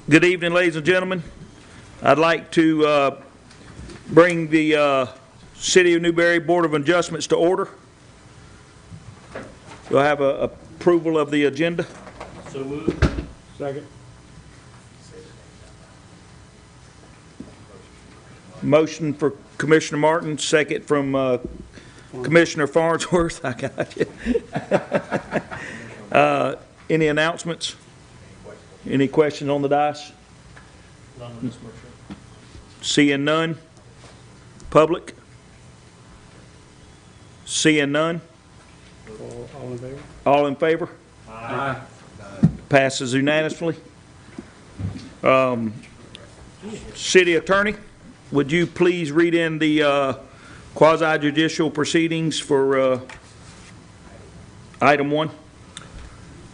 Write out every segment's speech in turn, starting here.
Good evening, ladies and gentlemen. I'd like to bring the City of Newberry Board of Adjustments to order. Do I have approval of the agenda? So moved. Second. Motion for Commissioner Martin, second from Commissioner Farnsworth. I got you. Any announcements? Any questions on the dice? None on this motion. Seeing none. Public? Seeing none. All in favor? All in favor? Aye. Passes unanimously. City Attorney, would you please read in the quasi-judicial proceedings for item 1?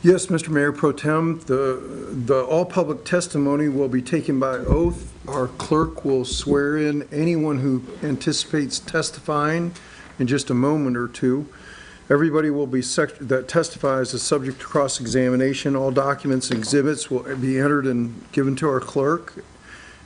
Yes, Mr. Mayor Pro Tem, the all public testimony will be taken by oath. Our clerk will swear in anyone who anticipates testifying in just a moment or two. Everybody will be that testifies is subject to cross-examination. All documents and exhibits will be entered and given to our clerk.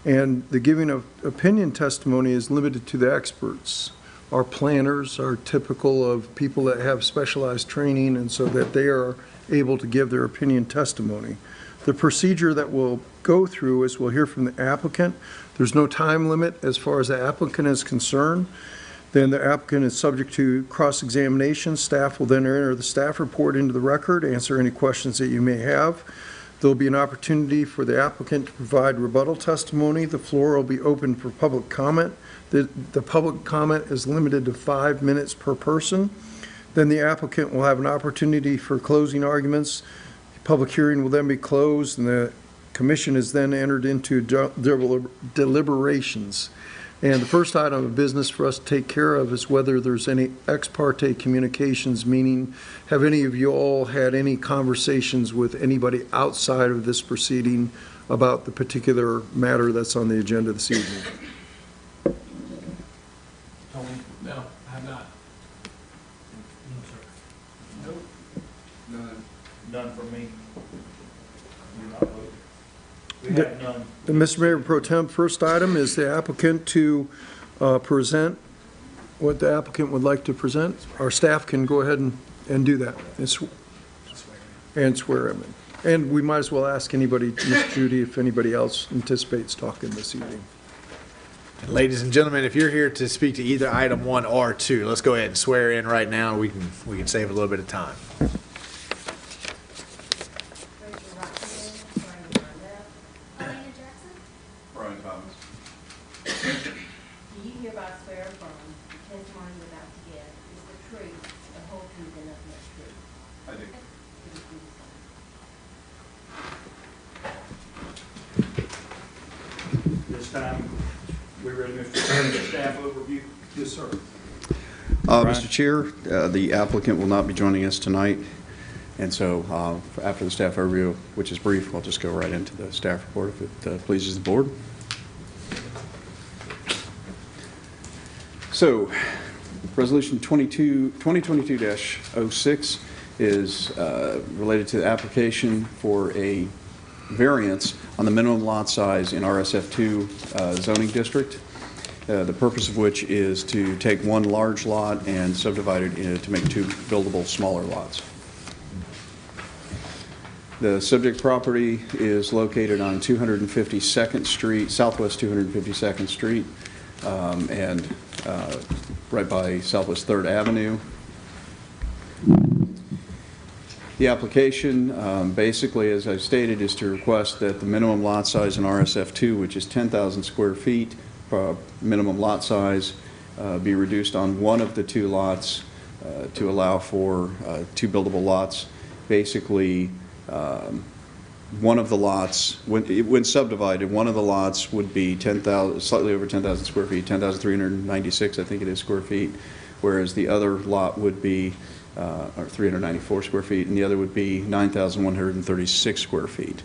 And the giving of opinion testimony is limited to the experts. Our planners are typical of people that have specialized training, and so that they are able to give their opinion testimony. The procedure that we'll go through is we'll hear from the applicant. There's no time limit as far as the applicant is concerned. Then the applicant is subject to cross-examination. Staff will then enter the staff report into the record, answer any questions that you may have. There'll be an opportunity for the applicant to provide rebuttal testimony. The floor will be open for public comment. The public comment is limited to 5 minutes per person. Then the applicant will have an opportunity for closing arguments. The public hearing will then be closed, and the commission is then entered into deliberations. And the first item of business for us to take care of is whether there's any ex parte communications, meaning have any of you all had any conversations with anybody outside of this proceeding about the particular matter that's on the agenda this evening? Tony? No, I have not. No, sir. None. None for me. We have none. Mr. Mayor Pro Tem, first item is the applicant to present what the applicant would like to present. Our staff can go ahead and do that and swear him in. And we might as well ask anybody, Ms. Judy, if anybody else anticipates talking this evening. Ladies and gentlemen, if you're here to speak to either item 1 or 2, let's go ahead and swear in right now. We can save a little bit of time. Do you hereby swear affirm the testimony you're about to give is the truth, the whole truth, and nothing but truth? I do. This time, we're ready, Mr. Attorney, staff overview. Yes, sir. Mr. Chair, the applicant will not be joining us tonight, and so after the staff overview, which is brief, I'll just go right into the staff report if it pleases the board. So, Resolution 2022-06 is related to the application for a variance on the minimum lot size in RSF2 zoning district, the purpose of which is to take one large lot and subdivide it to make 2 buildable smaller lots. The subject property is located on 252nd Street, Southwest 252nd Street, and right by Southwest 3rd Avenue. The application, basically, as I stated, is to request that the minimum lot size in RSF2, which is 10,000 square feet, minimum lot size, be reduced on one of the 2 lots to allow for 2 buildable lots. Basically, one of the lots, when subdivided, one of the lots would be 10,000, slightly over 10,000 square feet, 10,396, I think it is, square feet, whereas the other lot would be, or 394 square feet, and the other would be 9,136 square feet.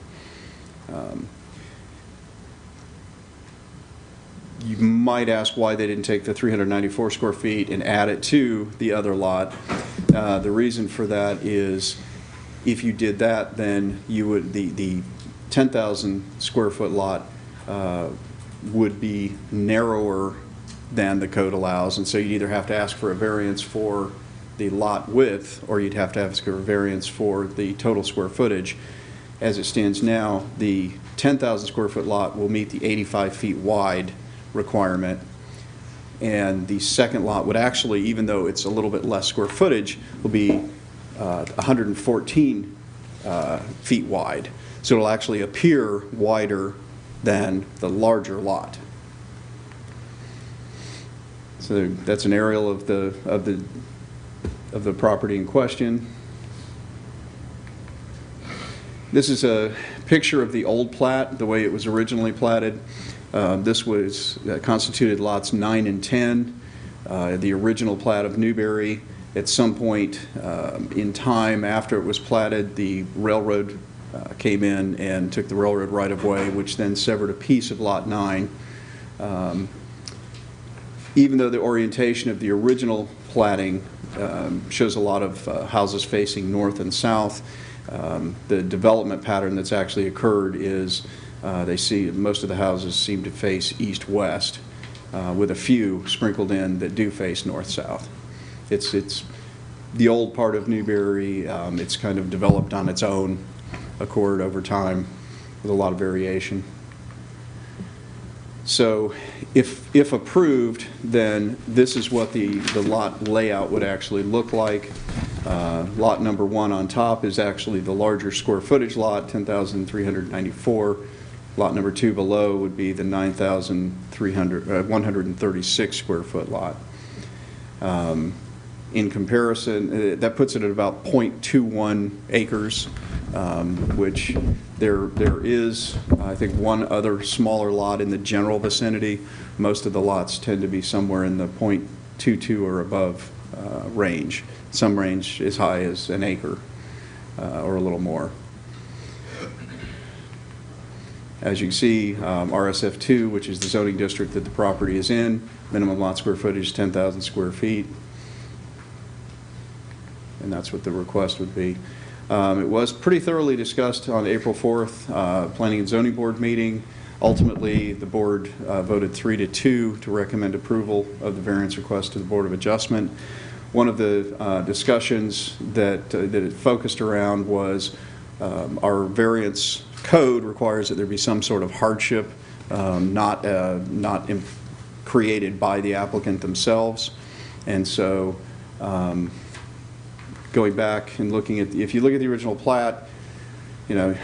You might ask why they didn't take the 394 square feet and add it to the other lot. The reason for that is if you did that, then you would, the 10,000 square foot lot would be narrower than the code allows, and so you'd either have to ask for a variance for the lot width, or you'd have to ask for a variance for the total square footage. As it stands now, the 10,000 square foot lot will meet the 85 feet wide requirement, and the second lot would actually, even though it's a little bit less square footage, will be 114 feet wide. So it'll actually appear wider than the larger lot. So that's an aerial of the property in question. This is a picture of the old plat, the way it was originally platted. This was constituted lots 9 and 10. The original plat of Newberry, at some point in time after it was platted, the railroad came in and took the railroad right-of-way, which then severed a piece of lot 9. Even though the orientation of the original platting shows a lot of houses facing north and south, the development pattern that's actually occurred is they see most of the houses seem to face east-west, with a few sprinkled in that do face north-south. It's the old part of Newberry. It's kind of developed on its own accord over time with a lot of variation. So if approved, then this is what the lot layout would actually look like. Lot number 1 on top is actually the larger square footage lot, 10,394. Lot number 2 below would be the 136 square foot lot. In comparison, that puts it at about 0.21 acres, which there is, I think, one other smaller lot in the general vicinity. Most of the lots tend to be somewhere in the 0.22 or above range. Some range as high as an acre or a little more. As you can see, RSF2, which is the zoning district that the property is in, minimum lot square footage is 10,000 square feet. And that's what the request would be. It was pretty thoroughly discussed on April 4th, Planning and Zoning Board meeting. Ultimately, the board voted 3-2 to recommend approval of the variance request to the Board of Adjustment. One of the discussions that it focused around was our variance code requires that there be some sort of hardship, not created by the applicant themselves. And so going back and looking at, if you look at the original plat, you know,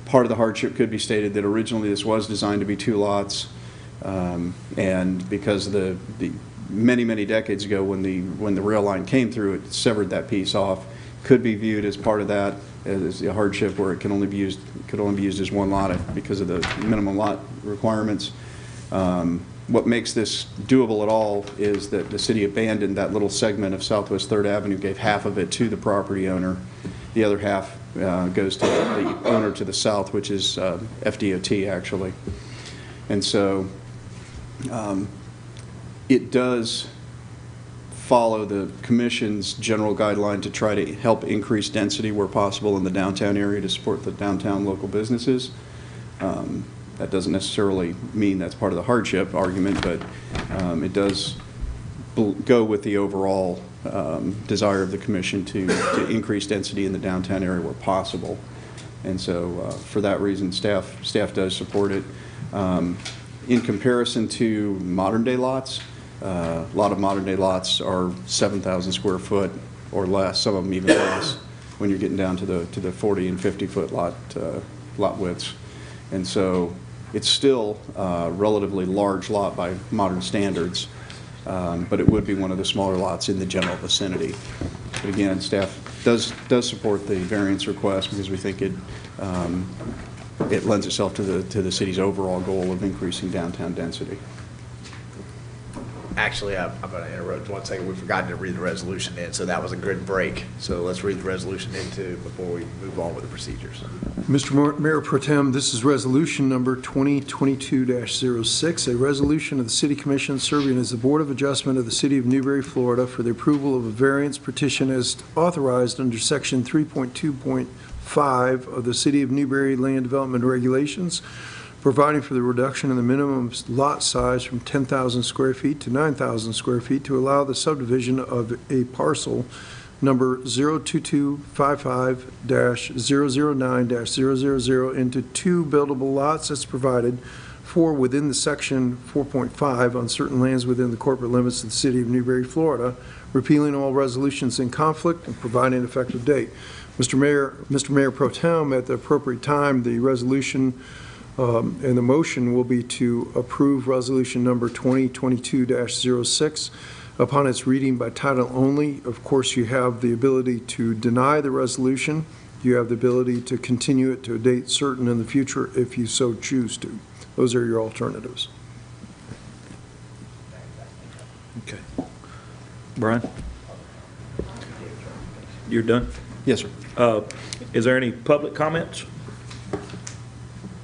part of the hardship could be stated that originally this was designed to be 2 lots, and because the many decades ago when the rail line came through, it severed that piece off. Could be viewed as part of that as a hardship where it could only be used as 1 lot because of the minimum lot requirements. What makes this doable at all is that the city abandoned that little segment of Southwest 3rd Avenue, gave half of it to the property owner. The other half goes to the owner to the south, which is FDOT actually. And so it does follow the Commission's general guideline to try to help increase density where possible in the downtown area to support the downtown local businesses. That doesn't necessarily mean that's part of the hardship argument, but it does go with the overall desire of the Commission to increase density in the downtown area where possible. And so for that reason, staff does support it. In comparison to modern day lots, a lot of modern day lots are 7,000 square foot or less, some of them even less, when you're getting down to the 40 and 50 foot lot widths. And so it's still a relatively large lot by modern standards, but it would be one of the smaller lots in the general vicinity. But again, staff does support the variance request because we think it lends itself to the city's overall goal of increasing downtown density. Actually, I'm going to interrupt 1 second. We forgot to read the resolution in, so that was a good break. So let's read the resolution in too before we move on with the procedures. Mr. Mayor Pro Tem, this is resolution number 2022-06, a resolution of the City Commission serving as the Board of Adjustment of the City of Newberry, Florida, for the approval of a variance petition as authorized under Section 3.2.5 5 of the City of Newberry Land Development Regulations, providing for the reduction in the minimum lot size from 10,000 square feet to 9,000 square feet to allow the subdivision of a parcel number 02255-009-000 into 2 buildable lots as provided for within the section 4.5 on certain lands within the corporate limits of the City of Newberry, Florida, repealing all resolutions in conflict and providing an effective date. Mr. Mayor Pro Tem, at the appropriate time, the resolution and the motion will be to approve resolution number 2022-06 upon its reading by title only. Of course, you have the ability to deny the resolution. You have the ability to continue it to a date certain in the future if you so choose to. Those are your alternatives. Okay. Brian? You're done? Yes, sir. Is there any public comments?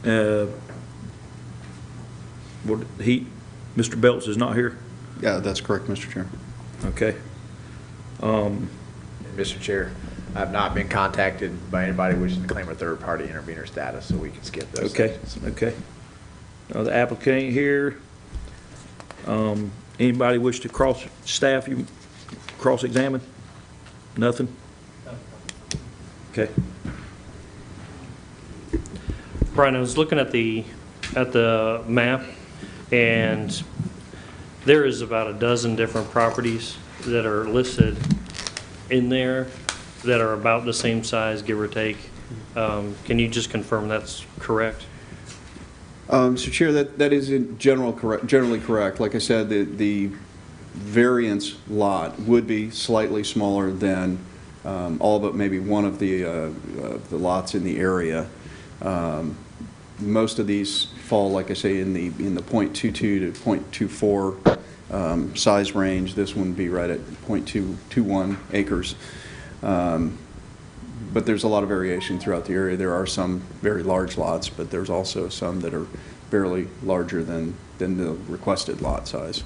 Mr. Belts is not here? Yeah, that's correct, Mr. Chair. Okay. Mr. Chair, I have not been contacted by anybody wishing to claim a third-party intervener status, so we can skip those. Okay, sections. okay. The applicant ain't here. Anybody wish to cross-examine? Nothing? Okay. Brian, I was looking at the map, and there is about a dozen different properties that are listed in there that are about the same size, give or take. Can you just confirm that's correct? Mr. Chair, that is generally correct. Like I said, the variance lot would be slightly smaller than all but maybe one of the lots in the area. Most of these fall, like I say, in the 0.22 to 0.24 size range. This one would be right at 0.221 acres. But there's a lot of variation throughout the area. There are some very large lots, but there's also some that are barely larger than the requested lot size.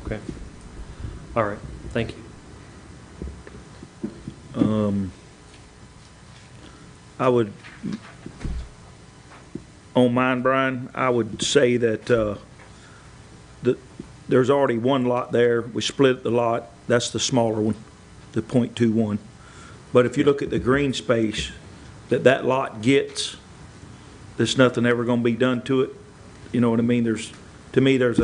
Okay. All right. Thank you. I would, on mine, Brian, I would say that there's already one lot there. We split the lot. That's the smaller one, the 0.21. But if you look at the green space that lot gets, there's nothing ever going to be done to it. You know what I mean? To me, there's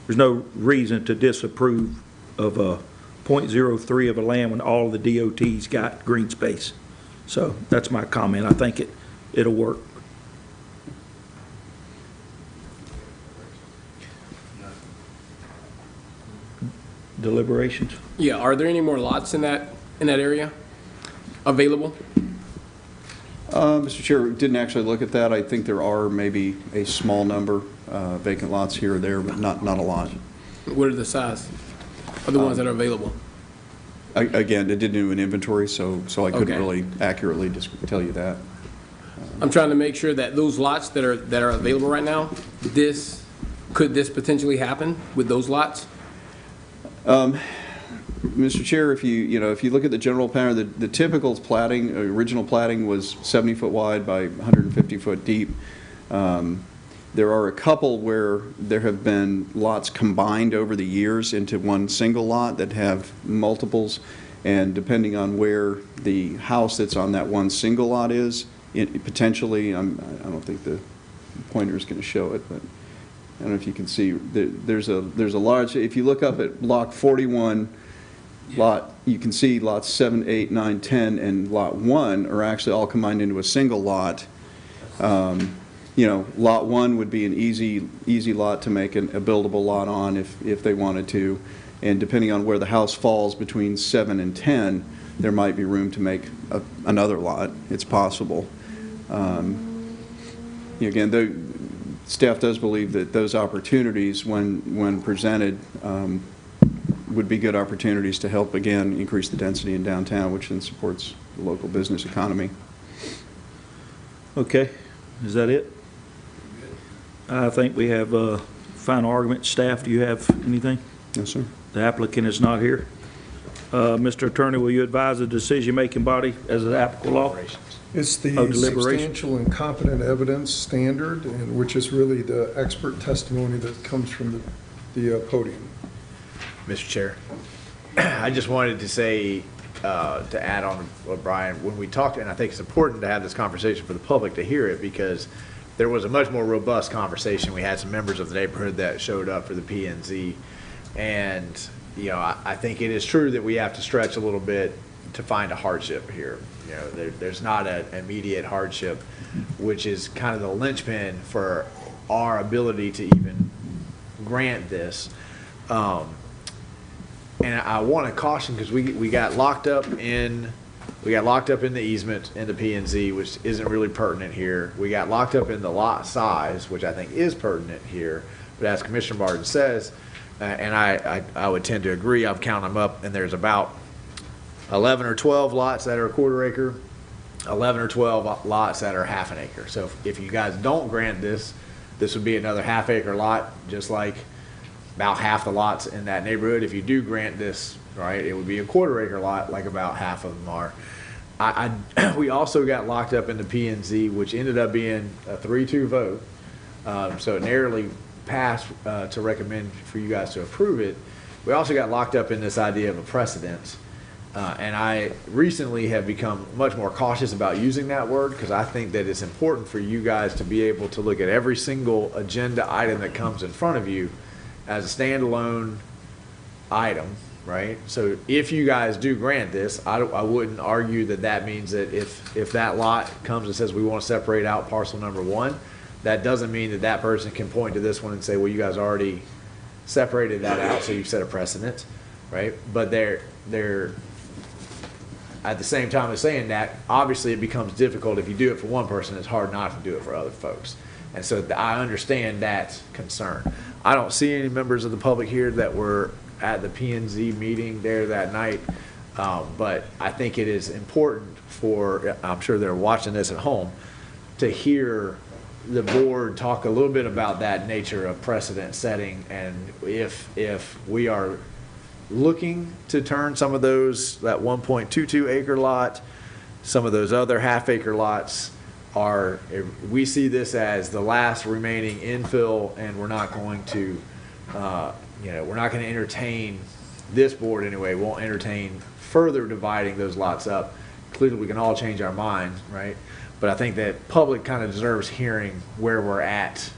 no reason to disapprove of a 0.03 of a land when all of the DOT's got green space. So that's my comment. I think it'll work. Deliberations? Yeah, are there any more lots in that area available? Mr. Chair, didn't actually look at that. I think there are maybe a small number vacant lots here or there, but not a lot. What are the size of the ones that are available? Again, I didn't do an inventory, so I couldn't Okay. really accurately just tell you that. I'm trying to make sure that those lots that are available right now, could this potentially happen with those lots? Mr. Chair, if you look at the general pattern, the typical platting, original platting was 70-foot wide by 150-foot deep. There are a couple where there have been lots combined over the years into one single lot that have multiples, and depending on where the house that's on that one single lot is, potentially, I don't think the pointer is going to show it, but I don't know if you can see, there's a large, if you look up at block 41, you can see lots 7, 8, 9, 10, and lot 1 are actually all combined into a single lot. Lot 1 would be an easy lot to make a buildable lot on if they wanted to, and depending on where the house falls between 7 and 10, there might be room to make another lot. It's possible. Again, the staff does believe that those opportunities, when presented, would be good opportunities to help, again, increase the density in downtown, which then supports the local business economy. Okay, is that it? I think we have a final argument. Staff, do you have anything? Yes, sir. The applicant is not here. Mr. Attorney, will you advise the decision-making body as an applicable law? It's the Of deliberation. substantial and competent evidence standard, and which is really the expert testimony that comes from the podium. Mr. Chair, I just wanted to say, to add on what Brian, when we talked, and I think it's important to have this conversation for the public to hear it, because there was a much more robust conversation. We had some members of the neighborhood that showed up for the P&Z, and, you know, I think it is true that we have to stretch a little bit to find a hardship here. You know, there's not an immediate hardship, which is kind of the linchpin for our ability to even grant this. And I want to caution, because we got locked up in the easement in the P&Z, which isn't really pertinent here. We got locked up in the lot size, which I think is pertinent here. But as Commissioner Martin says, and I would tend to agree, I've counted them up, and there's about 11 or 12 lots that are a quarter acre, 11 or 12 lots that are half an acre. So if you guys don't grant this, this would be another half acre lot, just like about half the lots in that neighborhood. If you do grant this, right, it would be a quarter acre lot, like about half of them are. We also got locked up in the P&Z, which ended up being a 3-2 vote. So it narrowly passed to recommend for you guys to approve it. We also got locked up in this idea of a precedence. And I recently have become much more cautious about using that word, because I think that it's important for you guys to be able to look at every single agenda item that comes in front of you as a standalone item, right? So if you guys do grant this, I wouldn't argue that that means that if that lot comes and says we want to separate out parcel number 1, that doesn't mean that that person can point to this one and say, well, you guys already separated that out, so you've set a precedent, right? But they're at the same time as saying that, obviously it becomes difficult. If you do it for one person, it's hard not to do it for other folks. And so I understand that concern. I don't see any members of the public here that were at the P&Z meeting there that night, but I think it is important for, I'm sure they're watching this at home, to hear the board talk a little bit about that nature of precedent setting, and if we are looking to turn some of those, that 1.22 acre lot, some of those other half acre lots, we see this as the last remaining infill, and we're not going to, we're not going to entertain, this board anyway, won't entertain further dividing those lots up. Clearly, we can all change our minds, right? But I think that public kind of deserves hearing where we're at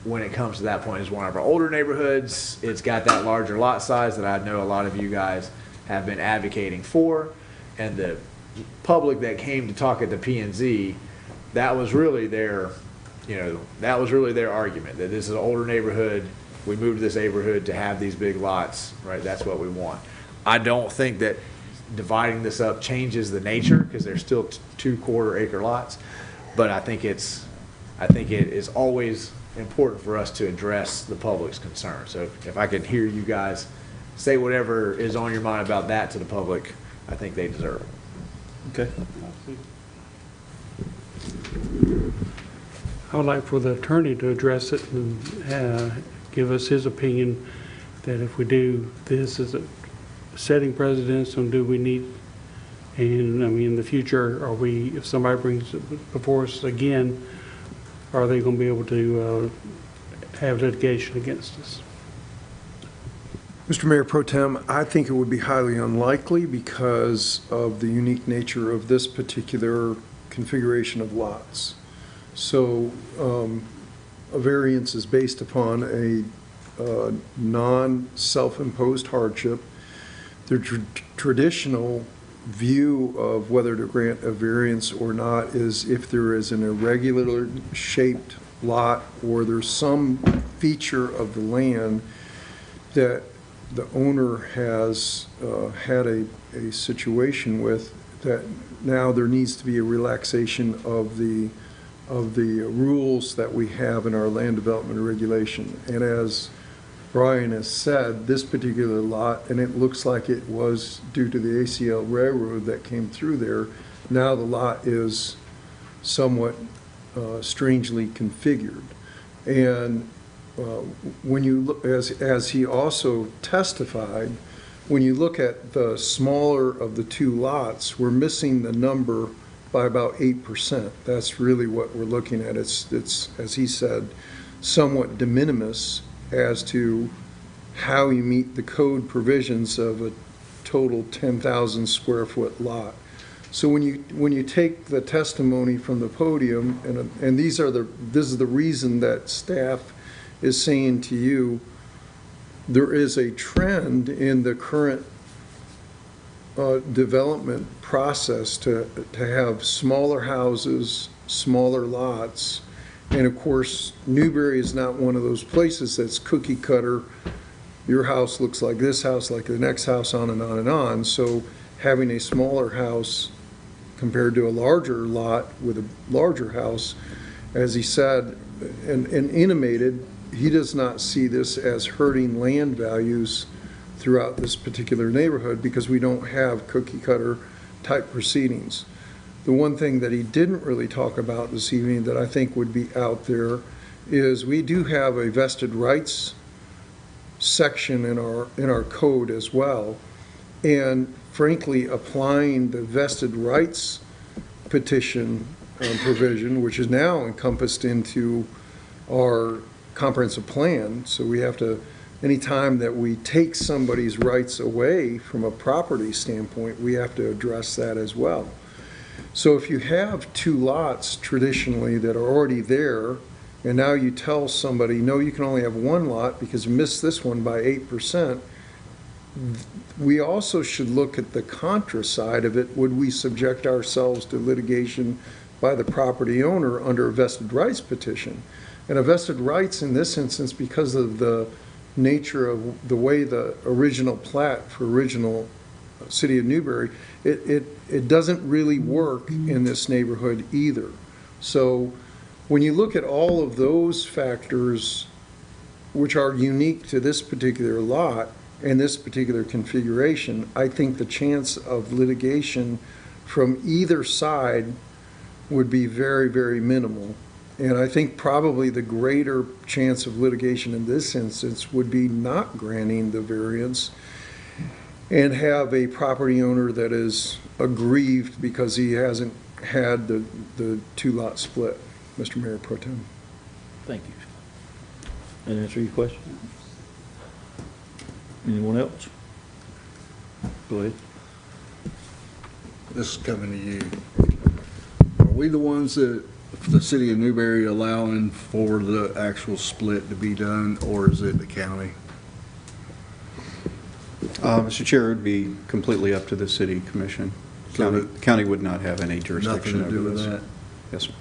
when it comes to that point. It's one of our older neighborhoods. It's got that larger lot size that I know a lot of you guys have been advocating for. And the public that came to talk at the P&Z, that was really their, that was really their argument, that this is an older neighborhood. We moved to this neighborhood to have these big lots, right? That's what we want. I don't think that dividing this up changes the nature, because there's still 2 quarter acre lots. But I think it is always important for us to address the public's concern. So if I can hear you guys say whatever is on your mind about that to the public, I think they deserve it. Okay. I would like for the attorney to address it and give us his opinion that if we do this as a setting precedents, and do we need, and I mean, in the future, if somebody brings it before us again, are they going to be able to have litigation against us? Mr. Mayor Pro Tem, I think it would be highly unlikely because of the unique nature of this particular configuration of lots. So a variance is based upon a non-self-imposed hardship. The traditional view of whether to grant a variance or not is if there is an irregular shaped lot, or there's some feature of the land that the owner has had a situation with, that now there needs to be a relaxation of the rules that we have in our land development regulation. And as Brian has said, this particular lot, and it looks like it was due to the ACL Railroad that came through there, now the lot is somewhat strangely configured. And when you look, as he also testified, when you look at the smaller of the two lots, we're missing the number by about 8%. That's really what we're looking at. It's, as he said, somewhat de minimis as to how you meet the code provisions of a total 10,000 square foot lot. So when you take the testimony from the podium, and this is the reason that staff is saying to you, there is a trend in the current development process to have smaller houses, smaller lots, and of course, Newberry is not one of those places that's cookie cutter. Your house looks like this house, like the next house, on and on and on. So having a smaller house compared to a larger lot with a larger house, as he said, and intimated, he does not see this as hurting land values throughout this particular neighborhood because we don't have cookie cutter type proceedings. The one thing that he didn't really talk about this evening that I think would be out there is we do have a vested rights section in our code as well. And frankly, applying the vested rights petition provision, which is now encompassed into our comprehensive plan, so we have to, anytime that we take somebody's rights away from a property standpoint, we have to address that as well. So if you have two lots traditionally that are already there, and now you tell somebody, no, you can only have one lot because you missed this one by 8%, we also should look at the contra side of it. Would we subject ourselves to litigation by the property owner under a vested rights petition? And a vested rights in this instance, because of the nature of the way the original plat for original City of Newberry, it doesn't really work in this neighborhood either. So when you look at all of those factors, which are unique to this particular lot and this particular configuration, I think the chance of litigation from either side would be very, very minimal. And I think probably the greater chance of litigation in this instance would be not granting the variance and have a property owner that is aggrieved because he hasn't had the two-lot split. Mr. Mayor Pro Tem. Thank you. That answer your question? Anyone else? Go ahead. This is coming to you. Are we the ones that, the City of Newberry, allowing for the actual split to be done, or is it the county? Mr. Chair, it would be completely up to the city commission. County would not have any jurisdiction Nothing to do over with this. that? Yes, sir.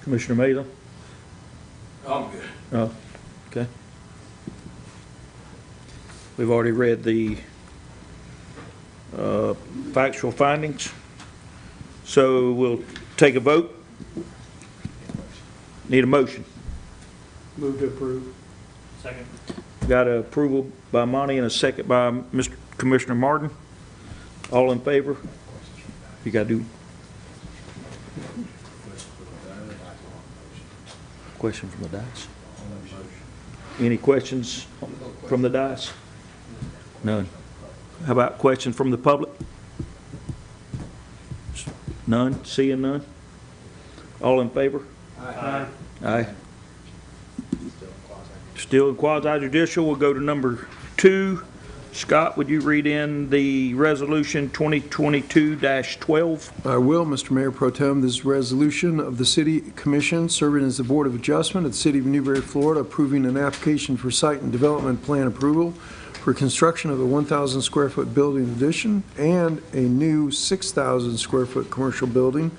Commissioner Mason? I'm good. Oh, okay. We've already read the factual findings, so we'll take a vote. Need a motion. Move to approve. Second. Got a approval by Monty and a second by Mr. Commissioner Martin. All in favor? You got to do. Question from the dice. Any questions from the dice? None. How about questions from the public? None. Seeing none. All in favor? Aye. Aye. Still in quasi-judicial. We'll go to number 2. Scott, would you read in the resolution 2022-12? I will, Mr. Mayor Pro Tem. This resolution of the City Commission serving as the Board of Adjustment of the City of Newberry, Florida, approving an application for site and development plan approval for construction of a 1,000 square foot building addition and a new 6,000 square foot commercial building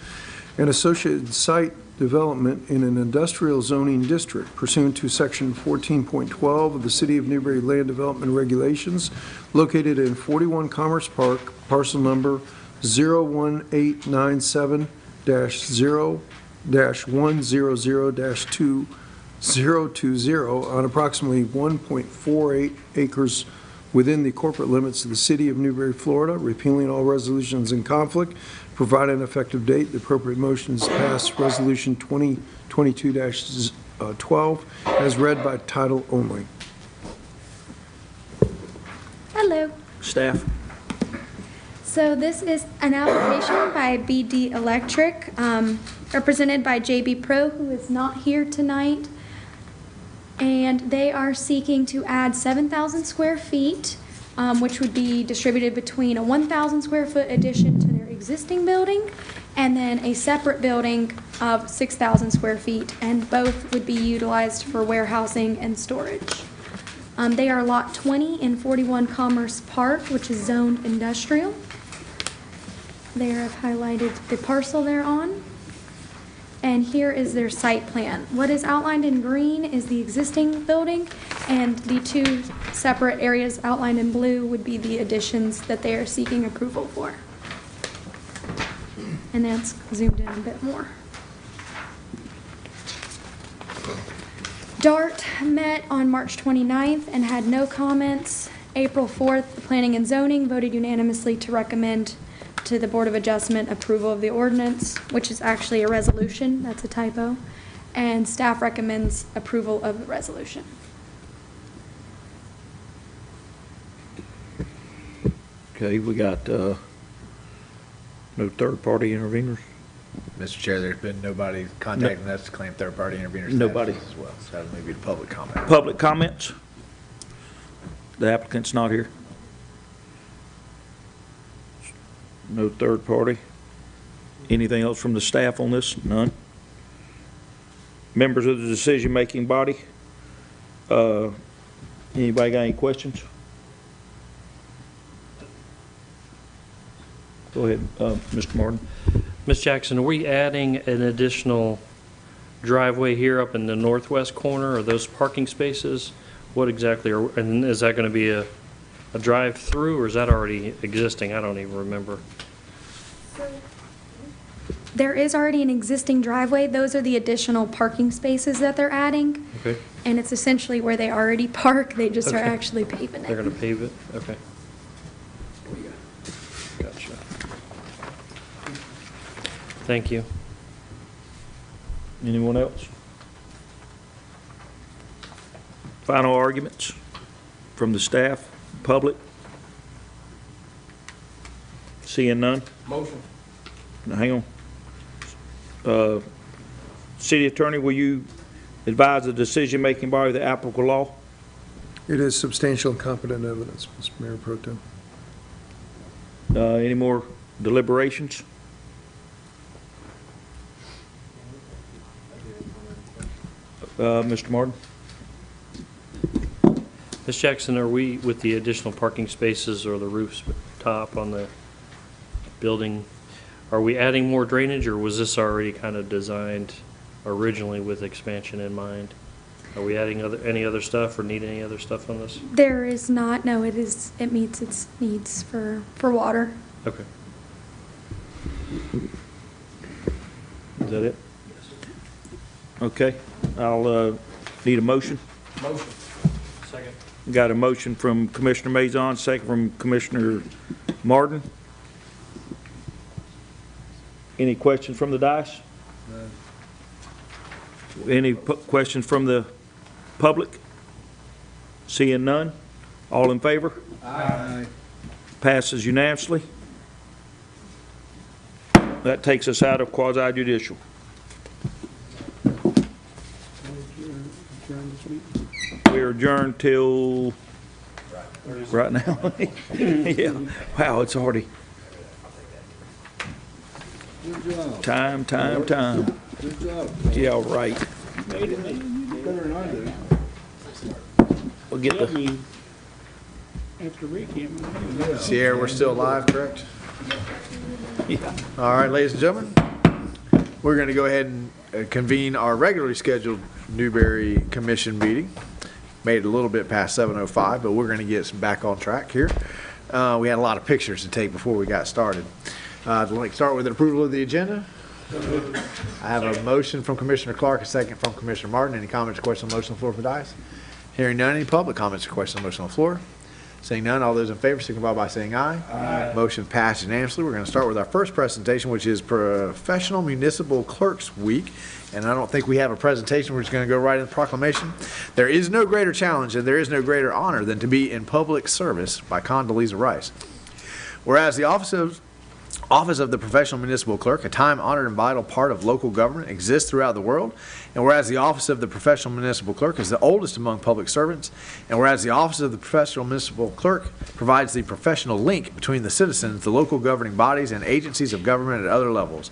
and associated site development in an industrial zoning district pursuant to Section 14.12 of the City of Newberry Land Development Regulations, located in 41 Commerce Park, parcel number 01897-0-100-2020 on approximately 1.48 acres within the corporate limits of the City of Newberry, Florida, repealing all resolutions in conflict, provide an effective date. The appropriate motion is pass Resolution 2022-12 as read by title only. Hello. Staff? So this is an application by BD Electric, represented by JB Pro, who is not here tonight. And they are seeking to add 7,000 square feet, which would be distributed between a 1,000 square foot addition to their existing building and then a separate building of 6,000 square feet, and both would be utilized for warehousing and storage. They are lot 20 in 41 Commerce Park, which is zoned industrial. There I've highlighted the parcel they're on. And here is their site plan. What is outlined in green is the existing building, and the two separate areas outlined in blue would be the additions that they are seeking approval for. And that's zoomed in a bit more. DART met on March 29th and had no comments. April 4th, the Planning and Zoning voted unanimously to recommend to the Board of Adjustment approval of the ordinance, which is actually a resolution, that's a typo, and staff recommends approval of the resolution. Okay, we got, no third-party interveners? Mr. Chair, there's been nobody contacting us to claim third-party interveners. Nobody. As well, so that may be the public comment. Public comments? The applicant's not here? No third party? Anything else from the staff on this? None? Members of the decision-making body? Anybody got any questions? Go ahead, Mr. Martin. Ms. Jackson, are we adding an additional driveway here up in the northwest corner? Are those parking spaces? What exactly are, and is that going to be a drive-through, or is that already existing? I don't even remember. There is already an existing driveway. Those are the additional parking spaces that they're adding. Okay. And it's essentially where they already park, they just are Okay. actually paving They're it. going to pave it? Okay. Gotcha. Thank you. Anyone else? Final arguments from the staff, public? Seeing none? Motion. Now, hang on. City Attorney, will you advise the decision-making body of the applicable law? It is substantial and competent evidence, Mr. Mayor Pro Tem. Any more deliberations? Mr. Martin? Ms. Jackson, are we, with the additional parking spaces or the roofs top on the building, are we adding more drainage, or was this already kind of designed originally with expansion in mind? Are we adding any other stuff, or need any other stuff on this? There is not, no, it meets its needs for water. Okay. Is that it? Okay, I'll need a motion. Motion. Second. Got a motion from Commissioner Mazon, second from Commissioner Martin. Any questions from the dais? Any questions from the public? Seeing none? All in favor? Aye. Passes unanimously. That takes us out of quasi judicial. We're adjourned till right now. Yeah. Wow, it's already Good job. time. Good job. Yeah, right. Better than I do. We'll get the, After Rick came. Sierra, we're still live, correct? yeah. All right, ladies and gentlemen, we're going to go ahead and convene our regularly scheduled Newberry Commission meeting. Made it a little bit past 7:05, but we're going to get back on track here. We had a lot of pictures to take before we got started. I'd like to start with an approval of the agenda. I have a motion from Commissioner Clark, a second from Commissioner Martin. Any comments or questions on the motion on the floor from the dais? Hearing none, any public comments or questions on the motion on the floor? Seeing none, all those in favor signify by saying aye. Aye. Motion passed unanimously. We're going to start with our first presentation, which is Professional Municipal Clerks Week. And I don't think we have a presentation. We're just going to go right into proclamation. There is no greater challenge and there is no greater honor than to be in public service by Condoleezza Rice. Whereas the Office of the Professional Municipal Clerk, a time-honored and vital part of local government, exists throughout the world. And whereas the Office of the Professional Municipal Clerk is the oldest among public servants, and whereas the Office of the Professional Municipal Clerk provides the professional link between the citizens, the local governing bodies, and agencies of government at other levels.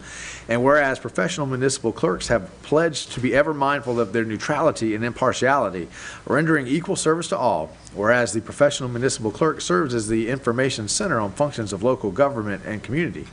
And whereas professional municipal clerks have pledged to be ever mindful of their neutrality and impartiality, rendering equal service to all, whereas the professional municipal clerk serves as the information center on functions of local government and community.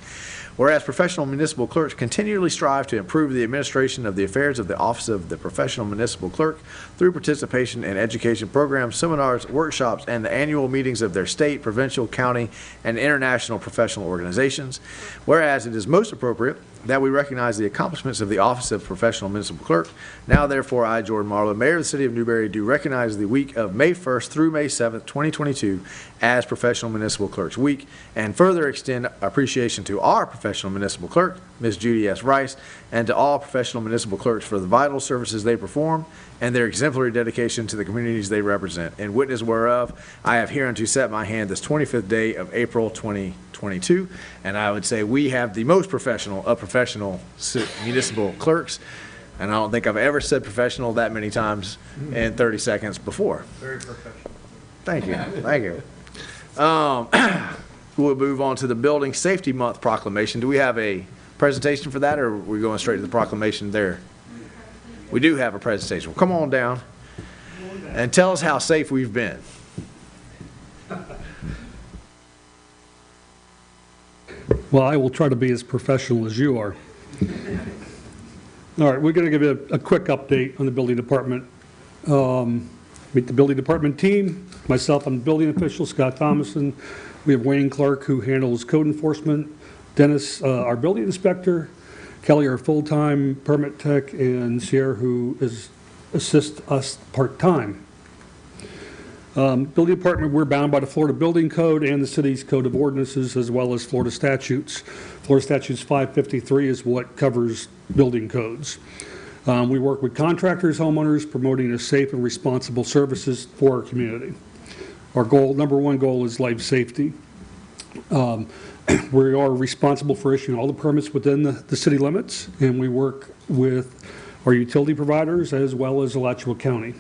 Whereas professional municipal clerks continually strive to improve the administration of the affairs of the Office of the Professional Municipal Clerk through participation in education programs, seminars, workshops, and the annual meetings of their state, provincial, county, and international professional organizations. Whereas it is most appropriate that we recognize the accomplishments of the Office of Professional Municipal Clerk. Now, therefore, I, Jordan Marlowe, Mayor of the City of Newberry, do recognize the week of May 1st through May 7th, 2022 as Professional Municipal Clerks Week, and further extend appreciation to our Professional Municipal Clerk, Ms. Judy S. Rice, and to all professional municipal clerks for the vital services they perform and their exemplary dedication to the communities they represent. In witness whereof, I have hereunto set my hand this 25th day of April 2022, and I would say we have the most professional of professional municipal clerks, and I don't think I've ever said professional that many times in 30 seconds before. Very professional. Thank you. Thank you. We'll move on to the Building Safety Month proclamation. Do we have a presentation for that, or are we going straight to the proclamation there? We do have a presentation. Well, come on down and tell us how safe we've been. Well, I will try to be as professional as you are. All right, we're going to give you a quick update on the building department. Meet the building department team. Myself, I'm the building official, Scott Thomason. We have Wayne Clark, who handles code enforcement. Dennis, our building inspector. Kelly, our full-time permit tech, and Sierra, who assists us part-time. Building department, we're bound by the Florida Building Code and the city's Code of Ordinances, as well as Florida statutes. Florida Statutes 553 is what covers building codes. We work with contractors, homeowners, promoting a safe and responsible services for our community. Our goal, number one goal, is life safety. We are responsible for issuing all the permits within the city limits, and we work with our utility providers as well as Alachua County.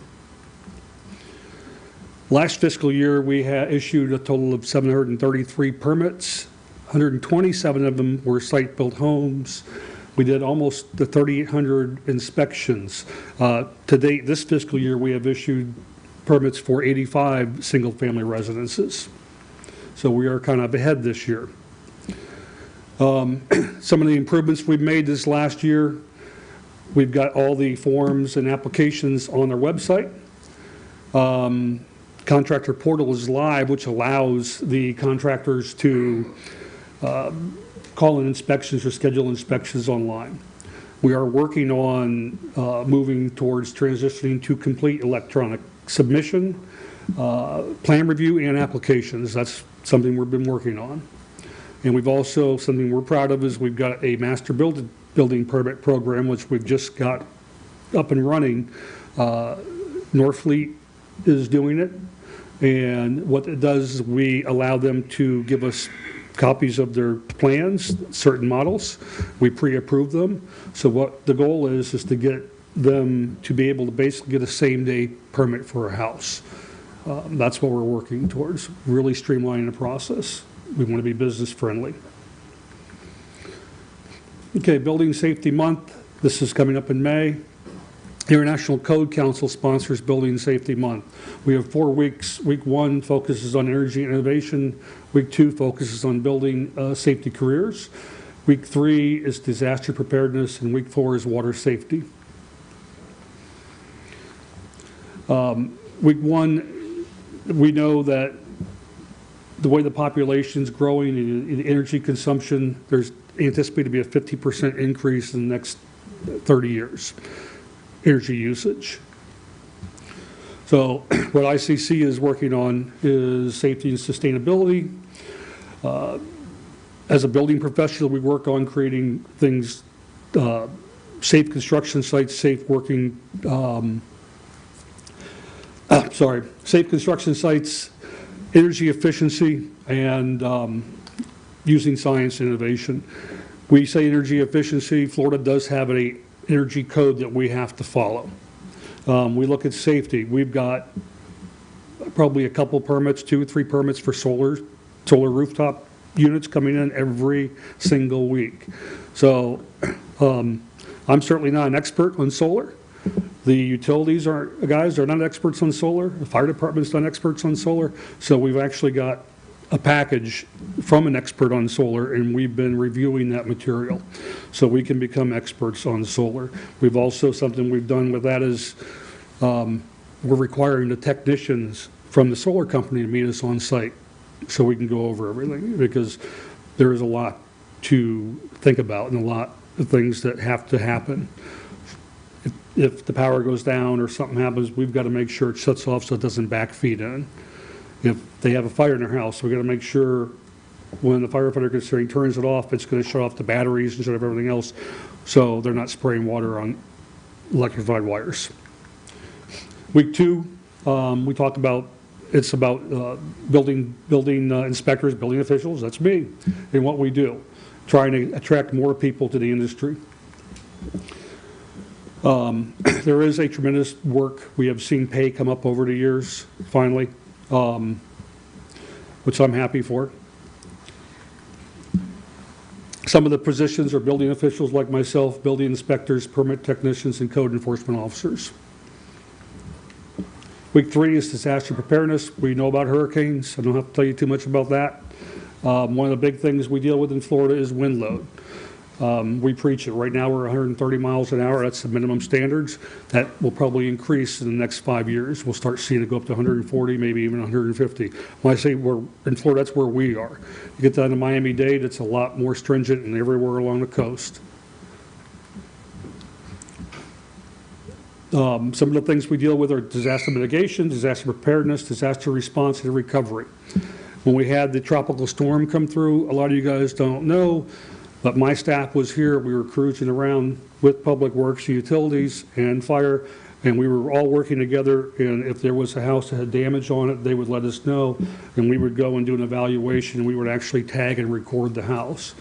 Last fiscal year, we had issued a total of 733 permits. 127 of them were site-built homes. We did almost the 3,800 inspections. To date, this fiscal year, we have issued permits for 85 single-family residences. So we are kind of ahead this year. Some of the improvements we've made this last year, we've got all the forms and applications on our website. Contractor portal is live, which allows the contractors to call in inspections or schedule inspections online. We are working on moving towards transitioning to complete electronic submission, plan review, and applications. That's something we've been working on. And we've also, something we're proud of is we've got a master building permit program, which we've just got up and running. Northfleet is doing it. And what it does is we allow them to give us copies of their plans, certain models. We pre-approve them. So what the goal is to get them to be able to basically get a same-day permit for a house. That's what we're working towards, really streamlining the process. We want to be business friendly. Okay, Building Safety Month. This is coming up in May. International Code Council sponsors Building Safety Month. We have 4 weeks. Week 1 focuses on energy innovation. Week 2 focuses on building safety careers. Week 3 is disaster preparedness, and week 4 is water safety. Week 1, we know that the way the population is growing and the energy consumption, there's anticipated to be a 50% increase in the next 30 years, energy usage. So what ICC is working on is safety and sustainability. As a building professional, we work on creating things, safe construction sites, safe working, safe construction sites, energy efficiency, and using science and innovation. We say energy efficiency. Florida does have an energy code that we have to follow. We look at safety. We've got probably a couple permits, 2 or 3 permits for solar rooftop units coming in every single week. So I'm certainly not an expert on solar. The utilities guys are not experts on solar. The fire department's not experts on solar. So we've actually got a package from an expert on solar, and we've been reviewing that material so we can become experts on solar. We've also, something we've done with that is we're requiring the technicians from the solar company to meet us on site so we can go over everything, because there is a lot to think about and a lot of things that have to happen. If the power goes down or something happens, we've got to make sure it shuts off so it doesn't backfeed in. If they have a fire in their house, we've got to make sure when the firefighter gets there, he turns it off, it's going to shut off the batteries and shut off everything else, so they're not spraying water on electrified wires. Week 2, we talked about, it's about building inspectors, building officials, that's me, and what we do, trying to attract more people to the industry. There is a tremendous work. We have seen pay come up over the years, finally, which I'm happy for. Some of the positions are building officials like myself, building inspectors, permit technicians, and code enforcement officers. Week 3 is disaster preparedness. We know about hurricanes. I don't have to tell you too much about that. One of the big things we deal with in Florida is wind load. We preach it. Right now we're 130 miles an hour. That's the minimum standards. That will probably increase in the next 5 years. We'll start seeing it go up to 140, maybe even 150. When I say we're in Florida, that's where we are. You get down to Miami-Dade, it's a lot more stringent and everywhere along the coast. Some of the things we deal with are disaster mitigation, disaster preparedness, disaster response, and recovery. When we had the tropical storm come through, a lot of you guys don't know, but my staff was here. We were cruising around with Public Works, utilities, and fire, and we were all working together, and if there was a house that had damage on it, they would let us know, and we would go and do an evaluation, and we would actually tag and record the house.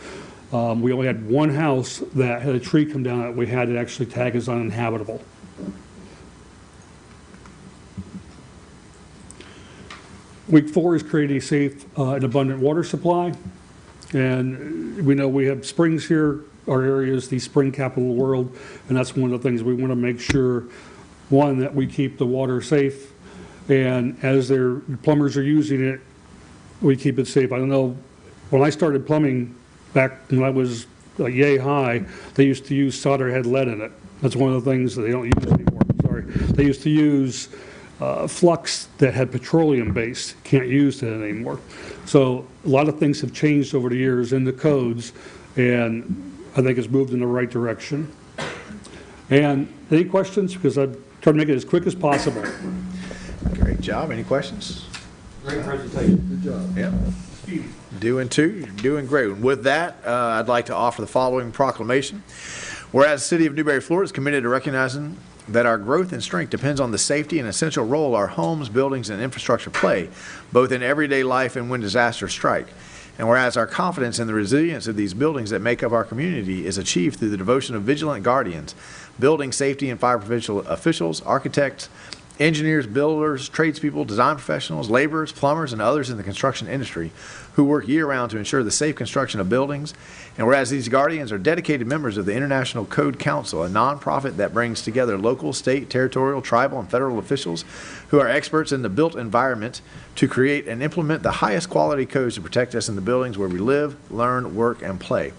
We only had one house that had a tree come down that we had to actually tag as uninhabitable. Week 4 is creating a safe and abundant water supply. And we know we have springs here, our area is the spring capital of the world, and that's one of the things we want to make sure, one, that we keep the water safe, and as their plumbers are using it, we keep it safe. I don't know, when I started plumbing back when I was yay high, they used to use solder head lead in it. That's one of the things that they don't use anymore. Sorry. They used to use flux that had petroleum base. Can't use that anymore. So a lot of things have changed over the years in the codes, and I think it's moved in the right direction. And any questions? Because I've tried to make it as quick as possible. Great job. Any questions? Great presentation. Good job. Yeah. Doing you're doing great. With that, I'd like to offer the following proclamation. Whereas the City of Newberry, Florida is committed to recognizing that our growth and strength depends on the safety and essential role our homes, buildings, and infrastructure play, both in everyday life and when disasters strike. And whereas our confidence in the resilience of these buildings that make up our community is achieved through the devotion of vigilant guardians, building safety and fire prevention officials, architects, engineers, builders, tradespeople, design professionals, laborers, plumbers, and others in the construction industry who work year-round to ensure the safe construction of buildings. And whereas these guardians are dedicated members of the International Code Council, a nonprofit that brings together local, state, territorial, tribal, and federal officials who are experts in the built environment to create and implement the highest quality codes to protect us in the buildings where we live, learn, work, and play.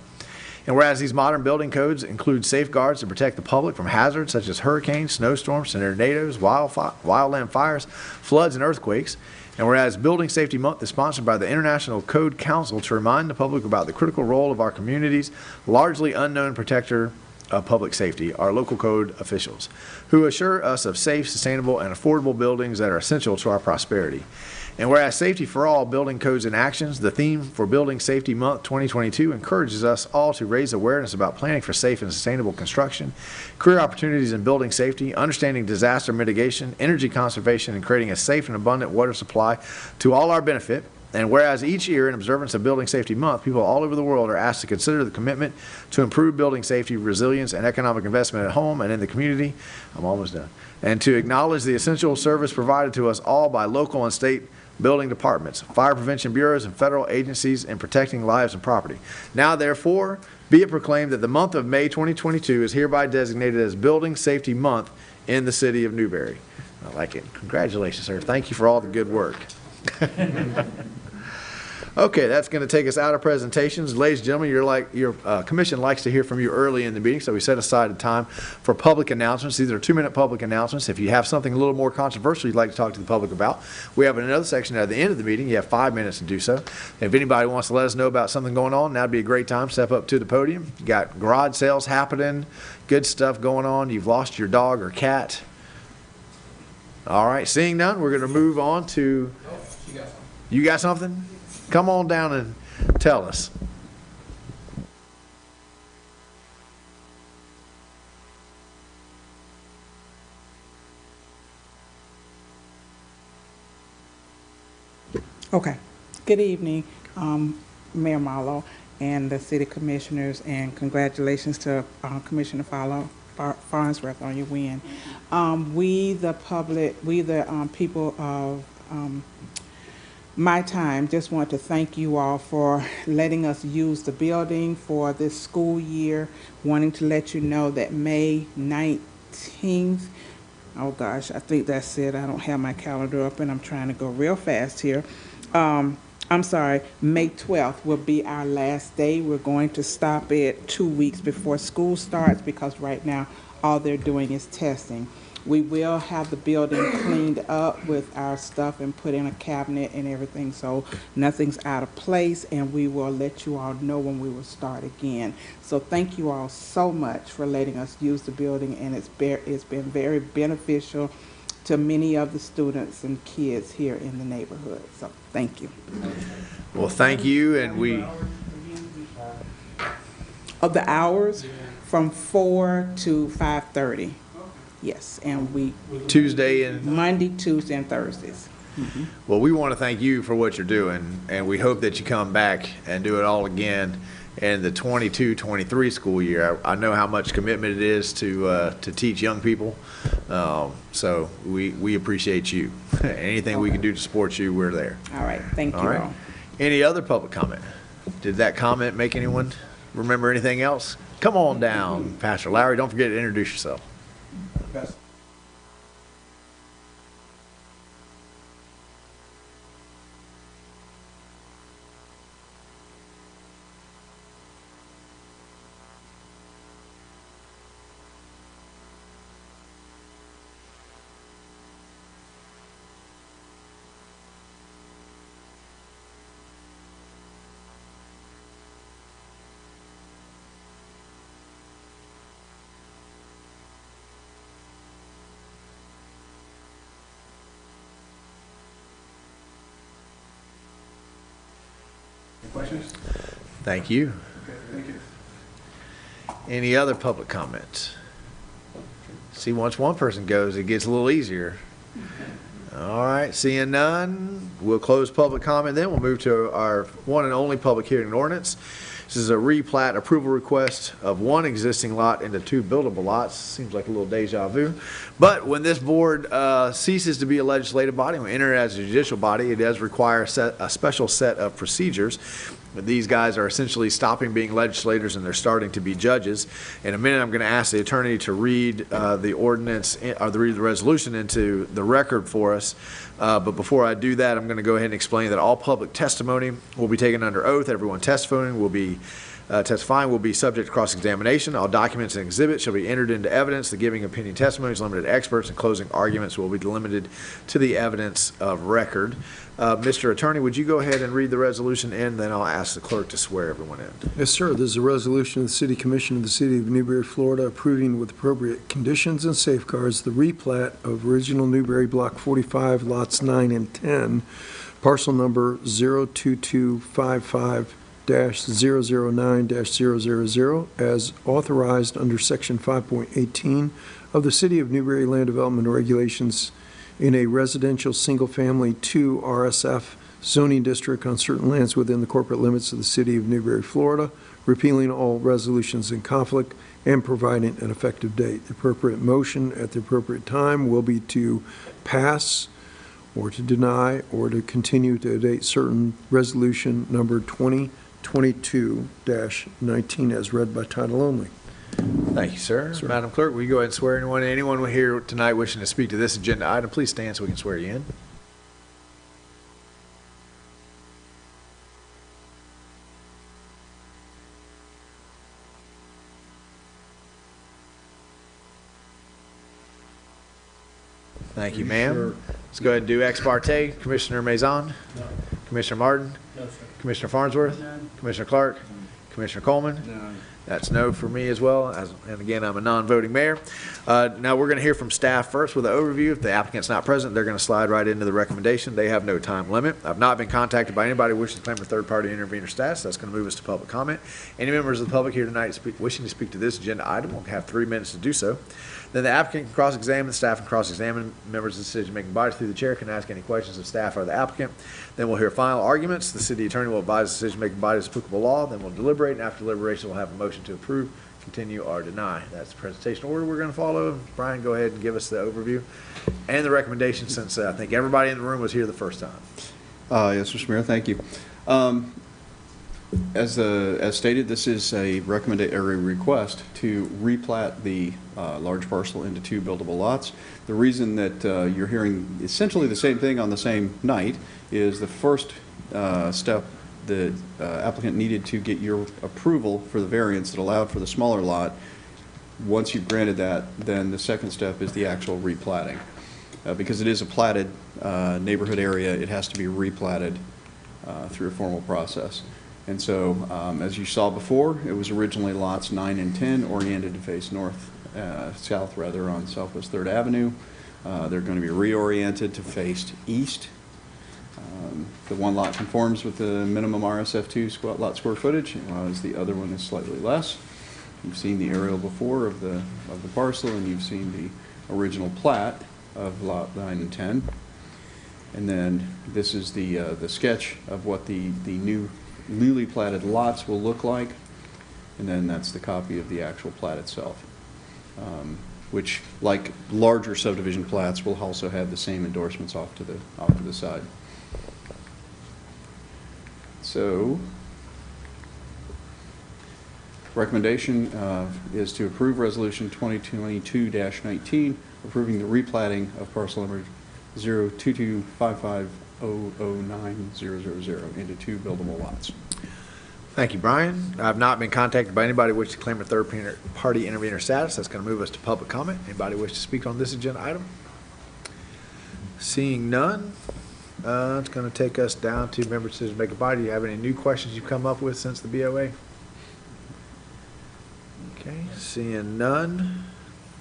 And whereas these modern building codes include safeguards to protect the public from hazards such as hurricanes, snowstorms, tornadoes, wildland fires, floods, and earthquakes. And whereas Building Safety Month is sponsored by the International Code Council to remind the public about the critical role of our community's largely unknown protector of Public Safety, our local code officials, who assure us of safe, sustainable, and affordable buildings that are essential to our prosperity. And whereas Safety for All, Building Codes and Actions, the theme for Building Safety Month 2022 encourages us all to raise awareness about planning for safe and sustainable construction, career opportunities in building safety, understanding disaster mitigation, energy conservation, and creating a safe and abundant water supply to all our benefit. And whereas each year in observance of Building Safety Month, people all over the world are asked to consider the commitment to improve building safety, resilience, and economic investment at home and in the community. I'm almost done. And to acknowledge the essential service provided to us all by local and state building departments, fire prevention bureaus, and federal agencies in protecting lives and property. Now, therefore, be it proclaimed that the month of May 2022 is hereby designated as Building Safety Month in the city of Newberry. I like it. Congratulations, sir. Thank you for all the good work. Okay, that's going to take us out of presentations. Ladies and gentlemen, your commission likes to hear from you early in the meeting, so we set aside a time for public announcements. These are 2-minute public announcements. If you have something a little more controversial you'd like to talk to the public about, we have another section at the end of the meeting. You have 5 minutes to do so. If anybody wants to let us know about something going on, that'd be a great time. Step up to the podium. You got garage sales happening, good stuff going on. You've lost your dog or cat. All right, seeing none, we're going to move on to... You got something? Come on down and tell us. Okay. Good evening, Mayor Marlowe and the city commissioners, and congratulations to Commissioner Farnsworth on your win. We, the public, people of my time, just want to thank you all for letting us use the building for this school year, wanting to let you know that May 19th, oh gosh, I think that's it. I don't have my calendar up and I'm trying to go real fast here. I'm sorry, May 12th will be our last day. We're going to stop it 2 weeks before school starts because right now all they're doing is testing. We will have the building cleaned up with our stuff and put in a cabinet and everything, so nothing's out of place, and we will let you all know when we will start again. So thank you all so much for letting us use the building, and it's been very beneficial to many of the students and kids here in the neighborhood. So thank you. Well, thank you, and we... Of the hours, from 4 to 5:30. Yes, and we... Tuesday and... Monday, Tuesday, and Thursdays. Mm-hmm. Well, we want to thank you for what you're doing, and we hope that you come back and do it all again in the 22-23 school year. I know how much commitment it is to teach young people, so we appreciate you. Anything we can do to support you, we're there. All right, thank you all. Right. Any other public comment? Did that comment make anyone remember anything else? Come on down, Pastor Lowry. Don't forget to introduce yourself. Best. Questions? Thank you. Okay, thank you. Any other public comments? See, once one person goes, it gets a little easier. All right, seeing none, we'll close public comment then. We'll move to our one and only public hearing and ordinance. This is a replat approval request of one existing lot into 2 buildable lots. Seems like a little deja vu. But when this board ceases to be a legislative body, when we enter it as a judicial body, it does require a special set of procedures. But these guys are essentially stopping being legislators and they're starting to be judges. In a minute, I'm going to ask the attorney to read the ordinance or read the resolution into the record for us. But before I do that, I'm going to go ahead and explain that all public testimony will be taken under oath. Everyone testifying will be Testifying will be subject to cross-examination. All documents and exhibits shall be entered into evidence. The giving opinion testimony is limited to experts, and closing arguments will be limited to the evidence of record. Mr. Attorney, would you go ahead and read the resolution in, then I'll ask the clerk to swear everyone in. Yes, sir. This is a resolution of the City Commission of the City of Newberry, Florida, approving with appropriate conditions and safeguards the replat of original Newberry Block 45, lots 9 and 10, parcel number 02255-009-000, as authorized under Section 5.18 of the City of Newberry Land Development Regulations in a residential single-family 2 RSF zoning district on certain lands within the corporate limits of the City of Newberry, Florida, repealing all resolutions in conflict and providing an effective date. The appropriate motion at the appropriate time will be to pass or to deny or to continue to a date certain resolution number 2022-19 as read by title only. Thank you, sir. Madam Clerk, will you go ahead and swear anyone? Anyone here tonight wishing to speak to this agenda item, please stand so we can swear you in. Thank you, ma'am. Let's go ahead and do ex parte. Commissioner Maison? No. Commissioner Martin? No, sir. Commissioner Farnsworth? None. Commissioner Clark? Commissioner Coleman? None. That's no for me as well, and again, I'm a non-voting mayor. Now, we're going to hear from staff first with an overview. If the applicant's not present, they're going to slide right into the recommendation. They have no time limit. I've not been contacted by anybody wishing to claim a third-party intervener status. That's going to move us to public comment. Any members of the public here tonight wishing to speak to this agenda item will have 3 minutes to do so. Then the applicant can cross-examine the staff and cross-examine members of the decision-making body through the chair can ask any questions of staff or the applicant. Then we'll hear final arguments. The city attorney will advise the decision-making body as applicable law. Then we'll deliberate, and after deliberation, we'll have a motion to approve, continue, or deny. That's the presentation order we're going to follow. Brian, go ahead and give us the overview and the recommendation, since I think everybody in the room was here the first time. Yes, Mr. Mayor, thank you. As stated, this is a request to replat the large parcel into 2 buildable lots. The reason that you're hearing essentially the same thing on the same night is the first step the applicant needed to get your approval for the variance that allowed for the smaller lot. Once you've granted that, then the second step is the actual replatting. Because it is a platted neighborhood area, it has to be replatted through a formal process. And so, as you saw before, it was originally lots 9 and 10 oriented to face south on Southwest 3rd Avenue. They're going to be reoriented to face east. The one lot conforms with the minimum RSF2 lot square footage, whereas the other one is slightly less. You've seen the aerial before of the parcel, and you've seen the original plat of lot 9 and 10. And then this is the sketch of what the new newly platted lots will look like, and then that's the copy of the actual plat itself, which, like larger subdivision plats, will also have the same endorsements off to the side. So, recommendation is to approve resolution 2022-19, approving the replatting of parcel number 02255. 009-000 into 2 buildable lots. Thank you, Brian. I've not been contacted by anybody wishing to claim a third-party intervener status. That's going to move us to public comment. Anybody wish to speak on this agenda item? Seeing none, it's going to take us down to member decision-making body. Do you have any new questions you've come up with since the BOA? Okay, seeing none,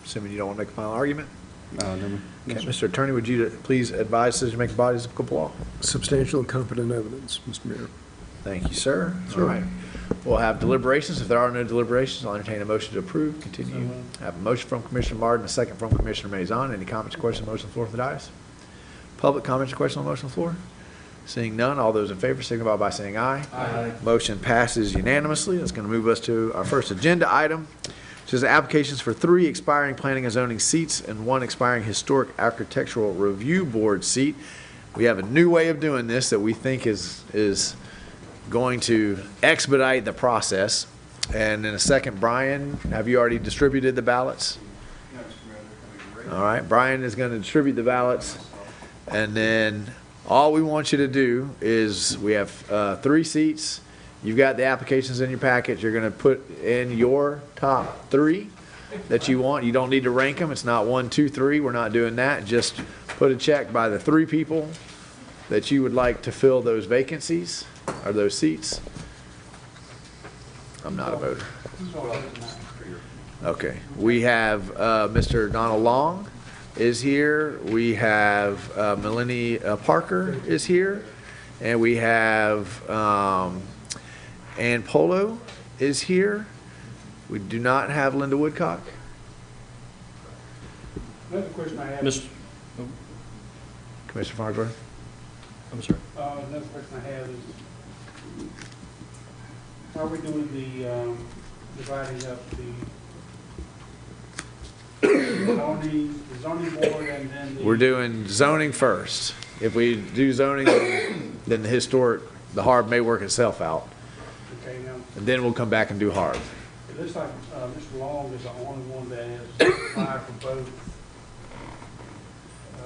assuming you don't want to make a final argument. No. Okay, Mr. Attorney, would you please advise decision-making bodies of applicable law? Substantial and competent evidence, Mr. Mayor. Thank you, sir. All right. We'll have deliberations. If there are no deliberations, I'll entertain a motion to approve. Continue. I have a motion from Commissioner Martin, a second from Commissioner Maison. Any comments or questions on the motion on the floor for the dais? Public comments or questions on the motion on the floor? Seeing none, all those in favor signify by saying aye. Aye. Motion passes unanimously. That's going to move us to our first agenda item, which is applications for 3 expiring planning and zoning seats and 1 expiring historic architectural review board seat. We have a new way of doing this that we think is going to expedite the process. And in a second, Brian, have you already distributed the ballots? All right, Brian is going to distribute the ballots, and then all we want you to do is we have 3 seats, You've got the applications in your package. You're gonna put in your top 3 that you want. You don't need to rank them. It's not 1, 2, 3. We're not doing that. Just put a check by the 3 people that you would like to fill those vacancies or those seats. I'm not a voter. Okay. We have Mr. Donald Long is here. We have Melanie Parker is here. And we have Ann Polo is here. We do not have Linda Woodcock. Another question I have. Mr. Commissioner Farnsworth? I'm sorry. Another question I have is, how are we doing the dividing up the zoning board and then the... We're doing zoning first. If we do zoning, then the HARB may work itself out. Okay, now, And then we'll come back and do HARB. it looks like Mr. Long is the only one that has applied for both.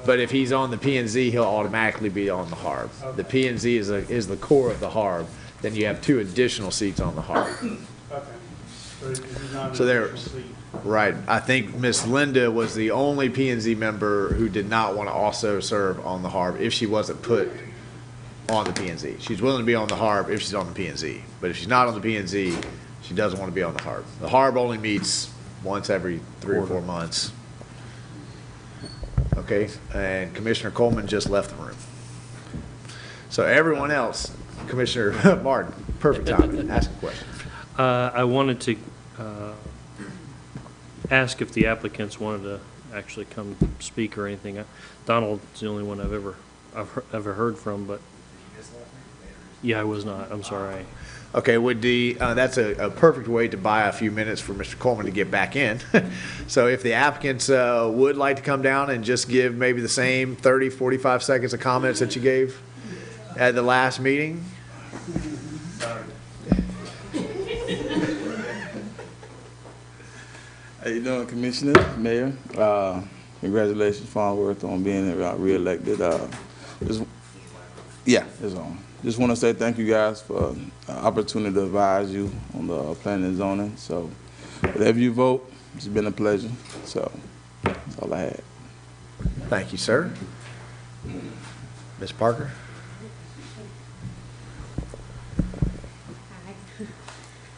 But if he's on the P and Z, he'll automatically be on the HARB. The P and Z is the core of the HARB. Then you have 2 additional seats on the HARB. Okay. So he's not So an there- additional seat. Right. I think Miss Linda was the only P and Z member who did not want to also serve on the HARB if she wasn't put on the P and Z. She's willing to be on the HARB if she's on the P and Z. But if she's not on the P and Z, she doesn't want to be on the HARB. The HARB only meets once every 3 or 4 months. Okay, and Commissioner Coleman just left the room. So everyone else, Commissioner Martin, perfect time, ask a question. I wanted to ask if the applicants wanted to actually come speak or anything. Donald's the only one I've ever heard from, but yeah, I was not. I'm sorry. Okay, that's a perfect way to buy a few minutes for Mr. Coleman to get back in. So if the applicants would like to come down and just give maybe the same 30, 45 seconds of comments that you gave at the last meeting. How you doing, Commissioner, Mayor? Congratulations, Farnsworth, on being re-elected. Yeah, it's on. Just want to say thank you guys for the opportunity to advise you on the planning and zoning. So whatever you vote, it's been a pleasure. So that's all I had. Thank you, sir. Ms. Parker?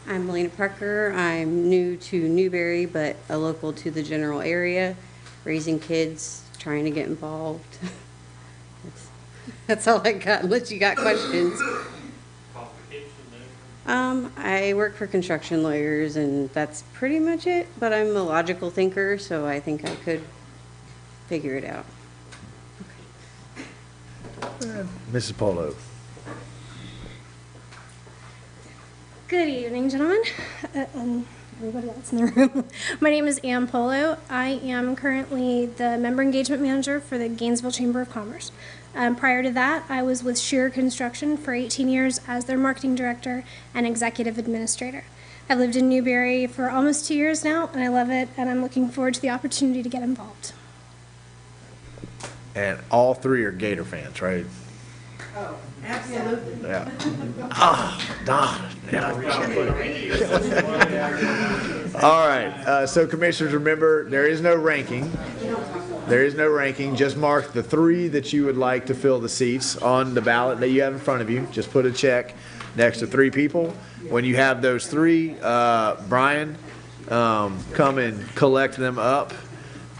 I'm Melina Parker. I'm new to Newberry, but a local to the general area, raising kids, trying to get involved. That's all I got, unless you got questions. I work for construction lawyers, and that's pretty much it, but I'm a logical thinker, so I think I could figure it out. Mrs. Polo? Good evening, gentlemen, and everybody else in the room. My name is Ann Polo. I am currently the Member Engagement Manager for the Gainesville Chamber of Commerce. Prior to that, I was with Shearer Construction for 18 years as their Marketing Director and Executive Administrator. I've lived in Newberry for almost 2 years now, and I love it, and I'm looking forward to the opportunity to get involved. And all 3 are Gator fans, right? Oh, absolutely. Yeah. All right, so commissioners, remember, there is no ranking. There is no ranking. Just mark the 3 that you would like to fill the seats on the ballot that you have in front of you. Just put a check next to 3 people. When you have those 3, Brian, come and collect them up.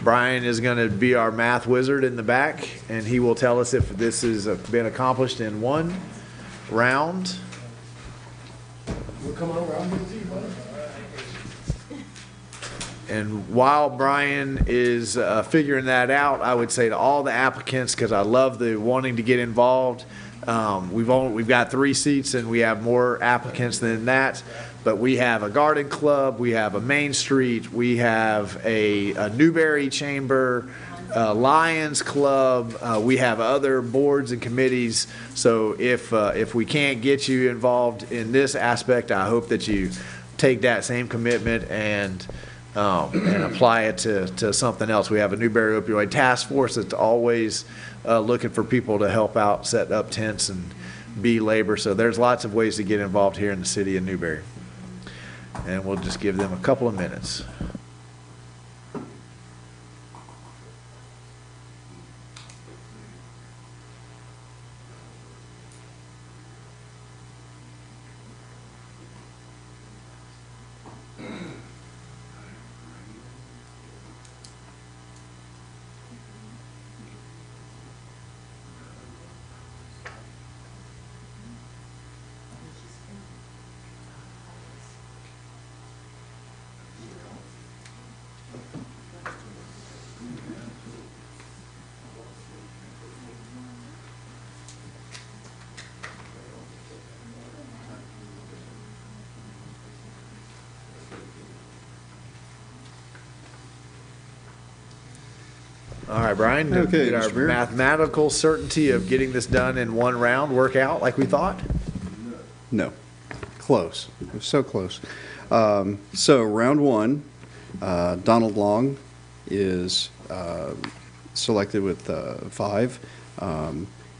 Brian is going to be our math wizard in the back, and he will tell us if this has been accomplished in 1 round. We'll come over, I'll get you, buddy. And while Brian is figuring that out, I would say to all the applicants, because I love the wanting to get involved, we've got 3 seats and we have more applicants than that. But we have a garden club, we have a Main Street, we have a Newberry Chamber, Lions Club, we have other boards and committees. So if we can't get you involved in this aspect, I hope that you take that same commitment and apply it to something else. We have a Newberry Opioid Task Force that's always looking for people to help out, set up tents, and B, labor. So there's lots of ways to get involved here in the city of Newberry. And we'll just give them a couple of minutes. All right, Brian, Okay, did our Mr. Mayor. mathematical certainty of getting this done in one round work out like we thought? No. Close. It was so close. So round one, Donald Long is selected with 5,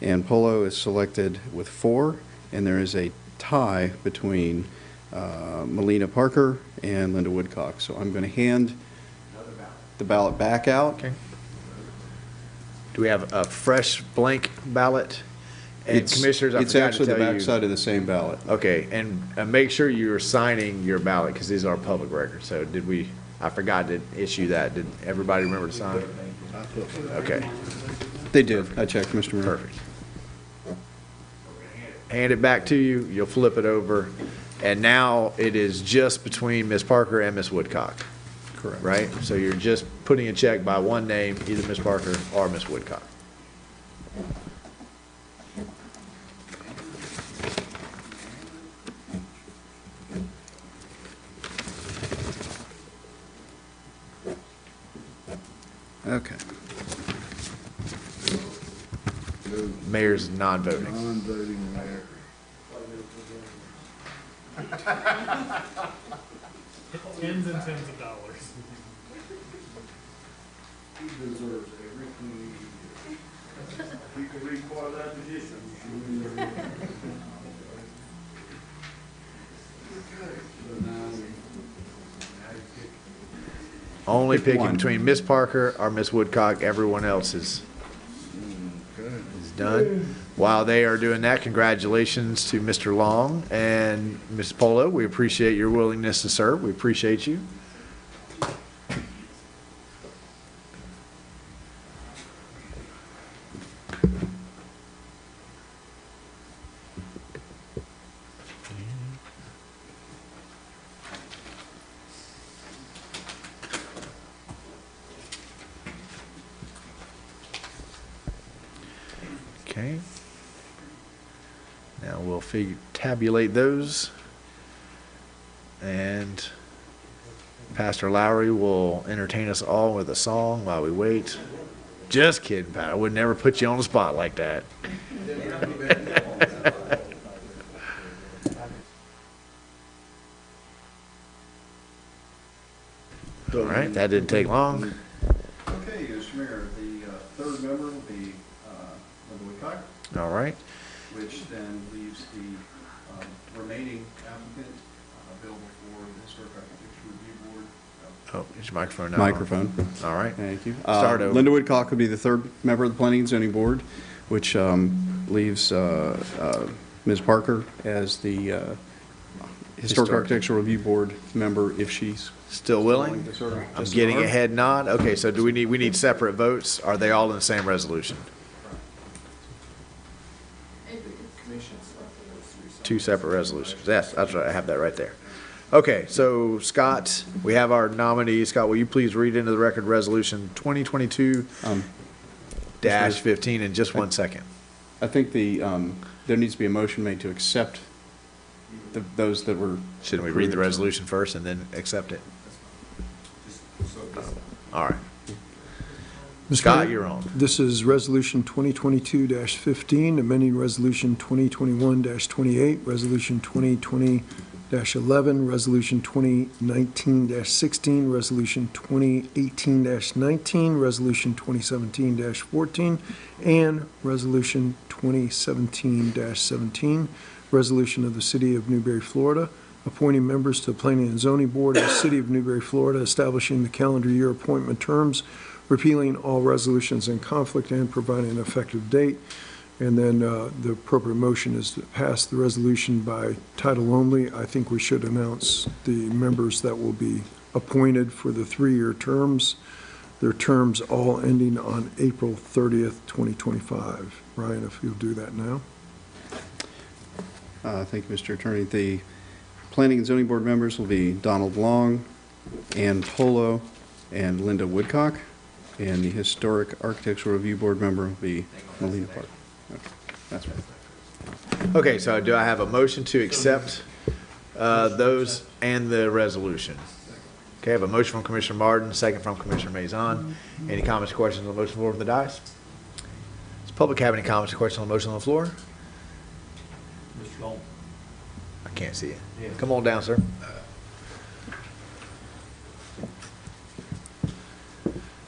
and Polo is selected with 4, and there is a tie between Melina Parker and Linda Woodcock. So I'm going to hand the ballot back out. Okay. Do we have a fresh blank ballot? And commissioners, I It's forgot actually to the tell you. back side of the same ballot. Okay, and make sure you're signing your ballot because these are public records. So I forgot to issue that. Did everybody remember to sign? Okay, They did. I checked, Mr. Mayor. perfect. Hand it back to you, you'll flip it over, and now it is just between Ms. Parker and Ms. Woodcock, Correct. right? So you're just putting a check by one name, either Ms. Parker or Ms. Woodcock. Okay. Mayor's non-voting. Non-voting mayor. Tens and tens of dollars. He deserves everything he gets. He can require that petition. Okay, so now we Only Pick picking one. between Ms. Parker or Ms. Woodcock. Everyone else is done. While they are doing that, congratulations to Mr. Long and Ms. Polo. We appreciate your willingness to serve. We appreciate you. Okay. Now we'll tabulate those. And Pastor Lowry will entertain us all with a song while we wait. Just kidding, Pat. I would never put you on the spot like that. All right, that didn't take long. Okay, Mr. Mayor, the third member will be Linda Woodcock, All right. which then leaves the remaining applicant available for the Historic Architecture Review Board. Oh, is your microphone not Microphone. on? All right. Thank you. Start over. Linda Woodcock would be the third member of the Planning and Zoning Board, which leaves Ms. Parker as the Historic Architectural Review Board member if she's Still willing? to serve. I'm Just getting her. a head nod. Okay, so we need separate votes? Are they all in the same resolution? Two separate resolutions. Yes, that's right. I have that right there. Okay, so Scott, we have our nominee. Scott, will you please read into the record resolution 2022-15 in just 1 second? I think there needs to be a motion made to accept those that were. Shouldn't we read the resolution first and then accept it? All right. Mr. Scott, Mayor, you're on. This is Resolution 2022-15, amending Resolution 2021-28, Resolution 2020-11, Resolution 2019-16, Resolution 2018-19, Resolution 2017-14, and Resolution 2017-17, resolution of the City of Newberry, Florida, appointing members to the Planning and Zoning Board of the City of Newberry, Florida, establishing the calendar year appointment terms, repealing all resolutions in conflict, and providing an effective date. And then the appropriate motion is to pass the resolution by title only. I think we should announce the members that will be appointed for the 3-year terms, their terms all ending on April 30th, 2025. Ryan, if you'll do that now. Thank you, Mr. Attorney. The Planning and Zoning Board members will be Donald Long, Ann Polo, and Linda Woodcock. And the Historic Architectural Review Board member will be Melina Park. Okay, that's right. Okay, so do I have a motion to accept those and the resolution? Okay, I have a motion from Commissioner Martin, second from Commissioner Maison. Any comments or questions on the motion on the floor from the dais? Does the public have any comments or questions on the motion on the floor? Mr. Cole. I can't see it. Come on down, sir.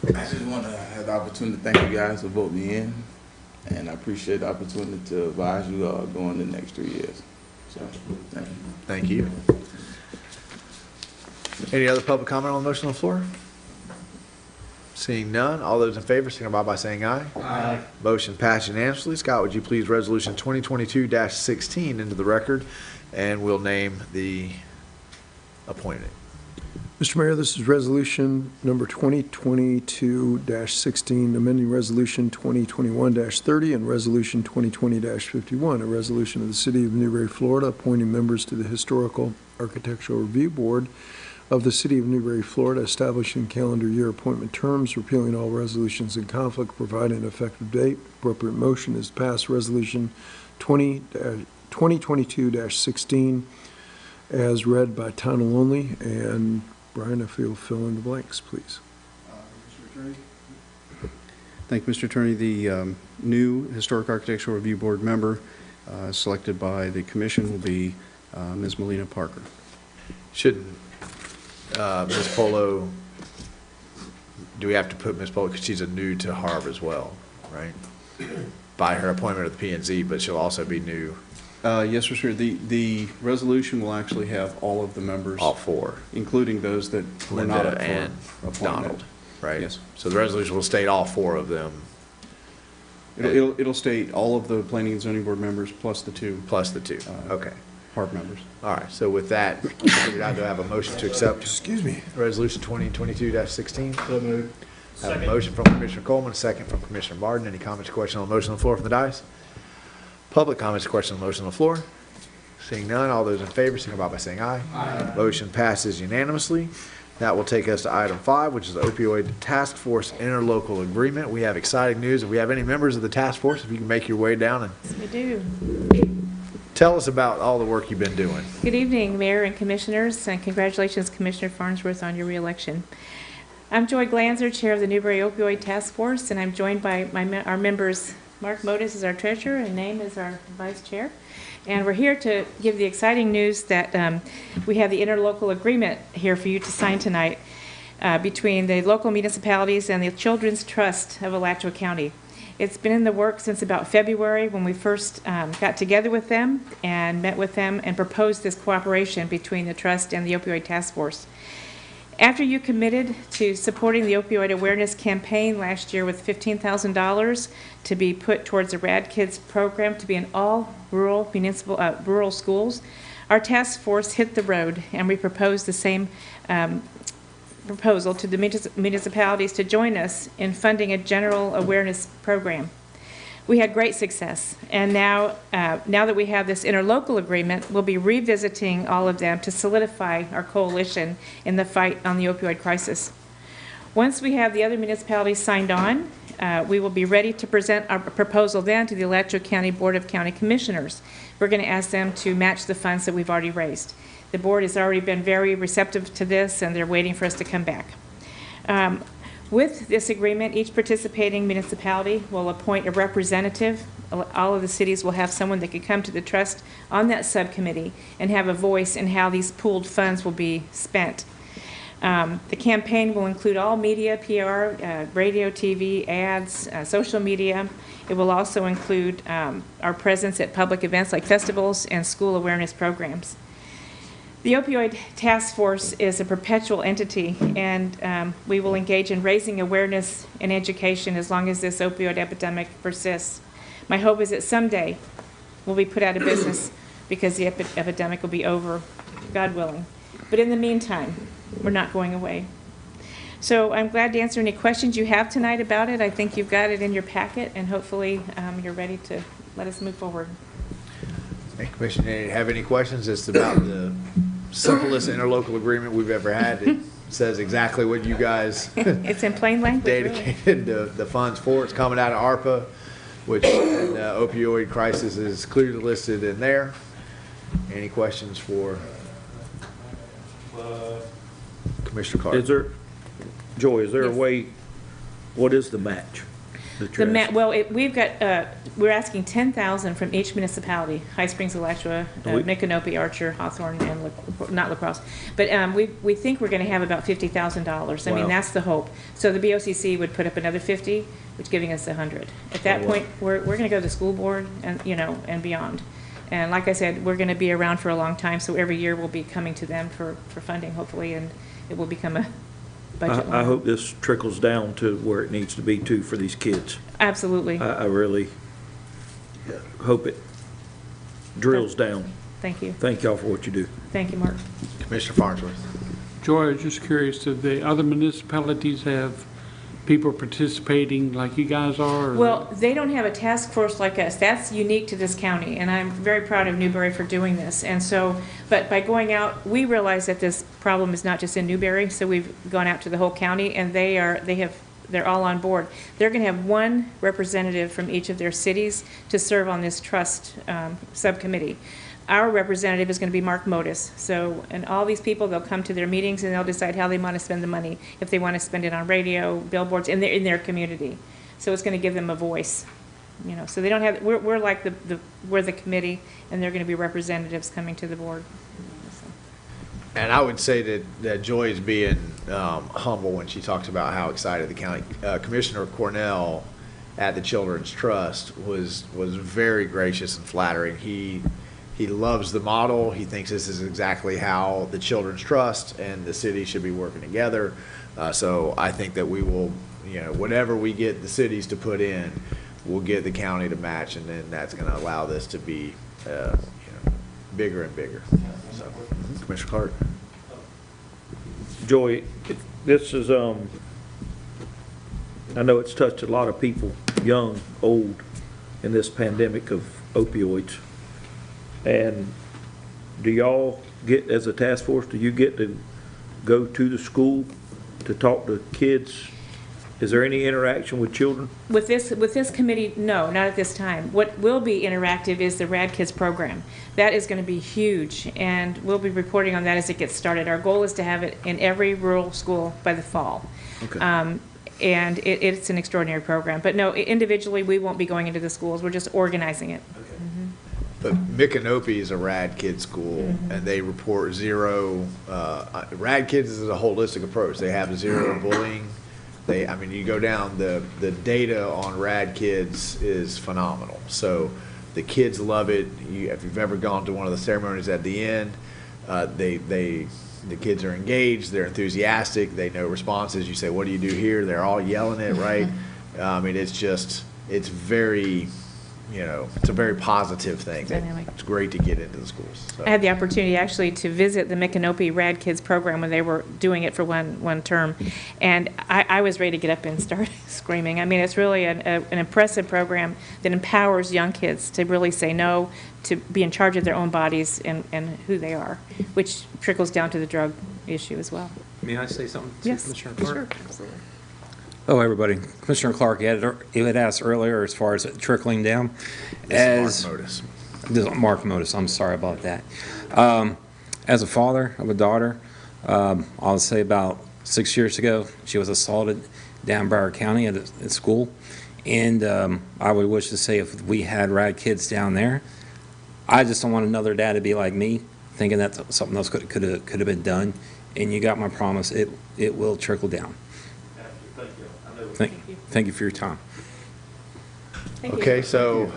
I just want to have the opportunity to thank you guys for voting me in, and I appreciate the opportunity to advise you during the next 3 years. So, thank you. Thank you. Any other public comment on the motion on the floor? Seeing none, all those in favor signify by saying aye. Aye. Motion passed unanimously. Scott, would you please resolution 2022-16 into the record, and we'll name the appointed. Mr. Mayor, this is resolution number 2022-16, amending resolution 2021-30 and resolution 2020-51, a resolution of the City of Newberry, Florida, appointing members to the Historical Architectural Review Board of the City of Newberry, Florida, establishing calendar year appointment terms, repealing all resolutions in conflict, providing an effective date. Appropriate motion is pass resolution 2022-16 as read by title only. And Brian, if you'll fill in the blanks, please. Mr. Attorney. Thank you, Mr. Attorney. The new Historic Architectural Review Board member selected by the commission will be Ms. Melina Parker. Shouldn't Ms. Polo, do we have to put Ms. Polo, because she's a new to Harv as well, right? By her appointment at the P&Z, but she'll also be new. Yes, Mr. Chair. The resolution will actually have all of the members. All four. Including those that were not up Linda for and appointment. Donald, right? Yes. So the resolution will state all four of them. It'll state all of the Planning and Zoning Board members plus the two. Plus the two, okay. Harp members. All right, so with that, I do have a motion to accept. Excuse me. Resolution 2022-16. So moved. I have a Second. motion from Commissioner Coleman, a second from Commissioner Martin. Any comments or questions on the motion on the floor from the dais? Public comments or questions on the motion on the floor? Seeing none, all those in favor signify by saying aye. Aye. Motion passes unanimously. That will take us to item 5, which is the Opioid Task Force Interlocal Agreement. We have exciting news. If we have any members of the task force, if you can make your way down and We do. tell us about all the work you've been doing. Good evening, Mayor and Commissioners, and congratulations, Commissioner Farnsworth, on your reelection. I'm Joy Glanzer, Chair of the Newberry Opioid Task Force, and I'm joined by our members. Mark Modis is our treasurer, and Naim is our vice chair. And we're here to give the exciting news that we have the interlocal agreement here for you to sign tonight between the local municipalities and the Children's Trust of Alachua County. It's been in the works since about February when we first got together with them and met with them and proposed this cooperation between the trust and the Opioid Task Force. After you committed to supporting the opioid awareness campaign last year with $15,000 to be put towards the Rad Kids program to be in all rural rural schools, our task force hit the road and we proposed the same proposal to the municipalities to join us in funding a general awareness program. We had great success, and now that we have this interlocal agreement, we'll be revisiting all of them to solidify our coalition in the fight on the opioid crisis. Once we have the other municipalities signed on, we will be ready to present our proposal then to the Alachua County Board of County Commissioners. We're going to ask them to match the funds that we've already raised. The board has already been very receptive to this, and they're waiting for us to come back. With this agreement, each participating municipality will appoint a representative. All of the cities will have someone that could come to the trust on that subcommittee and have a voice in how these pooled funds will be spent. The campaign will include all media, PR, radio, TV, ads, social media. It will also include our presence at public events like festivals and school awareness programs. The Opioid Task Force is a perpetual entity, and we will engage in raising awareness and education as long as this opioid epidemic persists. My hope is that someday we'll be put out of business because the epidemic will be over, God willing. But in the meantime, we're not going away. So I'm glad to answer any questions you have tonight about it. I think you've got it in your packet, and hopefully you're ready to let us move forward. Hey, Commissioner, have any questions? It's about the simplest interlocal agreement we've ever had. It says exactly what you guys It's in plain language, really. dedicated the funds for. It's coming out of ARPA, which the opioid crisis is clearly listed in there. Any questions for Commissioner Clark? Is there, Joy, is there a Yes. way, what is the match? that you're asking? Well, we've got, we're asking 10,000 from each municipality, High Springs, Alachua, Micanopy, Archer, Hawthorne, and not La Crosse. But we think we're going to have about $50,000. I mean, Wow. that's the hope. So the BOCC would put up another 50, which giving us 100. At that Oh, wow. point, we're going to go to the school board and, and beyond. And like I said, we're going to be around for a long time, so every year we'll be coming to them for funding, hopefully, and it will become a budget line. I hope this trickles down to where it needs to be too for these kids. Absolutely. I really hope it drills down. Thank you. Thank y'all for what you do. Thank you, Mark. Commissioner Farnsworth. Joy, I was just curious, do the other municipalities have people participating like you guys are? or- Well, they don't have a task force like us. That's unique to this county, and I'm very proud of Newberry for doing this. And so, but by going out, we realize that this problem is not just in Newberry, so we've gone out to the whole county, and they're all on board. They're going to have one representative from each of their cities to serve on this trust subcommittee. Our representative is going to be Mark Modis. So, and all these people, they'll come to their meetings and they'll decide how they want to spend the money. If they want to spend it on radio, billboards, in their community. So it's going to give them a voice. So they don't have. We're like we're the committee, and they're going to be representatives coming to the board. And I would say that Joy is being humble when she talks about how excited the county. Commissioner Cornell at the Children's Trust was very gracious and flattering. He loves the model. He thinks this is exactly how the Children's Trust and the city should be working together. So I think that we will, whatever we get the cities to put in, we'll get the county to match, and then that's going to allow this to be, bigger and bigger. So, Commissioner Clark. Joy, this is, I know it's touched a lot of people, young, old, in this pandemic of opioids. And do y'all get, as a task force, do you get to go to the school to talk to kids? Is there any interaction with children? With this committee, no, not at this time. What will be interactive is the Rad Kids program. That is going to be huge, and we'll be reporting on that as it gets started. Our goal is to have it in every rural school by the fall. Okay. And it's an extraordinary program. But no, individually, we won't be going into the schools. We're just organizing it. But Micanopy is a Rad Kids school, and they report zero. Rad Kids is a holistic approach. They have zero bullying. You go down, the data on Rad Kids is phenomenal. So the kids love it. If you've ever gone to one of the ceremonies at the end, the kids are engaged. They're enthusiastic. They know responses. You say, "What do you do here?" They're all yelling it, right? It's very. It's a very positive thing. Dynamic. It's great to get into the schools. So. I had the opportunity actually to visit the Micanopy Rad Kids program when they were doing it for one term, and I was ready to get up and start screaming. It's really an impressive program that empowers young kids to really say no, to be in charge of their own bodies and who they are, which trickles down to the drug issue as well. May I say something to Yes, Commissioner Clark? sure, absolutely. Hello, everybody. Commissioner Clark, you had asked earlier as far as it trickling down. This is Mark Modis, I'm sorry about that. As a father of a daughter, I'll say about 6 years ago, she was assaulted down Broward County at school. And I would wish to say if we had Rad Kids down there, I just don't want another dad to be like me, thinking that something else could have been done and you got my promise, it will trickle down. Thank you for your time. Okay, so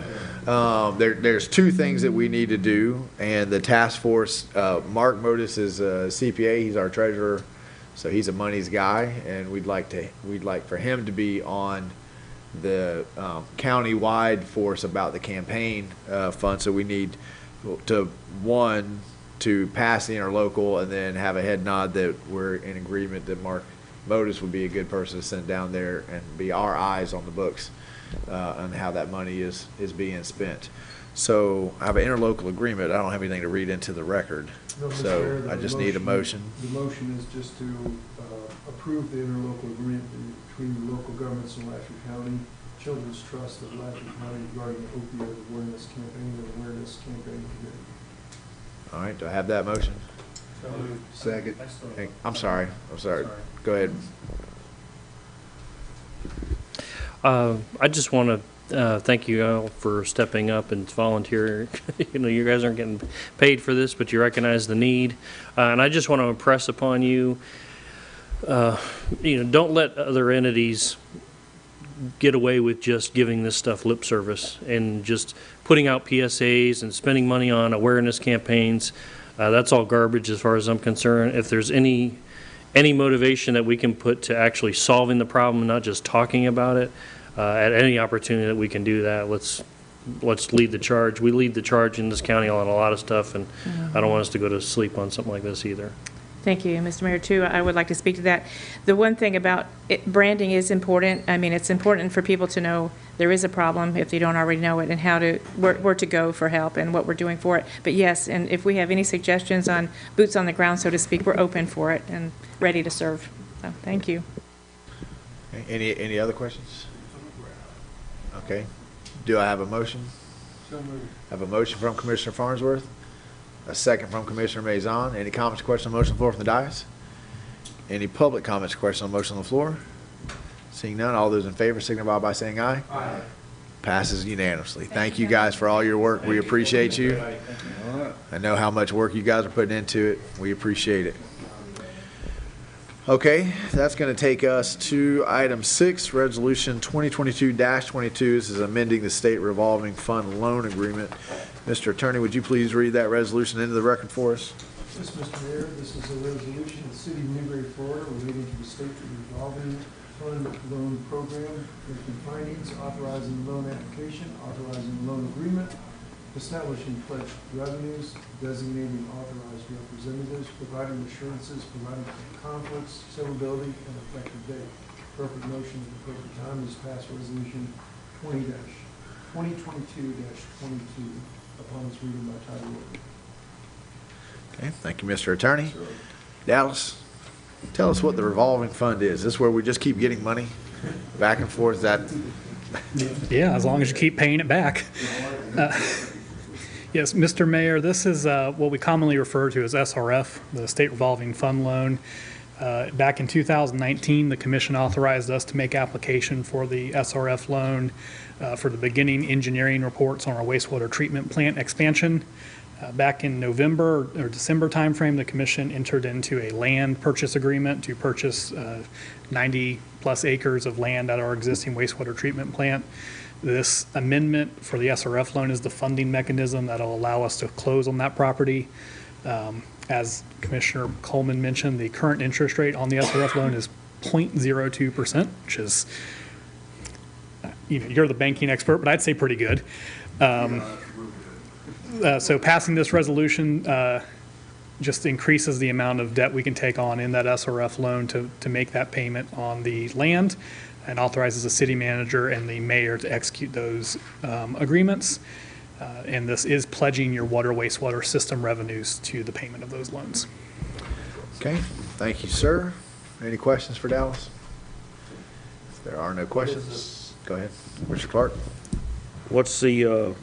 there's two things that we need to do, and the task force, Mark Modis is a CPA, he's our treasurer, so he's a money's guy, and we'd like for him to be on the county-wide force about the campaign fund. So we need to pass the interlocal, and then have a head nod that we're in agreement that Mark Modis would be a good person to send down there and be our eyes on the books on how that money is being spent. So I have an interlocal agreement. I don't have anything to read into the record, No, Mr. so Mayor, I just need a motion. The motion is just to approve the interlocal agreement between the local governments in Lafayette County, Children's Trust of Lafayette County regarding the opioid awareness campaign and awareness campaign committee. All right, do I have that motion? Second. Hey, I'm sorry. Go ahead. I just want to thank you all for stepping up and volunteering. You guys aren't getting paid for this, but you recognize the need. And I just want to impress upon you, don't let other entities get away with just giving this stuff lip service and just putting out PSAs and spending money on awareness campaigns. That's all garbage as far as I'm concerned. If there's any motivation that we can put to actually solving the problem, not just talking about it, at any opportunity that we can do that, let's lead the charge. We lead the charge in this county on a lot of stuff, and I don't want us to go to sleep on something like this either. Thank you, Mr. Mayor, too. I would like to speak to that. The one thing about it, branding is important. I mean, it's important for people to know there is a problem if they don't already know it, and how to, where to go for help and what we're doing for it. But yes, and if we have any suggestions on boots on the ground, so to speak, we're open for it and ready to serve. So, thank you. Any other questions? Okay. Do I have a motion? So moved. I have a motion from Commissioner Farnsworth, a second from Commissioner Maison. Any comments, questions on the motion on the floor from the dais? Any public comments, questions on the motion on the floor? Seeing none, all those in favor signify by saying aye. Aye. Passes unanimously. Thank you guys for all your work. We appreciate you. I know how much work you guys are putting into it. We appreciate it. Okay, that's going to take us to item 6, Resolution 2022-22. This is amending the state revolving fund loan agreement. Mr. Attorney, would you please read that resolution into the record for us? Yes, Mr. Mayor, this is a resolution of the City of Newberry, Florida, relating to the state revolving fund loan program, making findings, authorizing the loan application, authorizing the loan agreement, establishing pledged revenues, designating authorized representatives, providing assurances, providing conflicts, severability, and effective date. Appropriate motion at the appropriate time is pass resolution 2022-22 upon its reading by title only. Okay, thank you, Mr. Attorney. Dallas, tell us what the revolving fund is. Is this where we just keep getting money back and forth? Is that? Yeah, as long as you keep paying it back. Yes, Mr. Mayor, this is what we commonly refer to as SRF, the State Revolving Fund Loan. Back in 2019, the Commission authorized us to make application for the SRF loan for the beginning engineering reports on our wastewater treatment plant expansion. Back in November or December timeframe, the Commission entered into a land purchase agreement to purchase 90-plus acres of land at our existing wastewater treatment plant. This amendment for the SRF loan is the funding mechanism that will allow us to close on that property. As Commissioner Coleman mentioned, the current interest rate on the SRF loan is 0.02%, which is, you're the banking expert, but I'd say pretty good. So passing this resolution just increases the amount of debt we can take on in that SRF loan to make that payment on the land, and authorizes the city manager and the mayor to execute those agreements. And this is pledging your water wastewater system revenues to the payment of those loans. Okay, thank you, sir. Any questions for Dallas? If there are no questions, go ahead. Mr. Clark? What's the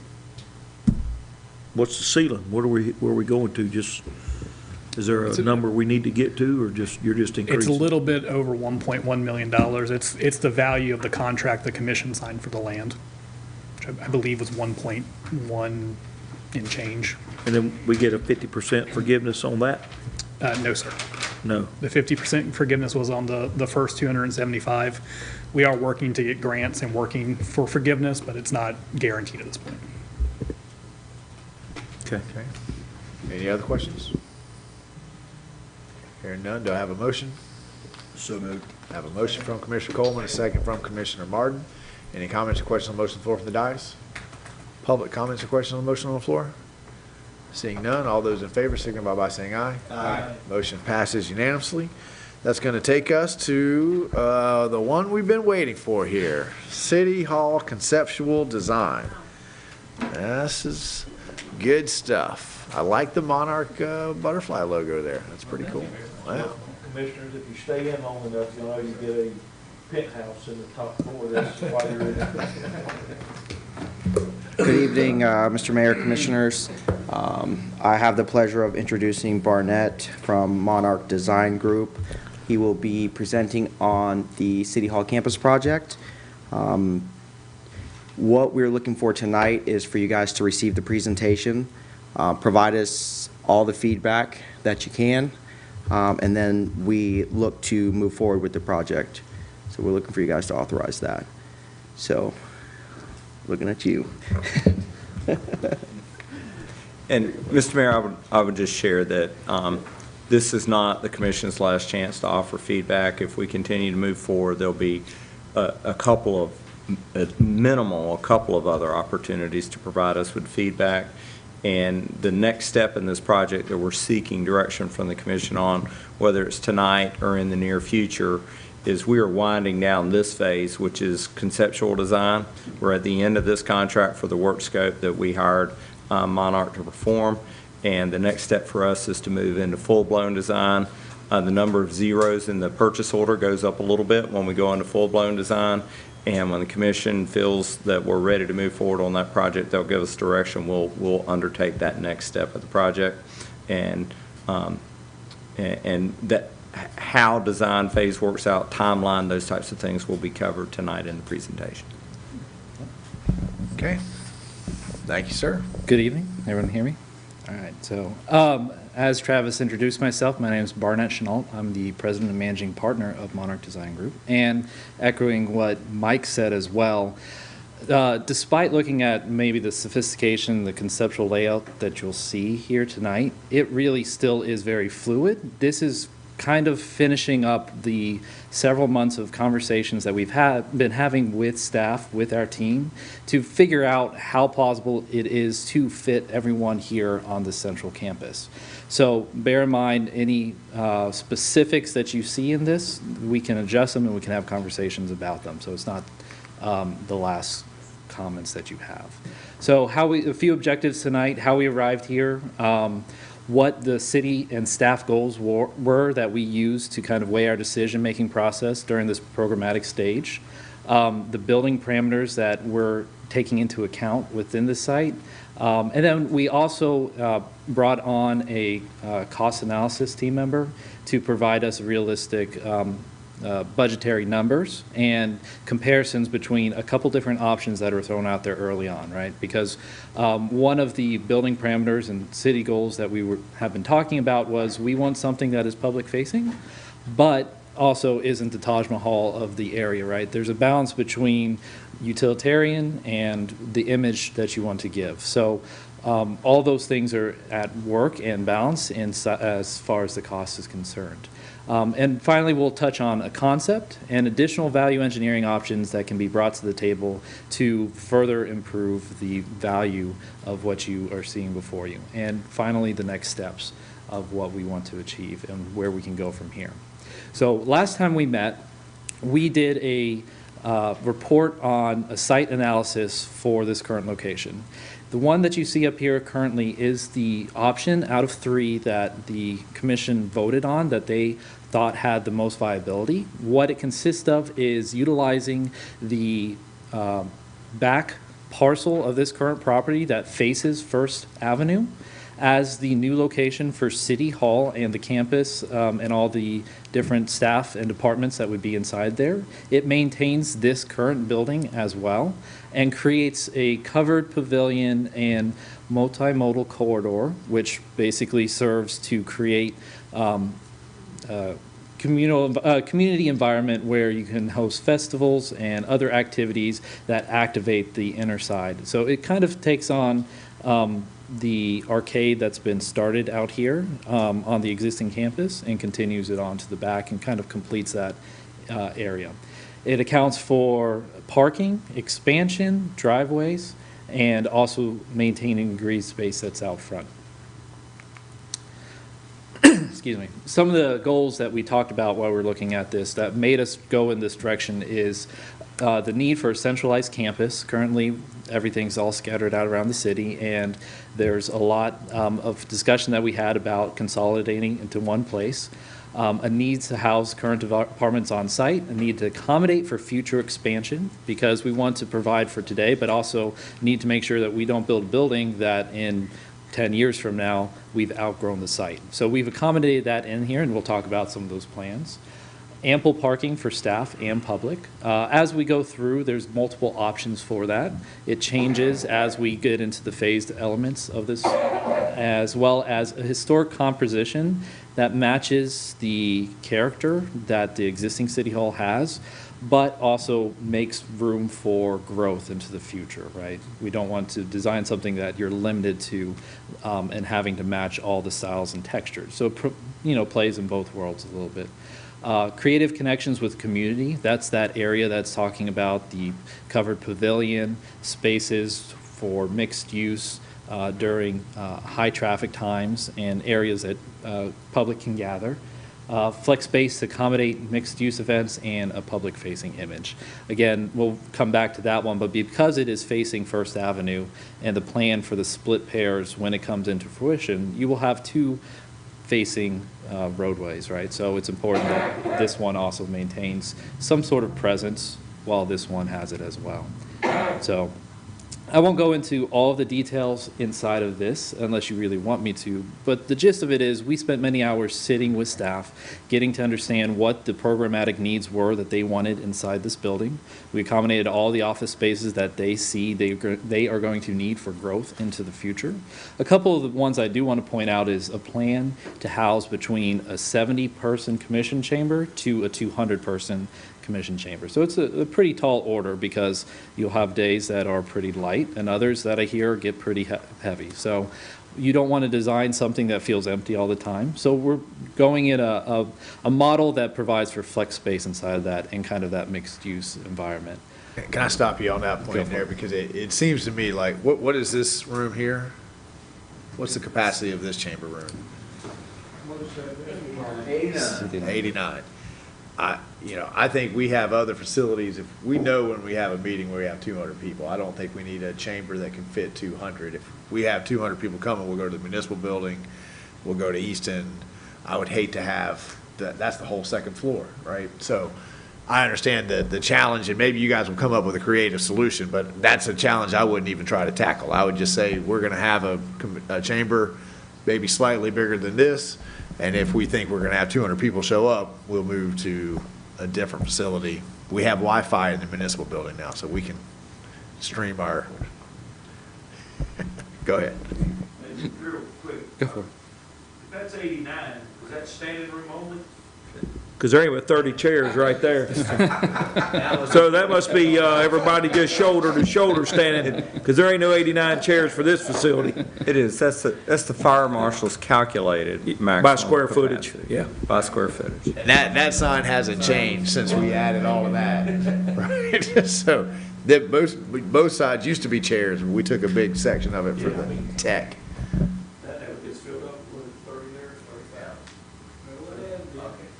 ceiling? Where are we going to? Just, is there a number we need to get to, or you're just increasing? It's a little bit over $1.1 million. It's the value of the contract the commission signed for the land, which I believe was 1.1 and change. And then we get a 50% forgiveness on that? No, sir. No. The 50% forgiveness was on the first 275. We are working to get grants and working for forgiveness, but it's not guaranteed at this point. Okay. Okay. Any other questions? Hearing none, do I have a motion? So moved. I have a motion from Commissioner Coleman, a second from Commissioner Martin. Any comments or questions on the motion on the floor from the dais? Public comments or questions on the motion on the floor? Seeing none, all those in favor signify by saying aye. Aye. Motion passes unanimously. That's going to take us to the one we've been waiting for here, City Hall Conceptual Design. This is good stuff. I like the Monarch butterfly logo there. That's pretty cool. Wow. Commissioners, if you stay in long enough, you'll know you get a penthouse in the top floor. That's why you're in it. Good evening, Mr. Mayor, Commissioners. I have the pleasure of introducing Barnett from Monarch Design Group. He will be presenting on the City Hall campus project. What we're looking for tonight is for you guys to receive the presentation, provide us all the feedback that you can, and then we look to move forward with the project. So we're looking for you guys to authorize that. So, looking at you. And Mr. Mayor, I would just share that this is not the Commission's last chance to offer feedback. If we continue to move forward, there'll be a couple of, at minimal, a couple of other opportunities to provide us with feedback. And the next step in this project that we're seeking direction from the Commission on, whether it's tonight or in the near future, is we are winding down this phase, which is conceptual design. We're at the end of this contract for the work scope that we hired Monarch to perform, and the next step for us is to move into full-blown design. The number of zeros in the purchase order goes up a little bit when we go into full-blown design, and when the Commission feels that we're ready to move forward on that project, they'll give us direction. We'll undertake that next step of the project, and that how design phase works out, timeline, those types of things will be covered tonight in the presentation. Okay. Thank you, sir. Good evening. Everyone hear me? All right. So, as Travis introduced myself, my name is Barnett Chenault. I'm the president and managing partner of Monarch Design Group. And echoing what Mike said as well, despite looking at maybe the sophistication, the conceptual layout that you'll see here tonight, it really still is very fluid. This is kind of finishing up the several months of conversations that we've been having with staff, with our team, to figure out how plausible it is to fit everyone here on the central campus. So bear in mind any specifics that you see in this, we can adjust them and we can have conversations about them. So it's not the last comments that you have. So a few objectives tonight, how we arrived here, what the city and staff goals were that we used to kind of weigh our decision-making process during this programmatic stage, the building parameters that we're taking into account within the site, and then we also brought on a cost analysis team member to provide us realistic budgetary numbers and comparisons between a couple different options that are thrown out there early on, right? Because one of the building parameters and city goals that we have been talking about was we want something that is public facing, but also isn't the Taj Mahal of the area, right? There's a balance between utilitarian and the image that you want to give. So all those things are at work and balance as far as the cost is concerned. And finally, we'll touch on a concept and additional value engineering options that can be brought to the table to further improve the value of what you are seeing before you. And finally, the next steps of what we want to achieve and where we can go from here. So last time we met, we did a report on a site analysis for this current location. The one that you see up here currently is the option out of 3 that the commission voted on that they thought had the most viability. What it consists of is utilizing the back parcel of this current property that faces First Avenue as the new location for City Hall and the campus and all the different staff and departments that would be inside there. It maintains this current building as well and creates a covered pavilion and multimodal corridor, which basically serves to create community environment where you can host festivals and other activities that activate the inner side. So it kind of takes on the arcade that's been started out here on the existing campus and continues it on to the back and kind of completes that area. It accounts for parking, expansion, driveways, and also maintaining green space that's out front. Excuse me. Some of the goals that we talked about while we were looking at this that made us go in this direction is the need for a centralized campus. Currently, everything's all scattered out around the city, and there's a lot of discussion that we had about consolidating into one place. A need to house current departments on site, a need to accommodate for future expansion because we want to provide for today, but also need to make sure that we don't build a building that in 10 years from now, we've outgrown the site. So we've accommodated that in here, and we'll talk about some of those plans. Ample parking for staff and public. As we go through, there's multiple options for that. It changes as we get into the phased elements of this, as well as a historic composition that matches the character that the existing City Hall has, but also makes room for growth into the future, right? We don't want to design something that you're limited to and having to match all the styles and textures. So it plays in both worlds a little bit. Creative connections with community, that's that area that's talking about the covered pavilion, spaces for mixed use during high traffic times and areas that public can gather. Flex space to accommodate mixed use events and a public facing image. Again, we'll come back to that one, but because it is facing First Avenue and the plan for the split pairs when it comes into fruition, you will have two facing roadways, right? So it's important that this one also maintains some sort of presence while this one has it as well. So I won't go into all of the details inside of this unless you really want me to, but the gist of it is we spent many hours sitting with staff, getting to understand what the programmatic needs were that they wanted inside this building. We accommodated all the office spaces that they see they are going to need for growth into the future. A couple of the ones I do want to point out is a plan to house between a 70-person commission chamber to a 200-person commission chamber. So it's a pretty tall order because you'll have days that are pretty light and others that I hear get pretty heavy. So you don't want to design something that feels empty all the time. So we're going in a model that provides for flex space inside of that and kind of that mixed use environment. Can I stop you on that point there? Because it seems to me like, what is this room here? What's the capacity of this chamber room? 89. I think we have other facilities. If we know when we have a meeting where we have 200 people, I don't think we need a chamber that can fit 200. If we have 200 people coming, we'll go to the municipal building, we'll go to Easton. I would hate to have that's the whole second floor, right? So I understand the challenge, and maybe you guys will come up with a creative solution, but that's a challenge I wouldn't even try to tackle. I would just say we're going to have a chamber maybe slightly bigger than this. And if we think we're going to have 200 people show up, we'll move to a different facility. We have Wi-Fi in the municipal building now, so we can stream our. Go ahead. Real quick. Go for it. If that's 89, was that standing room only? Because there ain't but 30 chairs right there. So that must be everybody just shoulder to shoulder standing, because there ain't no 89 chairs for this facility. It is. That's the fire marshal's calculated maximum By square footage, capacity. yeah. By square footage. And that sign hasn't changed since we added all of that, right? So both sides used to be chairs. We took a big section of it for the tech.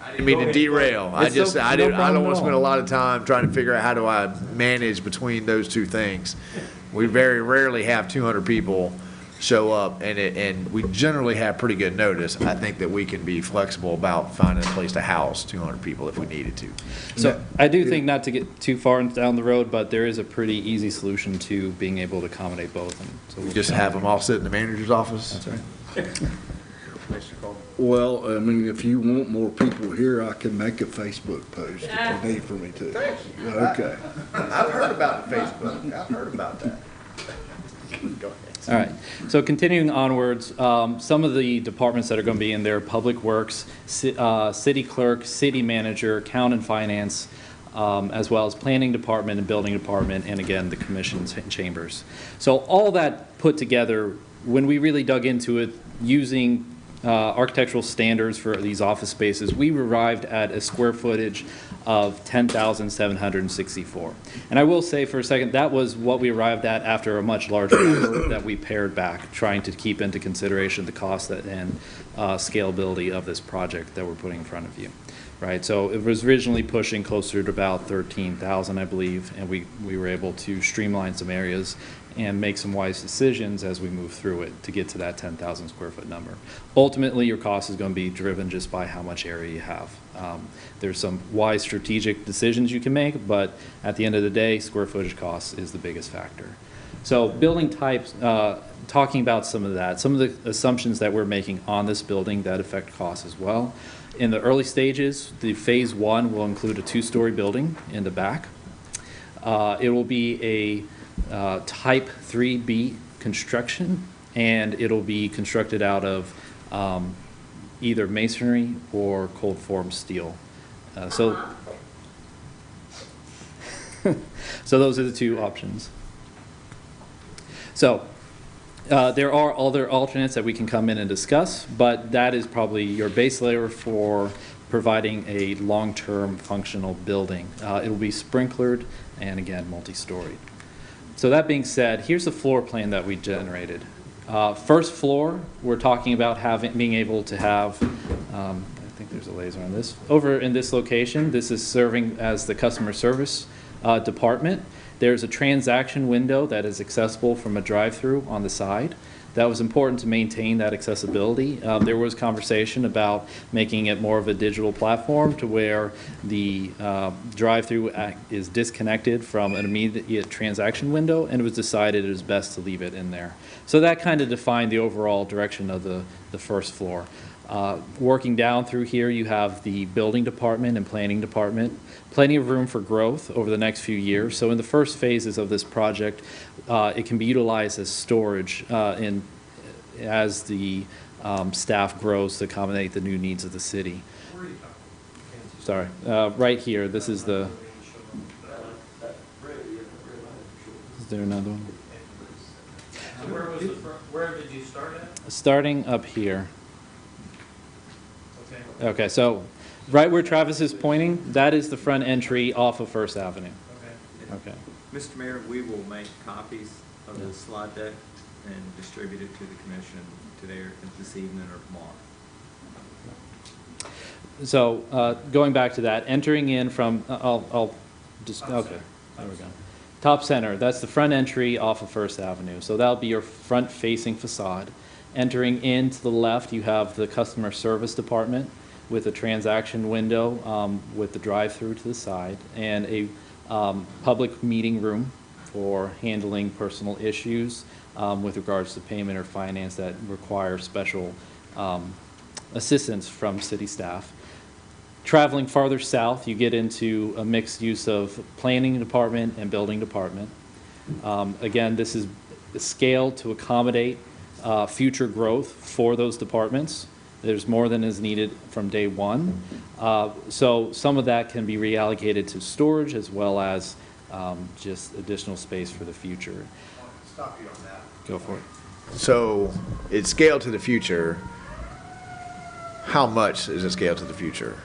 I didn't mean to derail. I don't want to spend a lot of time trying to figure out how do I manage between those two things. We very rarely have 200 people show up, and we generally have pretty good notice. I think that we can be flexible about finding a place to house 200 people if we needed to. So I do think, not to get too far down the road, but there is a pretty easy solution to being able to accommodate both. And so We just have them all sit in the manager's office? That's right. Well, I mean, if you want more people here, I can make a Facebook post if you need for me to. Okay. I've heard about Facebook. I've heard about that. Go ahead. All right, so continuing onwards, some of the departments that are going to be in there: Public Works, City Clerk, City Manager, Count and Finance, as well as Planning Department and Building Department, and again, the commissions and chambers. So all that put together, when we really dug into it, using architectural standards for these office spaces, we arrived at a square footage of 10,764. And I will say for a second, that was what we arrived at after a much larger number that we pared back, trying to keep into consideration the cost and scalability of this project that we're putting in front of you. Right, so it was originally pushing closer to about 13,000, I believe, and we were able to streamline some areas and make some wise decisions as we move through it to get to that 10,000 square foot number. Ultimately, your cost is going to be driven just by how much area you have. There's some wise strategic decisions you can make, but at the end of the day, square footage cost is the biggest factor. So building types, talking about some of that, some of the assumptions that we're making on this building that affect costs as well. In the early stages, the phase 1 will include a 2-story building in the back. It will be a type 3B construction, and it'll be constructed out of either masonry or cold form steel. So those are the two options. So there are other alternates that we can come in and discuss, but that is probably your base layer for providing a long-term functional building. It will be sprinklered and, again, multi-storied. So that being said, here's the floor plan that we generated. First floor, we're talking about being able to have, I think there's a laser on this. Over in this location, this is serving as the customer service department. There's a transaction window that is accessible from a drive-through on the side. That was important to maintain that accessibility. There was conversation about making it more of a digital platform to where the drive-through is disconnected from an immediate transaction window, and it was decided it was best to leave it in there. So that kind of defined the overall direction of the first floor. Working down through here, you have the building department and planning department. Plenty of room for growth over the next few years. So in the first phases of this project, it can be utilized as storage as the staff grows to accommodate the new needs of the city. Sorry, right here, this is the, is there another one? Where did you start at? Starting up here. Okay, so right where Travis is pointing, that is the front entry off of First Avenue. Okay. Mr. Mayor, we will make copies of the slide deck and distribute it to the commission today or this evening or tomorrow. So going back to that, entering in from, I'll just, okay, there we go. Top center, that's the front entry off of First Avenue. So that'll be your front-facing facade. Entering in to the left, you have the customer service department with a transaction window with the drive-through to the side, and a public meeting room for handling personal issues with regards to payment or finance that require special assistance from city staff. Traveling farther south, you get into a mixed use of planning department and building department. Again, this is scaled to accommodate future growth for those departments. There's more than is needed from day one. So some of that can be reallocated to storage as well as just additional space for the future. Stop you on that. Go for it. So it's scaled to the future. How much is it scaled to the future?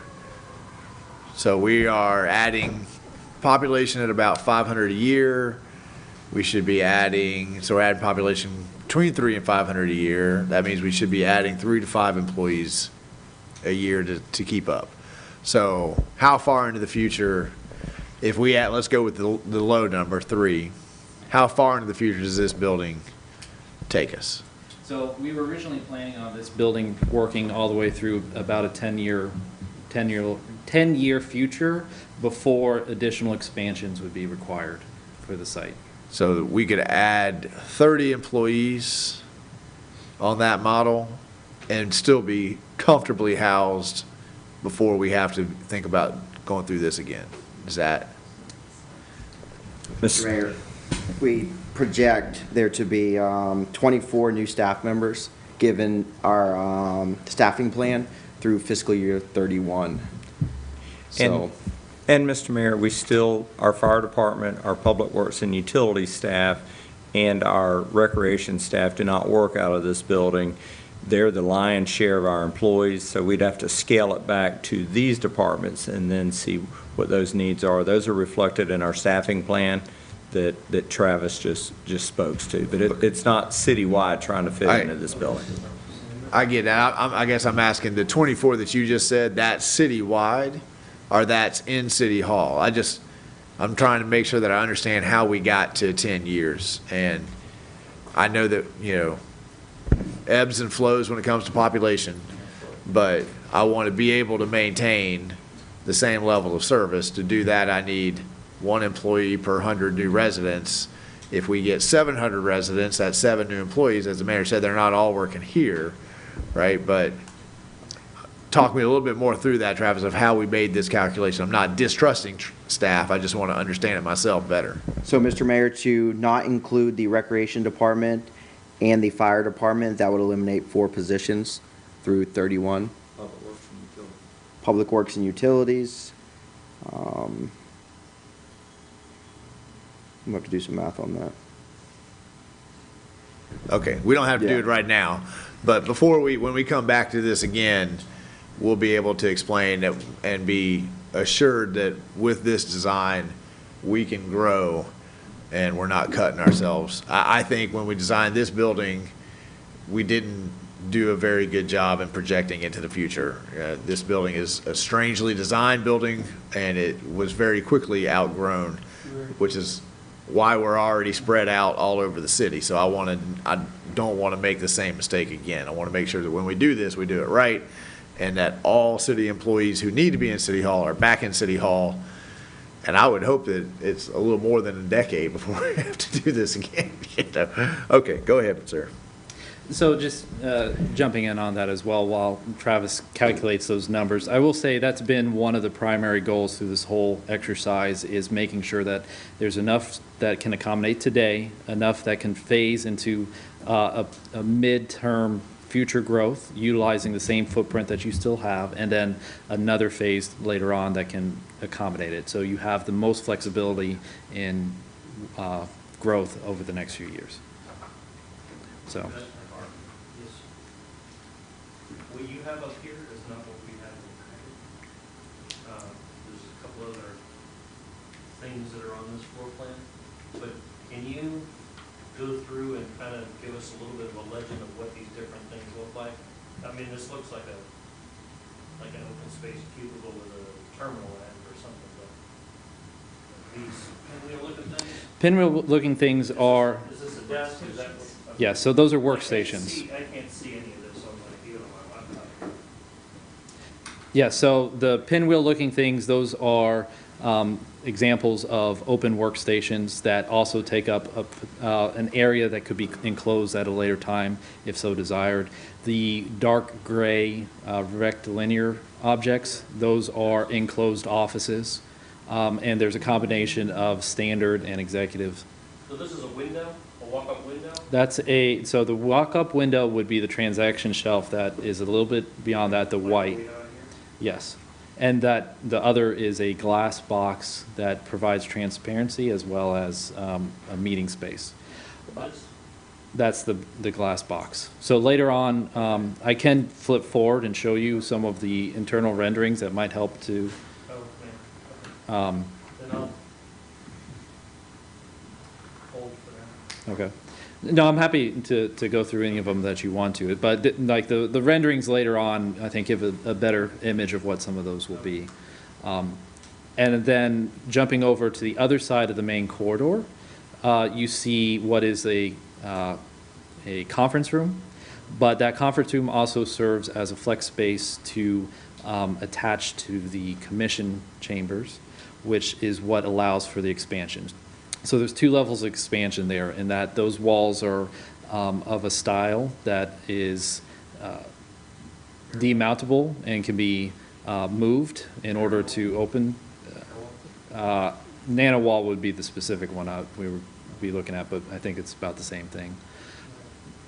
So we are adding population at about 500 a year. We should be adding, so we're adding population between 300 and 500 a year. That means we should be adding 3 to 5 employees a year to keep up. So how far into the future, if we add, let's go with the low number, 3, how far into the future does this building take us? So we were originally planning on this building working all the way through about a 10-year future before additional expansions would be required for the site. So we could add 30 employees on that model and still be comfortably housed before we have to think about going through this again. Is that? Mr. Mayor, if we project there to be 24 new staff members, given our staffing plan through fiscal year 31. So, And Mr. Mayor, we still, our fire department, our public works and utilities staff, and our recreation staff do not work out of this building. They're the lion's share of our employees, so we'd have to scale it back to these departments and then see what those needs are. Those are reflected in our staffing plan that Travis just spoke to, but it's not citywide trying to fit into this building. I get that. I guess I'm asking, the 24 that you just said, that's citywide, or that's in City Hall? I'm trying to make sure that I understand how we got to 10 years. And I know that, ebbs and flows when it comes to population, but I want to be able to maintain the same level of service. To do that, I need 1 employee per 100 new residents. If we get 700 residents, that's 7 new employees. As the mayor said, they're not all working here, right? But talk me a little bit more through that, Travis, of how we made this calculation. I'm not distrusting staff. I just want to understand it myself better. So, Mr. Mayor, to not include the recreation department and the fire department, that would eliminate 4 positions through 31. Public Works and Utilities. I'm going to have to do some math on that. Okay, we don't have to do it right now, but when we come back to this again, we'll be able to explain that and be assured that with this design, we can grow and we're not cutting ourselves. I think when we designed this building, we didn't do a very good job in projecting into the future. This building is a strangely designed building, and it was very quickly outgrown, which is why we're already spread out all over the city. So I don't want to make the same mistake again. I want to make sure that when we do this, we do it right, and that all city employees who need to be in City Hall are back in City Hall. And I would hope that it's a little more than a decade before we have to do this again. Okay, go ahead, sir. So just jumping in on that as well, while Travis calculates those numbers, I will say that's been one of the primary goals through this whole exercise, is making sure that there's enough that can accommodate today, enough that can phase into a midterm future growth, utilizing the same footprint that you still have, and then another phase later on that can accommodate it. So you have the most flexibility in growth over the next few years. So. What you have up here is not what we have in the packet. There's a couple other things that are on this floor plan, but can you go through and kind of give us a little bit of a legend of what these different things look like? I mean, this looks like an open space cubicle with a terminal at it or something, but these pinwheel looking things? Pinwheel looking things are, Is this a desk? Is that what? yeah, so those are workstations. I can't see any of this on my view on my laptop. Yeah, so the pinwheel looking things, those are examples of open workstations that also take up an area that could be enclosed at a later time if so desired. The dark gray rectilinear objects, those are enclosed offices, and there's a combination of standard and executive. So this is a window, a walk-up window? So the walk-up window would be the transaction shelf that is a little bit beyond that, the white. Yes. And that the other is a glass box that provides transparency as well as a meeting space. That's the glass box. So later on, I can flip forward and show you some of the internal renderings that might help to. Then I'll hold for now. Okay. No, I'm happy to go through any of them that you want to, but the renderings later on, I think, give a better image of what some of those will be. And then jumping over to the other side of the main corridor, you see what is a conference room, but that conference room also serves as a flex space to attach to the commission chambers, which is what allows for the expansion. So there's 2 levels of expansion there, in that those walls are of a style that is demountable and can be moved in order to open. Nano wall would be the specific one we were be looking at, but I think it's about the same thing.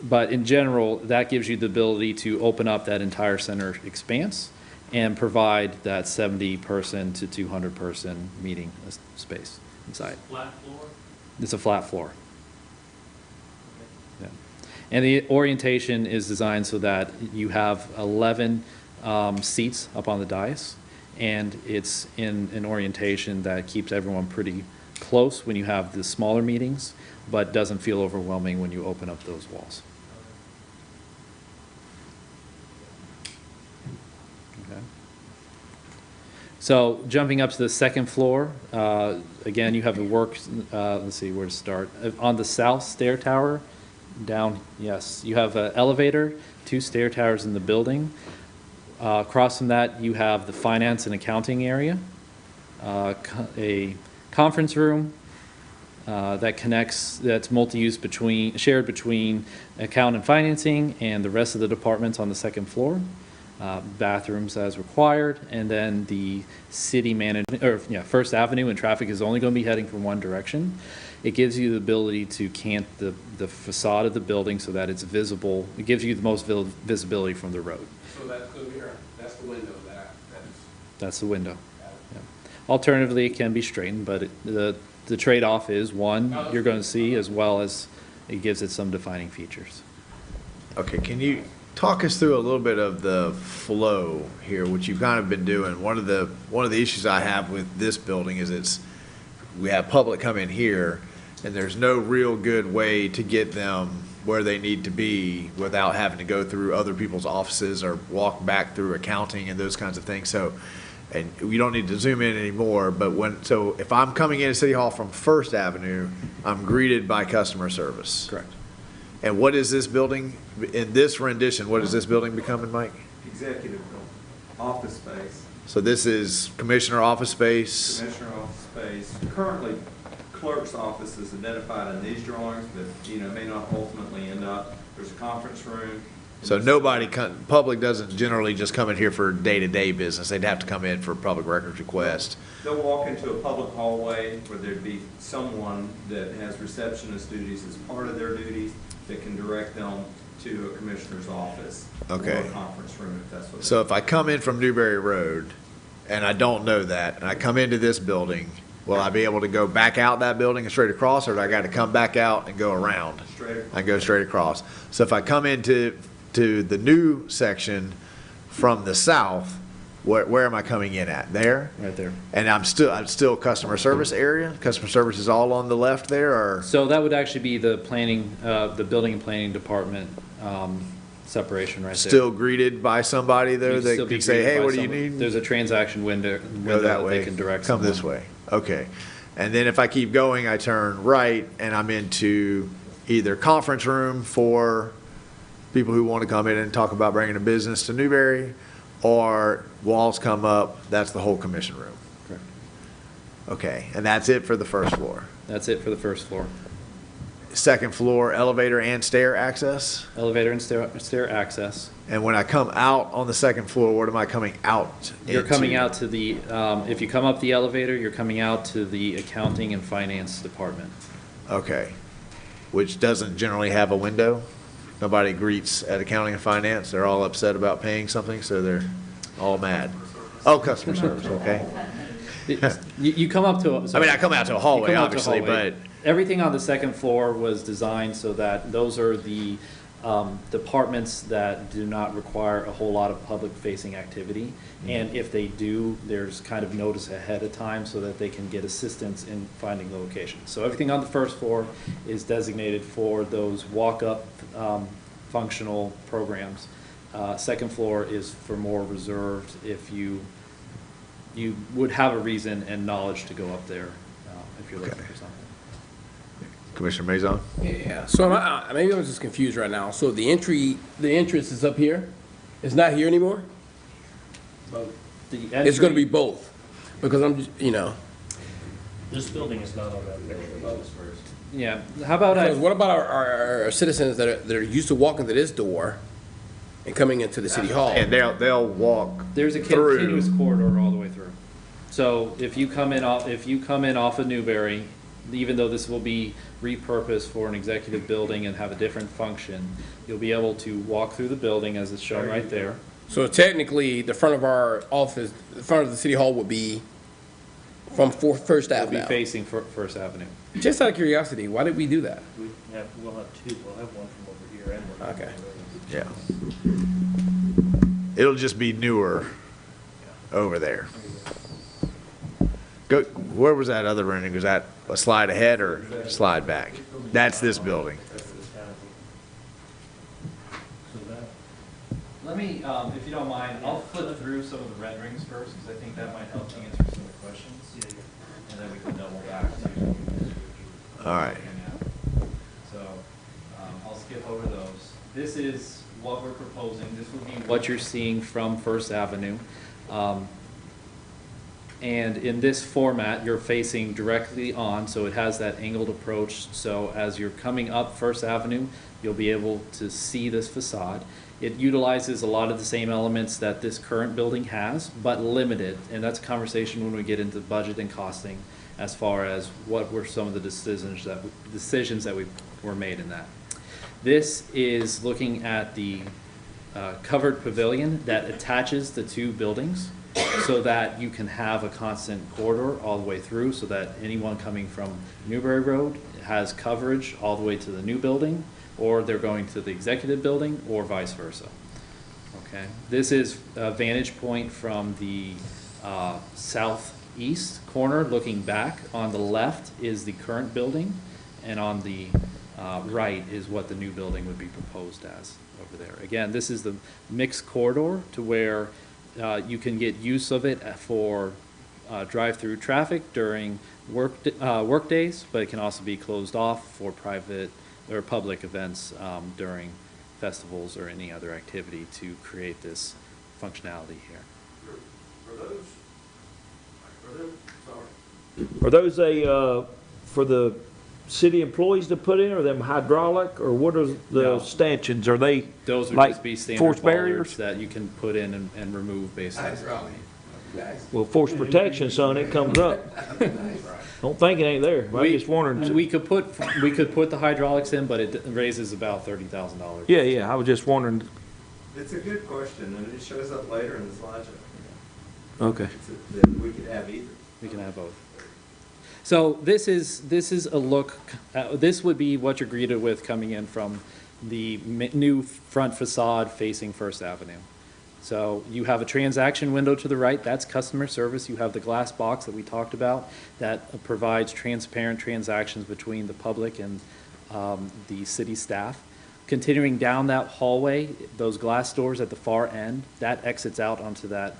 But in general, that gives you the ability to open up that entire center expanse and provide that 70-person to 200-person meeting space inside. Flat floor? It's a flat floor. Yeah. And the orientation is designed so that you have 11 seats up on the dais, and it's in an orientation that keeps everyone pretty close when you have the smaller meetings, but doesn't feel overwhelming when you open up those walls. Okay. So jumping up to the second floor, again, you have the work, let's see where to start. On the south stair tower, down, yes, you have an elevator, 2 stair towers in the building. Across from that, you have the finance and accounting area, a conference room that connects, that's multi-use shared between account and financing and the rest of the departments on the second floor. Bathrooms as required, and then the city management, or First Avenue, and traffic is only going to be heading from one direction. It gives you the ability to cant the facade of the building so that it's visible. It gives you the most visibility from the road. So that's going to be that's the window That's the window. Yeah. Alternatively, it can be straightened, but the trade-off is, one, you're going to see, as well as it gives it some defining features. Okay, can you talk us through a little bit of the flow here, which you've kind of been doing? One of the issues I have with this building is we have public come in here, and there's no real good way to get them where they need to be without having to go through other people's offices or walk back through accounting and those kinds of things. So, and we don't need to zoom in anymore, but so if I'm coming into City Hall from First Avenue, I'm greeted by customer service. Correct. And what is this building, in this rendition, what is this building becoming, Mike? Executive building, office space. So this is Commissioner office space. Commissioner office space. Currently, clerk's office is identified in these drawings, but may not ultimately end up. There's a conference room. So public doesn't generally just come in here for day-to-day business. They'd have to come in for public records request. They'll walk into a public hallway where there'd be someone that has receptionist duties as part of their duties that can direct them to a commissioner's office. Okay. Or a conference room, if that's what. So if I come in from Newberry Road and I don't know that, and I come into this building, will I be able to go back out that building and straight across, or do I got to come back out and go around? Straight across. I go straight across. So if I come into the new section from the south, where am I coming in at? There? Right there. And I'm still customer service area? Customer service is all on the left there, or? So that would actually be the planning, the building and planning department separation right there. Still greeted by somebody there You'd that still be can say, greeted hey, by what do you someone. need? There's a transaction window Go that way. they can direct Come this someone. way. Okay. And then if I keep going, I turn right and I'm into either conference room for people who want to come in and talk about bringing a business to Newberry, or walls come up, that's the whole commission room. Correct. Okay. And that's it for the first floor. That's it for the first floor. Second floor, elevator and stair access? Elevator and stair access. And when I come out on the second floor, what am I coming out You're into? coming out to the, if you come up the elevator, you're coming out to the accounting and finance department. Okay. Which doesn't generally have a window? Nobody greets at accounting and finance? They're all upset about paying something, so they're all mad. Oh, customer service, okay. You come up to. I mean, I come out to a hallway, obviously, but. Everything on the second floor was designed so that those are the departments that do not require a whole lot of public-facing activity. And if they do, there's kind of notice ahead of time so that they can get assistance in finding the location. So everything on the first floor is designated for those walk-up functional programs. Second floor is for more reserved if you would have a reason and knowledge to go up there if you're looking for something. Commissioner Mazon? Yeah, so maybe I'm just confused right now. So the entrance is up here? It's not here anymore? It's going to be both? Because I'm just, This building is not on that page. Yeah, how about what about our citizens that are used to walking to this door and coming into the city hall? And they'll walk There's a through. continuous corridor all the way through. So if you come in off of Newberry, even though this will be repurposed for an executive building and have a different function, you'll be able to walk through the building as it's shown right there. So technically, the front of our office, the front of the city hall would be from First It'll Avenue. be facing First Avenue. Just out of curiosity, why did we do that? We'll have two, we'll have one from over here and one from Okay. over there. Yeah. It'll just be newer over there. Go, where was that other rendering? Was that a slide ahead or slide back? That's this building. Let me, if you don't mind, I'll flip through some of the renderings first, because I think that might help to answer some of the questions. And then we can double back to. All right. So, I'll skip over those. This is what we're proposing. This would be what you're seeing from First Avenue. And in this format, you're facing directly on, so it has that angled approach. So as you're coming up First Avenue, you'll be able to see this facade. It utilizes a lot of the same elements that this current building has, but limited. And that's a conversation when we get into budget and costing as far as what were some of the decisions that were made in that. This is looking at the covered pavilion that attaches the two buildings, so that you can have a constant corridor all the way through, so that anyone coming from Newberry Road has coverage all the way to the new building, or they're going to the executive building, or vice versa. Okay, this is a vantage point from the southeast corner looking back. On the left is the current building, and on the right is what the new building would be proposed as over there. Again, this is the mixed corridor to where you can get use of it for drive-through traffic during work days, but it can also be closed off for private or public events during festivals or any other activity to create this functionality here. Are those for the city employees to put in, or them hydraulic, or what are the No. stanchions? Are they Those would like just be standard force bollards barriers? that you can put in and remove based on. Well, force protection, son, it comes up. Don't think it ain't there. I'm just wondering. We could put the hydraulics in, but it raises about $30,000. Yeah, I was just wondering. It's a good question, and it shows up later in the slideshow. Okay. That we could have either. We can have both. So this is a look. This would be what you're greeted with coming in from the new front facade facing First Avenue. So you have a transaction window to the right. That's customer service. You have the glass box that we talked about that provides transparent transactions between the public and the city staff. Continuing down that hallway, those glass doors at the far end, that exits out onto that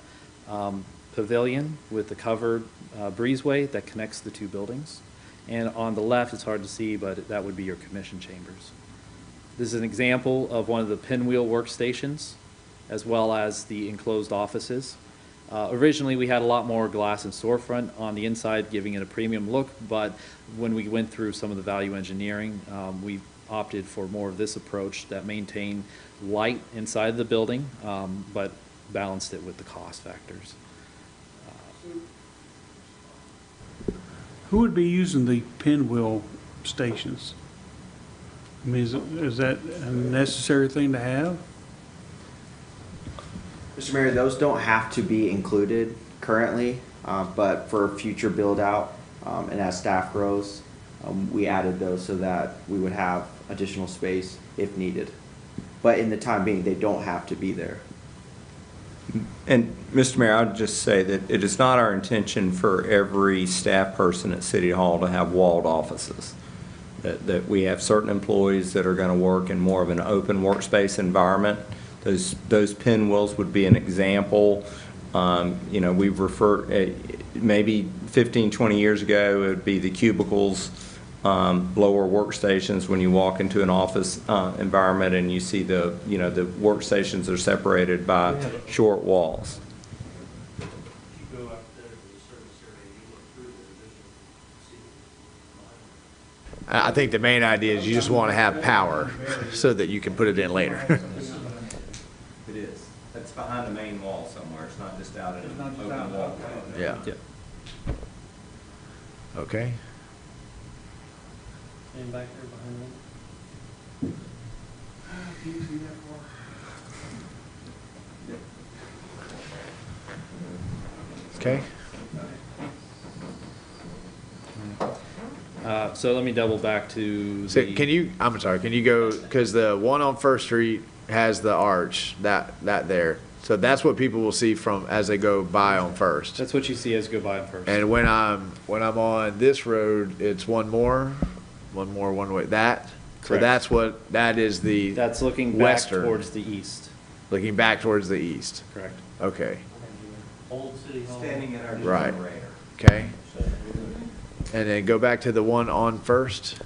pavilion with the covered breezeway that connects the two buildings. And on the left, it's hard to see, but that would be your commission chambers. This is an example of one of the pinwheel workstations, as well as the enclosed offices. Originally, we had a lot more glass and storefront on the inside, giving it a premium look, but when we went through some of the value engineering, we opted for more of this approach that maintained light inside the building, but balanced it with the cost factors. Who would be using the pinwheel stations? I mean, is that a necessary thing to have? Mr. Mayor, those don't have to be included currently, but for future build out and as staff grows, we added those so that we would have additional space if needed. But in the time being, they don't have to be there. And Mr. Mayor, I would just say that it is not our intention for every staff person at City Hall to have walled offices. That we have certain employees that are going to work in more of an open workspace environment. Those pinwheels would be an example. You know, we've referred, maybe 15, 20 years ago, it would be the cubicles, lower workstations when you walk into an office environment and you see the workstations are separated by short walls. I think the main idea is you just want to have power so that you can put it in later. It is. That's behind the main wall somewhere. It's not just out in an open wall. Yeah. Okay. And back there behind me. Okay. So let me double back to So the. can you, I'm sorry, can you go, because the one on First Street has the arch, that there. So that's what people will see from, as they go by on First. That's what you see as you go by on First. And when I'm on this road, it's one way, that. So Correct. that is the. That's looking back western. towards the east. Looking back towards the east. Correct. Okay, Old City Hall. Standing at our right, generator. okay. And then go back to the one on First.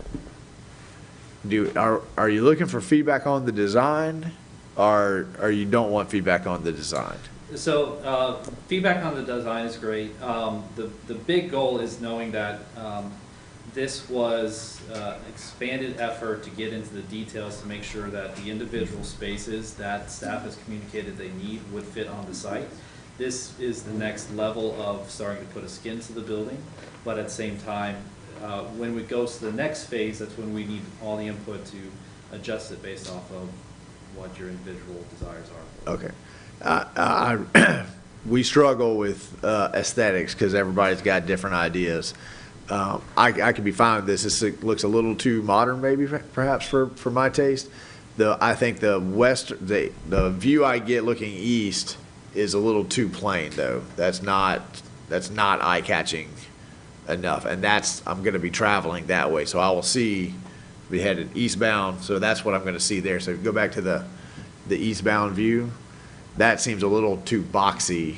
Are you looking for feedback on the design, or you don't want feedback on the design? So feedback on the design is great. The big goal is knowing that this was expanded effort to get into the details to make sure that the individual spaces that staff has communicated they need would fit on the site. This is the next level of starting to put a skin to the building, but at the same time, when we go to the next phase, that's when we need all the input to adjust it based off of what your individual desires are. Okay. We struggle with aesthetics because everybody's got different ideas. I could be fine with this. This looks a little too modern, maybe perhaps for my taste. I think the view I get looking east is a little too plain, though. That's not eye-catching enough, and I'm going to be traveling that way, so I will be headed eastbound. So that's what I'm going to see there. So if you go back to the eastbound view, that seems a little too boxy.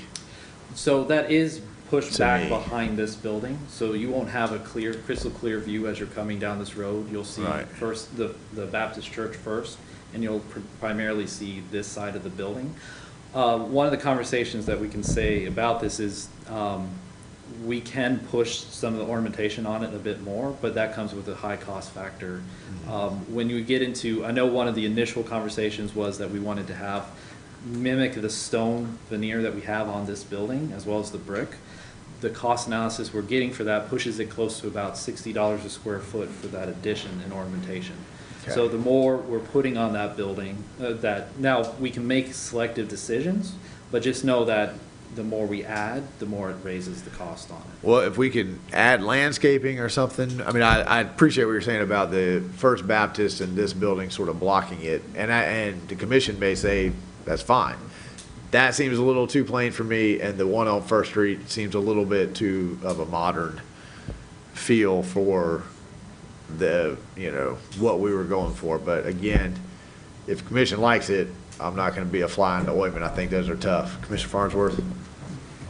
So that is pushed To back me. behind this building, so you won't have a crystal clear view as you're coming down this road. You'll see Right. first the Baptist church first, and you'll primarily see this side of the building. One of the conversations that we can say about this is we can push some of the ornamentation on it a bit more, but that comes with a high cost factor. When you get into, I know one of the initial conversations was that we wanted to mimic the stone veneer that we have on this building as well as the brick. The cost analysis we're getting for that pushes it close to about $60 a square foot for that addition and ornamentation. Okay. So the more we're putting on that building, that now we can make selective decisions, but just know that the more we add, the more it raises the cost on it. Well, if we could add landscaping or something, I mean, I appreciate what you're saying about the First Baptist and this building sort of blocking it, and the commission may say, that's fine. That seems a little too plain for me, and the one on First Street seems a little bit too of a modern feel for what we were going for. But again, if the commission likes it, I'm not gonna be a fly in the ointment. I think those are tough. Commissioner Farnsworth?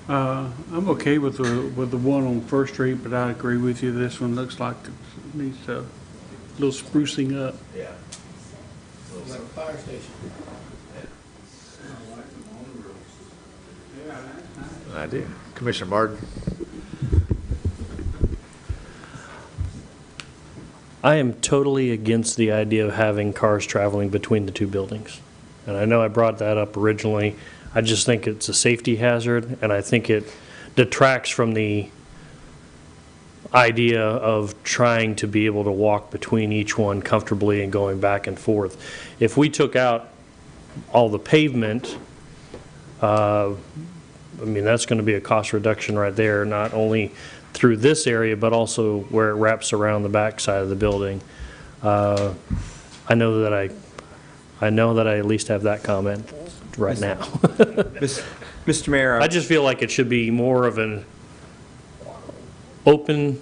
I'm okay with the one on First Street, but I agree with you. This one looks like it needs a little sprucing up. Yeah. Like a fire station. I do. Commissioner Martin? I am totally against the idea of having cars traveling between the two buildings. And I know I brought that up originally. I just think it's a safety hazard, and I think it detracts from the idea of trying to be able to walk between each one comfortably and going back and forth. If we took out all the pavement, I mean, that's going to be a cost reduction right there, not only through this area, but also where it wraps around the back side of the building. I know that I at least have that comment right now. Mr. Mayor, I just feel like it should be more of an open,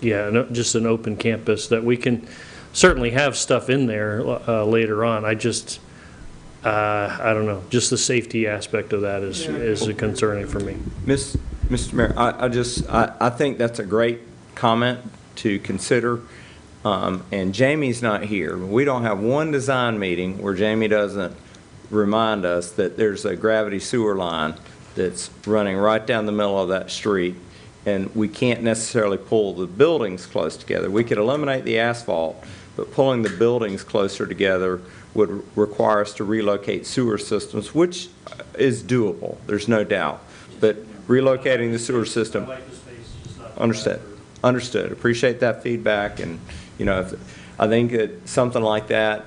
just an open campus that we can certainly have stuff in there later on. I don't know, just the safety aspect of that is concerning for me. Mr. Mayor, I think that's a great comment to consider. And Jamie's not here. We don't have one design meeting where Jamie doesn't remind us that there's a gravity sewer line that's running right down the middle of that street, and we can't necessarily pull the buildings close together. We could eliminate the asphalt, but pulling the buildings closer together would require us to relocate sewer systems, which is doable, there's no doubt. But relocating the sewer system, understood. Understood. Appreciate that feedback, and, you know, I think that something like that,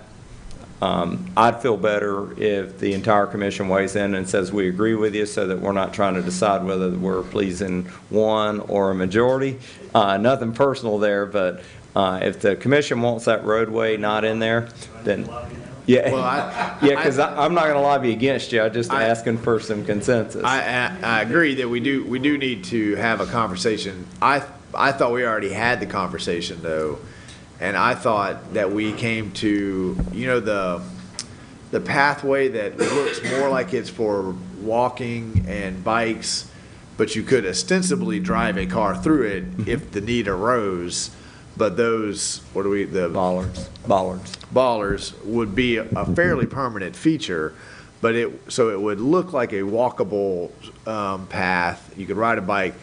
I'd feel better if the entire commission weighs in and says we agree with you, so that we're not trying to decide whether we're pleasing one or a majority. Nothing personal there, but if the commission wants that roadway not in there, then, yeah, Well, because I'm not going to lobby against you. I'm just asking for some consensus. I agree that we do need to have a conversation. I thought we already had the conversation though, and I thought that we came to, you know, the pathway that looks more like it's for walking and bikes, but you could ostensibly drive a car through it if the need arose. But those, the bollards would be a fairly permanent feature, but so it would look like a walkable path. You could ride a bike.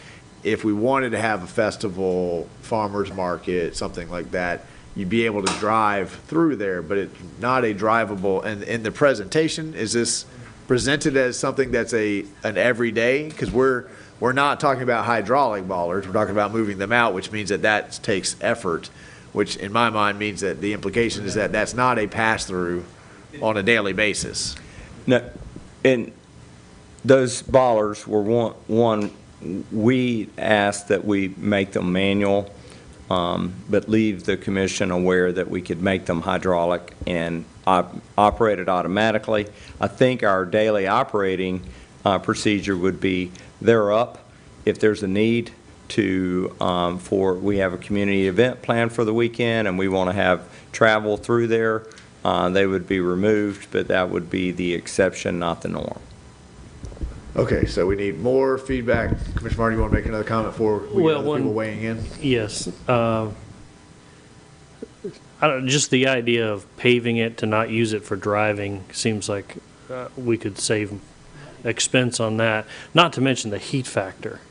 If we wanted to have a festival, farmer's market, something like that, you'd be able to drive through there, but it's not a drivable. And in the presentation, is this presented as something that's an everyday? Because we're not talking about hydraulic bollards. We're talking about moving them out, which means that takes effort, which in my mind means that the implication is that that's not a pass-through on a daily basis. No, and those bollards were one we asked that we make them manual, but leave the commission aware that we could make them hydraulic and operated automatically. I think our daily operating procedure would be they're up if there's a need to, we have a community event planned for the weekend and we want to have travel through there, they would be removed, but that would be the exception, not the norm. Okay, so we need more feedback. Commissioner Martin, you want to make another comment before we get other people weighing in? Yes. Just the idea of paving it to not use it for driving seems like we could save expense on that. Not to mention the heat factor.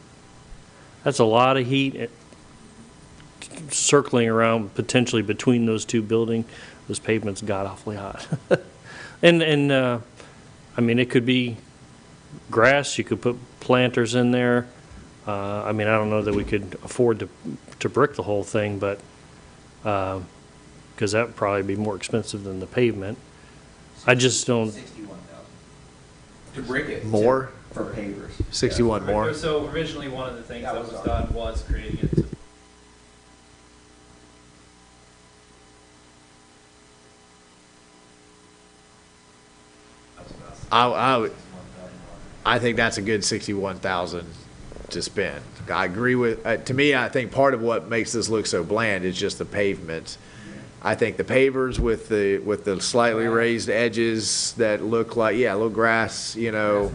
That's a lot of heat circling around potentially between those two buildings. Those pavements got awfully hot. and I mean, it could be grass. You could put planters in there. I mean, I don't know that we could afford to brick the whole thing, but because that would probably be more expensive than the pavement. I just don't. To brick it. More? For pavers. 61 more? So originally, one of the things that was done was creating it to I think that's a good 61,000 to spend. I agree with, to me, I think part of what makes this look so bland is just the pavement. I think the pavers with the slightly raised edges that look like, a little grass, you know.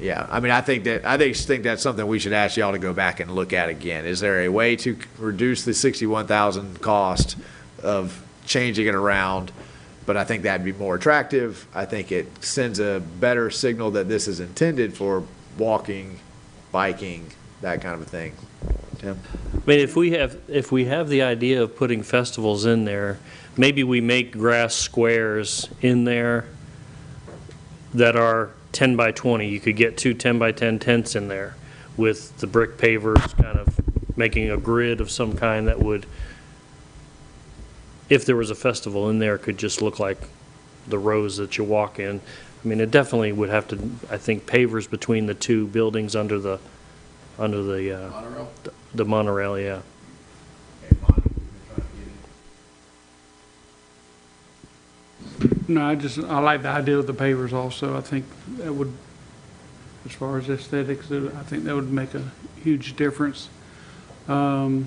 Yeah, I mean, I just think that's something we should ask y'all to go back and look at again. Is there a way to reduce the 61,000 cost of changing it around? But I think that'd be more attractive. I think it sends a better signal that this is intended for walking, biking, that kind of a thing. Tim? I mean, if we have the idea of putting festivals in there, maybe we make grass squares in there that are 10 by 20. You could get 2 10 by 10 tents in there with the brick pavers kind of making a grid of some kind that would, if there was a festival in there, could just look like the rows that you walk in. I mean, it definitely would have to, I think, pavers between the two buildings under the monorail? The monorail, yeah. No, I like the idea of the pavers also. I think that would, as far as aesthetics, I think that would make a huge difference. But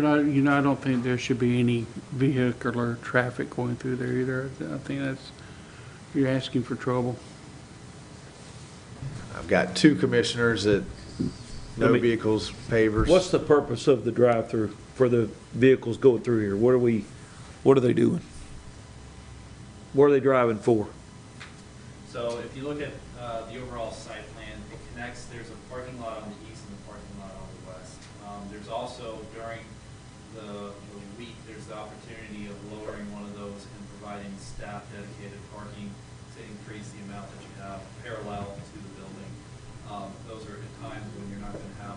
I don't think there should be any vehicular traffic going through there either. I think you're asking for trouble. I've got 2 commissioners that no vehicles, pavers. What's the purpose of the drive-through for the vehicles going through here? What are they doing? What are they driving for? So if you look at the overall site plan, it connects, there's a parking lot on the east and a parking lot on the west. There's also, during the week, there's the opportunity of lowering one of those and providing staff dedicated parking to increase the amount that you have parallel to the building. Those are at times when you're not going to have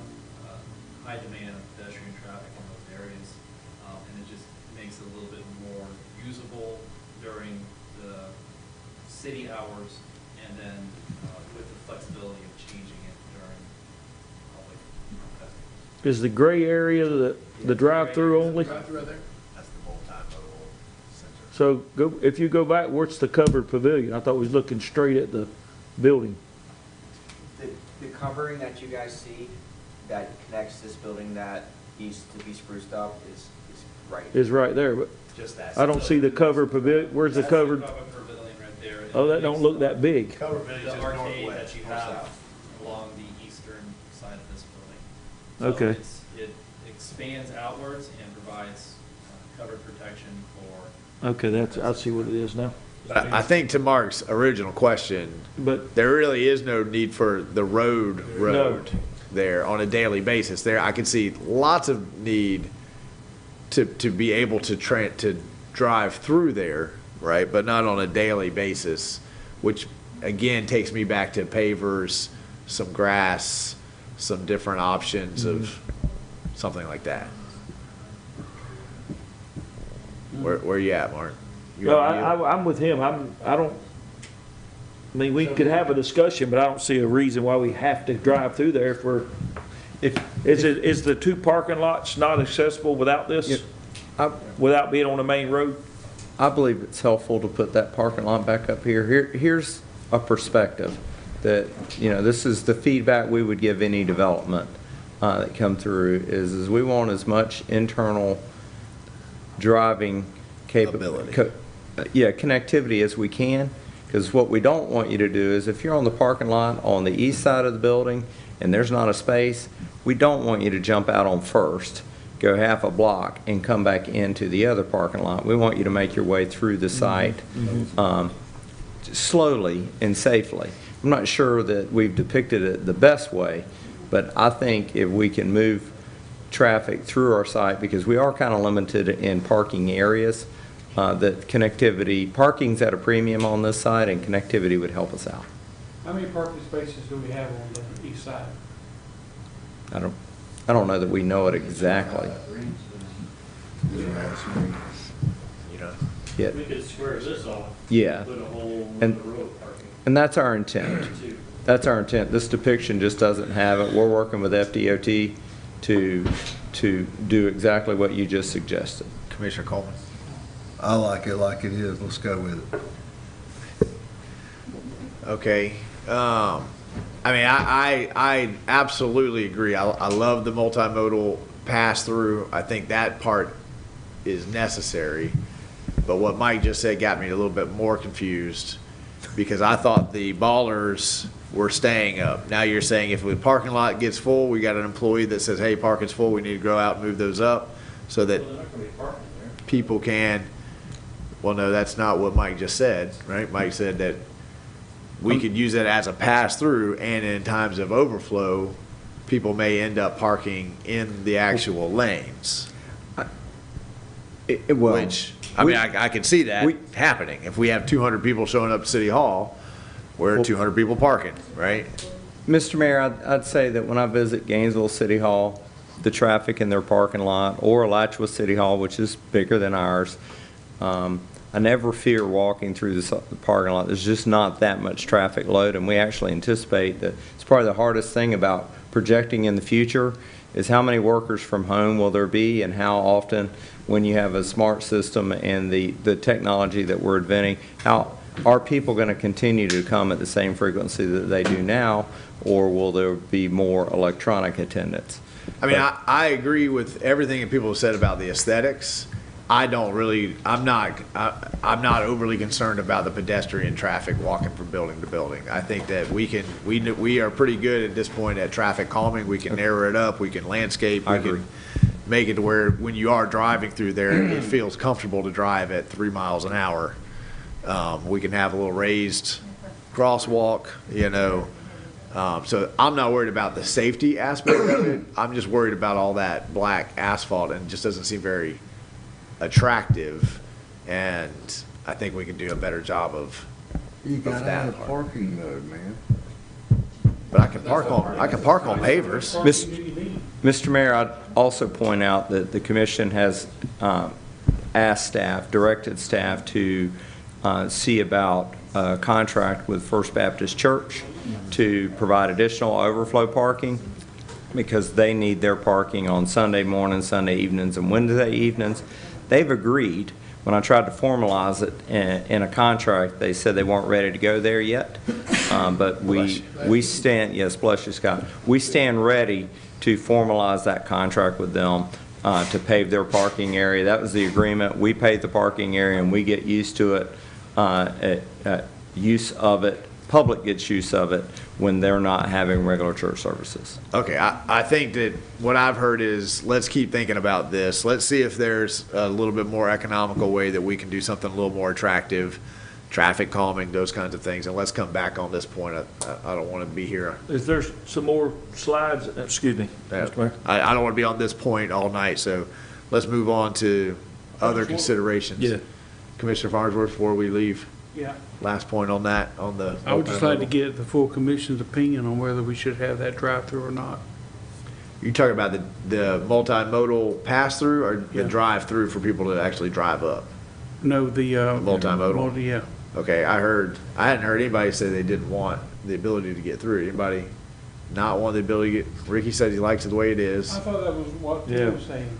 high demand of pedestrian traffic in those areas. And it just makes it a little bit more usable during the city hours, and then with the flexibility of changing it during public festivals. Is the gray area the drive-through only? Drive-through right there? That's the multimodal center. So if you go back, what's the covered pavilion? I thought we was looking straight at the building. The covering that you guys see that connects this building that needs to be spruced up is right. Is right there, but Just that. I don't see the covered pavilion. Where's the covered? Pavilion right there. Oh, that don't look that big. Cover pavilion The is arcade northwest, that you north have south. along the eastern side of this building. So Okay. it expands outwards and provides covered protection for. Okay, I see what it is now. But I think to Mark's original question, But there really is no need for the road there on a daily basis. There, I can see lots of need to be able to drive through there, right? But not on a daily basis, which again takes me back to pavers, some grass, some different options of something like that. Where you at, Mark? You no, have a view? I'm with him. I mean, we could have a discussion, but I don't see a reason why we have to drive through there is the two parking lots not accessible without this? Without being on the main road? I believe it's helpful to put that parking lot back up here. Here's a perspective that, this is the feedback we would give any development that come through is we want as much internal driving capability. Connectivity as we can, because what we don't want you to do is if you're on the parking lot on the east side of the building and there's not a space, we don't want you to jump out on First, go half a block and come back into the other parking lot. We want you to make your way through the site slowly and safely. I'm not sure that we've depicted it the best way, but I think if we can move traffic through our site, because we are kind of limited in parking areas, that parking's at a premium on this side, and connectivity would help us out. How many parking spaces do we have on the east side? I don't know that we know it exactly. Yeah. We could square this off. Yeah. Put a hole in the road parking. And that's our intent. That's our intent. This depiction just doesn't have it. We're working with FDOT to do exactly what you just suggested. Commissioner Coleman. I like it like it is. Let's go with it. Okay. I mean, I absolutely agree. I love the multimodal pass through. I think that part is necessary. But what Mike just said got me a little bit more confused because I thought the ballers were staying up. Now you're saying if the parking lot gets full, we got an employee that says, hey, parking's full, we need to go out and move those up so that people can. Well, no, that's not what Mike just said, right? Mike said that we could use it as a pass-through, and in times of overflow, people may end up parking in the actual lanes. Which, I mean, I can see that happening. If we have 200 people showing up to City Hall, we're 200 people parking, right? Mr. Mayor, I'd say that when I visit Gainesville City Hall, the traffic in their parking lot, or Alachua City Hall, which is bigger than ours, I never fear walking through the parking lot. There's just not that much traffic load, and we actually anticipate that it's probably the hardest thing about projecting in the future is how many workers from home will there be, and how often, when you have a smart system and the technology that we're inventing, how are people going to continue to come at the same frequency that they do now, or will there be more electronic attendance? I mean, I agree with everything that people have said about the aesthetics. I'm not overly concerned about the pedestrian traffic walking from building to building. I think that we are pretty good at this point at traffic calming. We can narrow it up. We can landscape. We can make it to where when you are driving through there, it feels comfortable to drive at 3 miles an hour. We can have a little raised crosswalk, so I'm not worried about the safety aspect of it. I'm just worried about all that black asphalt, and it just doesn't seem very attractive, and I think we can do a better job of You gotta that have part. parking mode, man. But I can park on pavers. Mr. Mayor, I'd also point out that the commission has asked staff, directed staff to see about a contract with First Baptist Church to provide additional overflow parking, because they need their parking on Sunday mornings, Sunday evenings, and Wednesday evenings. They've agreed. When I tried to formalize it in a contract, they said they weren't ready to go there yet. But we stand, yes, bless you, Scott. We stand ready to formalize that contract with them to pave their parking area. That was the agreement. We pay the parking area and we get used to it, use of it. Public gets use of it when they're not having regular church services. Okay, I think that what I've heard is, let's keep thinking about this. Let's see if there's a little bit more economical way that we can do something a little more attractive, traffic calming, those kinds of things, and let's come back on this point. I don't want to be here. Is there some more slides? Excuse me, Mr. Mayor. I don't want to be on this point all night, so let's move on to other considerations. Yeah. Commissioner Farnsworth, before we leave. Yeah. Last point on that, on the. I would just like to get the full commission's opinion on whether we should have that drive-through or not. You talking about the multimodal pass-through or the drive-through for people to actually drive up? No, the multimodal? Yeah. Okay, I hadn't heard anybody say they didn't want the ability to get through. Anybody not want the ability to get, Ricky said he likes it the way it is. I thought that was what Tim was saying.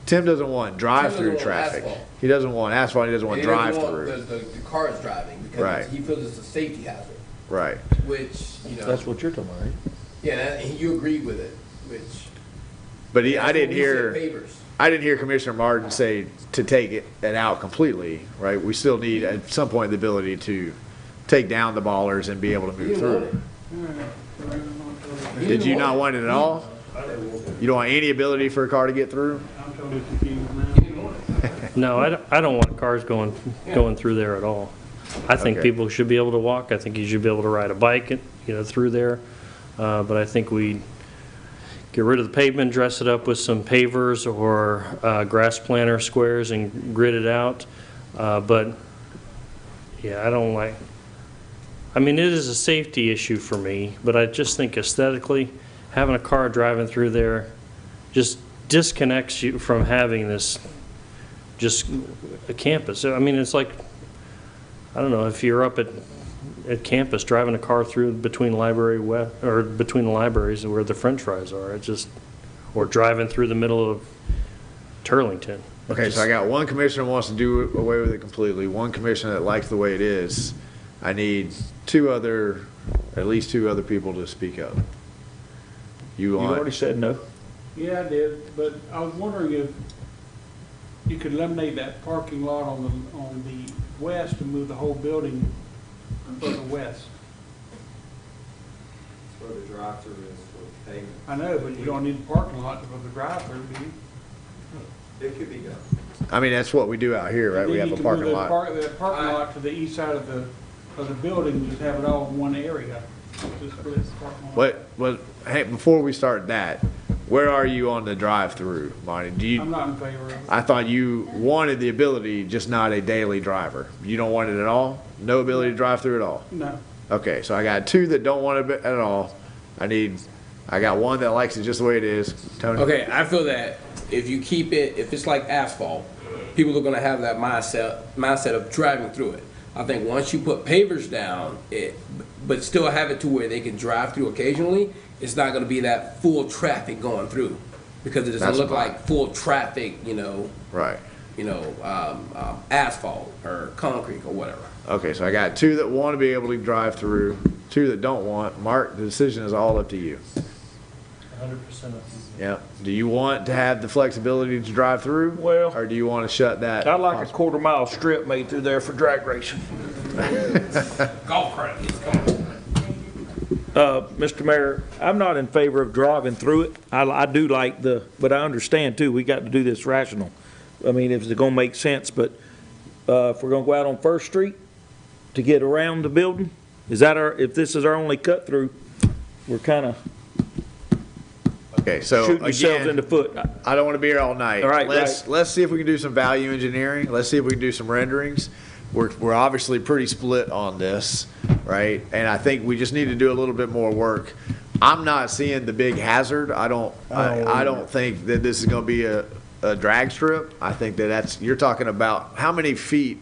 Tim doesn't want drive-through traffic. He doesn't want asphalt, he doesn't want drive-through. The cars driving, because Right. he feels it's a safety hazard. Right. Which, you know. That's what you're talking about, right? Yeah, and you agreed with it, which. But I didn't we said hear. pavers. I didn't hear Commissioner Martin say to take it out completely, right? We still need at some point the ability to take down the ballers and be able to move through. Did you not want it at all? You don't want any ability for a car to get through? I'm totally confused now. No, I don't want cars going through there at all. I think Okay. people should be able to walk. I think you should be able to ride a bike, through there. But I think we get rid of the pavement, dress it up with some pavers or grass planter squares and grid it out. But yeah, I don't like. I mean, it is a safety issue for me, but I just think aesthetically, having a car driving through there just disconnects you from having this. Just a campus. I mean, it's like, I don't know, if you're up at campus driving a car through between between the libraries where the French fries are, or driving through the middle of Turlington. Okay, so I got one commissioner who wants to do away with it completely, one commissioner that likes the way it is. I need at least two other people to speak up. You already said no. Yeah, I did, but I was wondering if you could eliminate that parking lot on the west and move the whole building further west. That's where the drive-through is for payment. I know, but you don't need a parking lot for the drive-through, do you? It could be done. I mean, that's what we do out here, right? We have a parking lot. That parking lot to the east side of the building, just have it all in one area. Just split the parking lot. Hey, before we start that, where are you on the drive-through, Monty? I'm not in favor of it. I thought you wanted the ability, just not a daily driver. You don't want it at all? No ability to drive through at all? No. Okay, so I got two that don't want it at all. I got one that likes it just the way it is. Tony? Okay, I feel that if you keep it, if it's like asphalt, people are gonna have that mindset of driving through it. I think once you put pavers down, but still have it to where they can drive through occasionally, it's not going to be that full traffic going through, because it doesn't look like full traffic, Right. Asphalt or concrete or whatever. Okay, so I got two that want to be able to drive through, two that don't want. Mark, the decision is all up to you. 100% up. Yeah. Do you want to have the flexibility to drive through? Well, or do you want to shut that? I'd like a quarter-mile strip made through there for drag racing. Golf cart. Mr. Mayor, I'm not in favor of driving through it. I do like but I understand too, we got to do this rational. I mean, if it's gonna make sense, but if we're gonna go out on First Street to get around the building, if this is our only cut through, we're kind of Okay, so shooting yourselves again, in the foot. I don't want to be here all night. All right, let's see if we can do some value engineering. Let's see if we can do some renderings. we're obviously pretty split on this, right? And I think we just need to do a little bit more work. I'm not seeing the big hazard. I don't think that this is gonna be a drag strip. I think that you're talking about, how many feet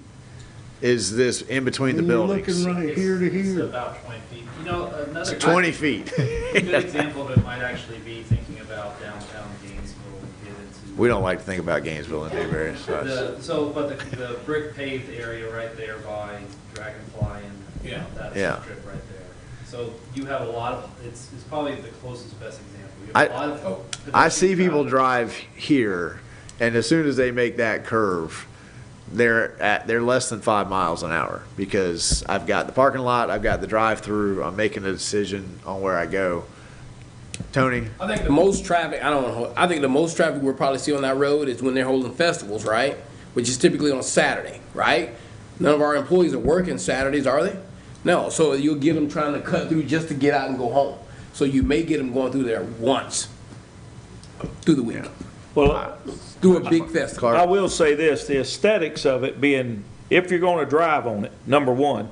is this in between the buildings? You're looking right here to It's here. about 20 feet. You know, another. 20 feet. A good example of it might actually be thinking about downtown Gainesville and get into. We don't like to think about Gainesville and Newberry. But the brick paved area right there by Dragonfly and, you know, that's the Yeah. strip right there. So you have a lot of, it's probably the closest best example. You have a lot of I see pedestrian people traffic. drive here, and as soon as they make that curve, they're less than 5 miles an hour, because I've got the parking lot, I've got the drive-through, I'm making a decision on where I go. Tony? I think the most traffic, I think the most traffic we'll probably see on that road is when they're holding festivals, right? Which is typically on Saturday, right? None of our employees are working Saturdays, are they? No, so you'll get them trying to cut through just to get out and go home. So you may get them going through there once through the week. Well, through a big festival. I will say this, the aesthetics of it being, if you're gonna drive on it, number one,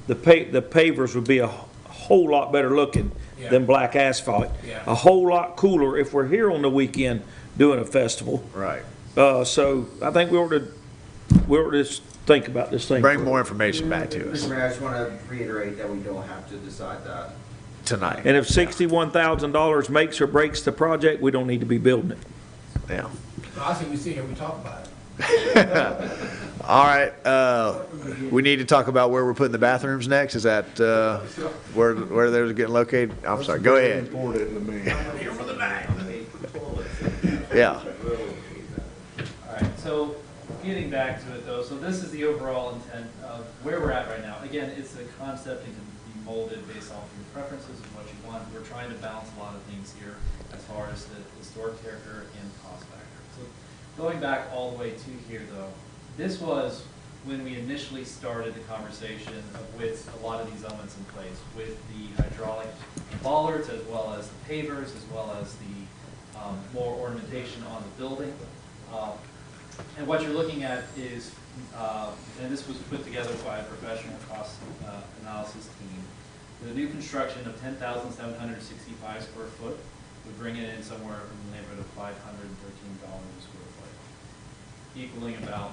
the pavers would be a whole lot better looking than black asphalt. Yeah. A whole lot cooler if we're here on the weekend doing a festival. Right. So I think we ought to just think about this thing. Bring more information back to us Mr. Mayor, I just want to reiterate that we don't have to decide that. tonight. And if $61,000 makes or breaks the project, we don't need to be building it. Yeah. I think we sit here, we talk about it. All right, we need to talk about where we're putting the bathrooms next. Is that where they're getting located? I'm sorry, go ahead. Here for the night. Yeah. All right, so getting back to it though, so this is the overall intent of where we're at right now. Again, it's a concept and can be molded based off your preferences and what you want. We're trying to balance a lot of things here as far as the historic character and cost factor. So going back all the way to here though, this was when we initially started the conversation with a lot of these elements in place, with the hydraulic bollards as well as the pavers, as well as the more ornamentation on the building. And what you're looking at is, and this was put together by a professional cost analysis team, the new construction of 10,765 square foot would bring it in somewhere in the neighborhood of $513 a square foot, equaling about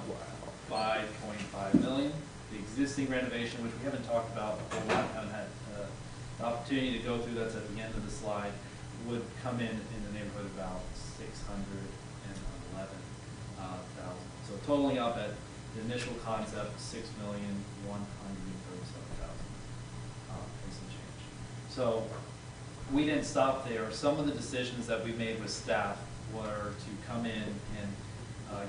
5.5 million. The existing renovation, which we haven't talked about a whole lot, haven't had the opportunity to go through, that's at the end of the slide, would come in the neighborhood of about 611,000. So totaling up at the initial concept, 6,137,000 and some change. So we didn't stop there. Some of the decisions that we made with staff were to come in and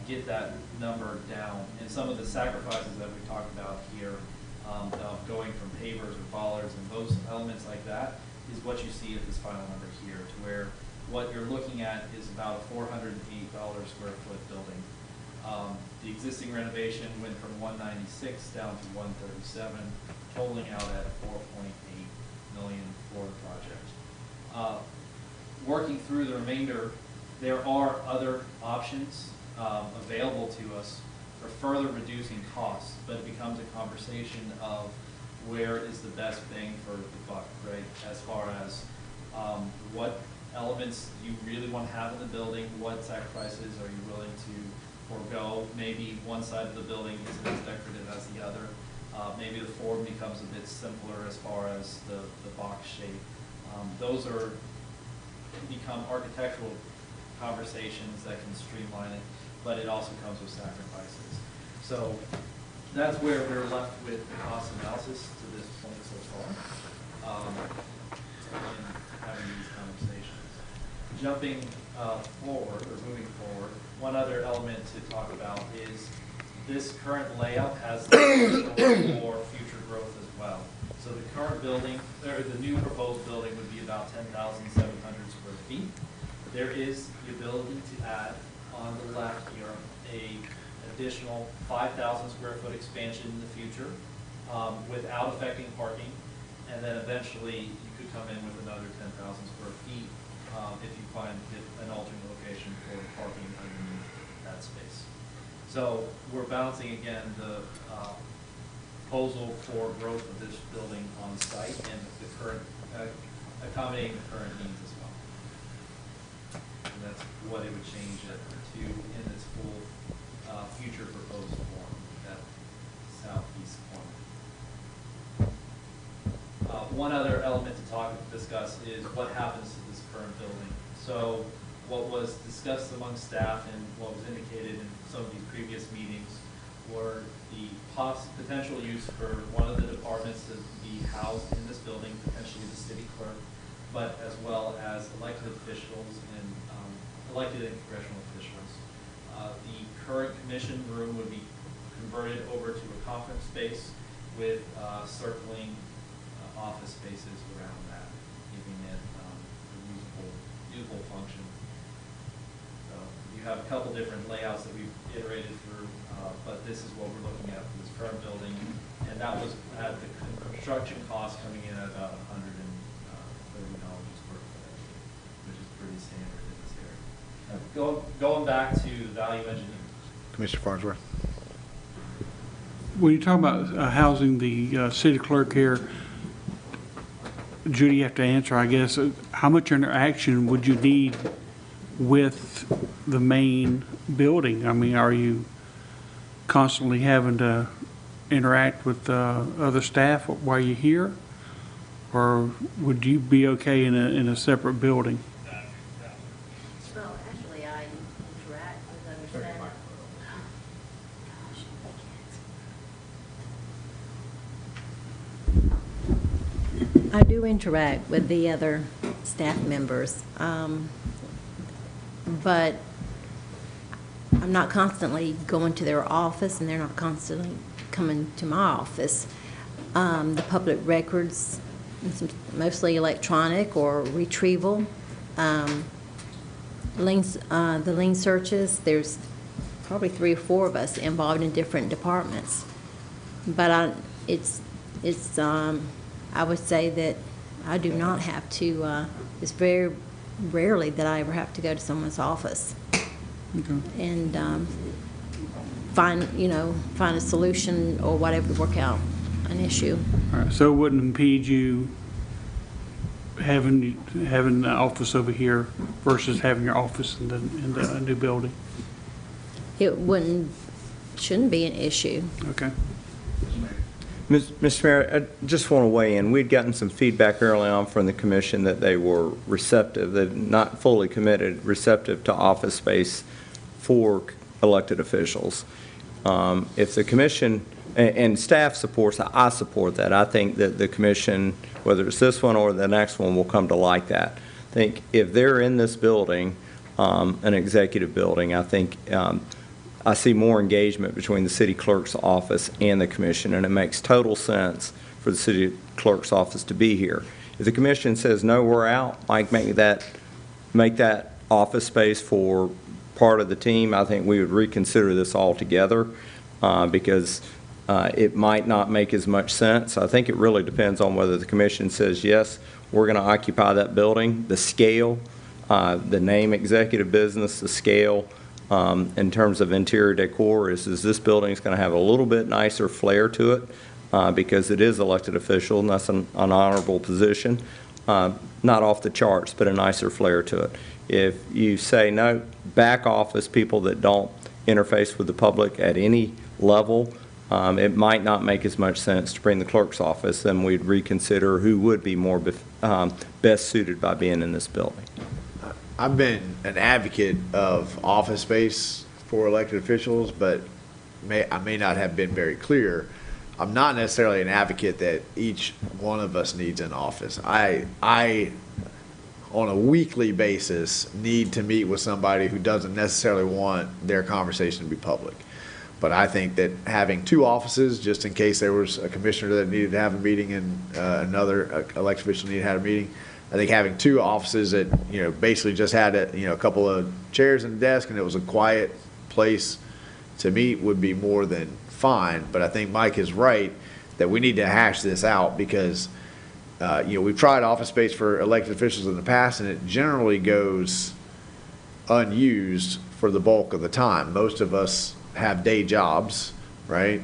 get that number down. And some of the sacrifices that we talked about here, of going from pavers or bollards and those elements like that, is what you see at this final number here, to where what you're looking at is about a $408 square foot building. The existing renovation went from 196 down to 137, totaling out at 4.8 million for the project. Working through the remainder, there are other options available to us for further reducing costs, but it becomes a conversation of where is the best bang for the buck, right? As far as what elements you really want to have in the building, what sacrifices are you willing to forego? Maybe one side of the building isn't as decorative as the other. Maybe the form becomes a bit simpler as far as the box shape. Those become architectural conversations that can streamline it, but it also comes with sacrifices. So that's where we're left with the cost analysis to this point so far, in having these conversations. Jumping forward, or moving forward, one other element to talk about is this current layout has the potential for future growth as well. So the current building, or the new proposed building, would be about 10,700 square feet. There is the ability to add on the left here a additional 5,000 square foot expansion in the future without affecting parking, and then eventually you could come in with another 10,000 square feet if you find an alternate location for parking underneath that space. So we're balancing again the proposal for growth of this building on site and the current, accommodating the current needs as well. And that's what it would change it to in its full future proposed form, that southeast corner. One other element to discuss is what happens to this current building. So what was discussed among staff and what was indicated in some of these previous meetings were the potential use for one of the departments to be housed in this building, potentially the city clerk, but as well as elected officials and elected and congressional officials. The current commission room would be converted over to a conference space with circling office spaces around that, giving it a usable function. So you have a couple different layouts that we've iterated through, but this is what we're looking at for this current building, and that was at the construction cost coming in at about $130 a square foot, which is pretty standard in this area. Going back to value engineering. Commissioner Farnsworth. When you talk about housing the city clerk here, Judy, you have to answer, I guess, how much interaction would you need with the main building? I mean, are you constantly having to interact with other staff while you're here? Or would you be okay in a separate building? Well, actually, I interact with other staff. I do interact with the other staff members, but I'm not constantly going to their office, and they're not constantly coming to my office. The public records, mostly electronic or retrieval. The lien searches, there's probably 3 or 4 of us involved in different departments. But I would say that I do not have to, it's very rarely that I ever have to go to someone's office. Okay. And find a solution or whatever to work out an issue. All right, so it wouldn't impede you having an office over here versus having your office in the new building? It shouldn't be an issue. Okay. Mr. Mayor, I just want to weigh in. We'd gotten some feedback early on from the commission that they were receptive, they're not fully committed, receptive to office space for elected officials. If the commission, and staff supports that, I support that. I think that the commission, whether it's this one or the next one, will come to like that. I think if they're in this building, an executive building, I think I see more engagement between the city clerk's office and the commission, and it makes total sense for the city clerk's office to be here. If the commission says, no, we're out, Mike, make that office space for part of the team, I think we would reconsider this altogether because it might not make as much sense. I think it really depends on whether the commission says, yes, we're going to occupy that building, the scale, the name executive business, the scale, in terms of interior decor is this building is going to have a little bit nicer flair to it because it is elected official and that's an honorable position. Not off the charts, but a nicer flair to it. If you say no, back office people that don't interface with the public at any level, it might not make as much sense to bring the clerk's office, then we'd reconsider who would be more best suited by being in this building. I've been an advocate of office space for elected officials, but I may not have been very clear. I'm not necessarily an advocate that each one of us needs an office. I on a weekly basis, need to meet with somebody who doesn't necessarily want their conversation to be public. But I think that having 2 offices, just in case there was a commissioner that needed to have a meeting and another elected official needed to have a meeting, I think having 2 offices that, basically just had a couple of chairs and a desk and it was a quiet place to meet would be more than fine. But I think Mike is right that we need to hash this out because, we've tried office space for elected officials in the past and it generally goes unused for the bulk of the time. Most of us have day jobs, right?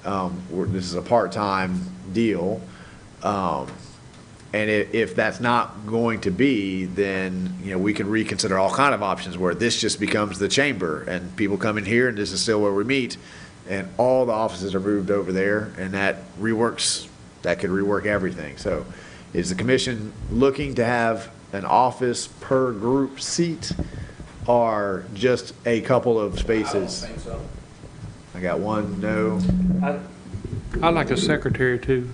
this is a part-time deal. And if that's not going to be, then, we can reconsider all kind of options where this just becomes the chamber and people come in here and this is still where we meet and all the offices are moved over there and that could rework everything. So is the commission looking to have an office per group seat or just a couple of spaces? I don't think so. I got one no. I'd like a secretary too.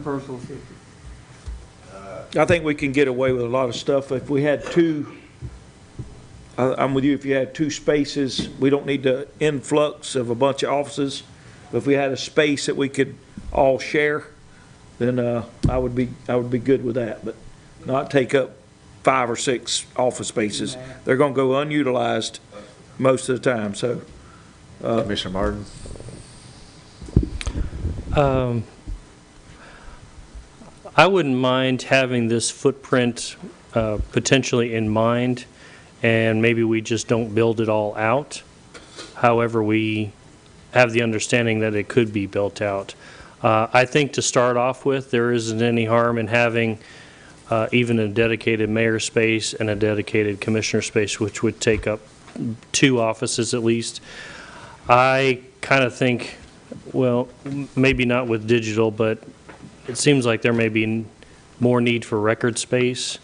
Personal assistant. I think we can get away with a lot of stuff if we had two. I'm with you. If you had two spaces, we don't need the influx of a bunch of offices. But if we had a space that we could all share, then I would be good with that. But not take up 5 or 6 office spaces. They're going to go unutilized most of the time. So, Commissioner Martin. I wouldn't mind having this footprint potentially in mind, and maybe we just don't build it all out. However, we have the understanding that it could be built out. I think to start off with, there isn't any harm in having even a dedicated mayor space and a dedicated commissioner space, which would take up 2 offices at least. I kind of think, well, maybe not with digital, but it seems like there may be more need for record space,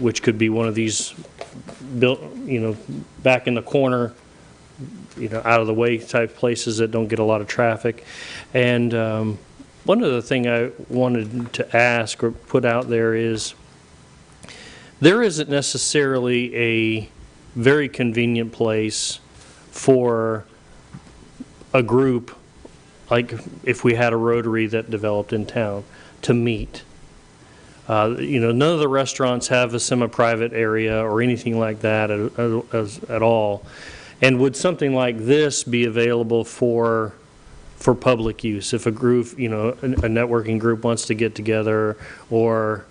which could be one of these built, back in the corner, out of the way type places that don't get a lot of traffic. And one other thing I wanted to ask or put out there is there isn't necessarily a very convenient place for a group, like if we had a Rotary that developed in town, to meet. None of the restaurants have a semi-private area or anything like that at all. And would something like this be available for public use? If a group, a networking group wants to get together, or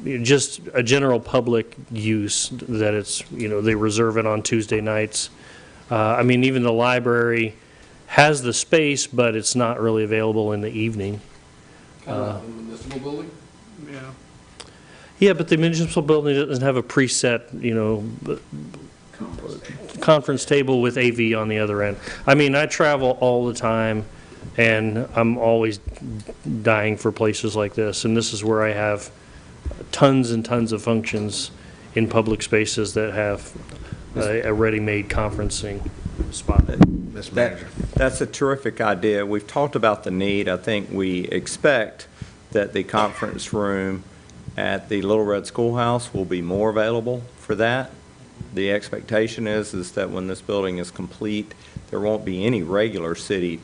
just a general public use that it's, they reserve it on Tuesday nights. Even the library has the space, but it's not really available in the evening. Kind of like the municipal building? Yeah. Yeah, but the municipal building doesn't have a preset, conference table with AV on the other end. I travel all the time, and I'm always dying for places like this. And this is where I have tons and tons of functions in public spaces that have a ready-made conferencing spot. Mr. Manager. That's a terrific idea. We've talked about the need. I think we expect that the conference room at the Little Red Schoolhouse will be more available for that. The expectation is that when this building is complete, there won't be any regular city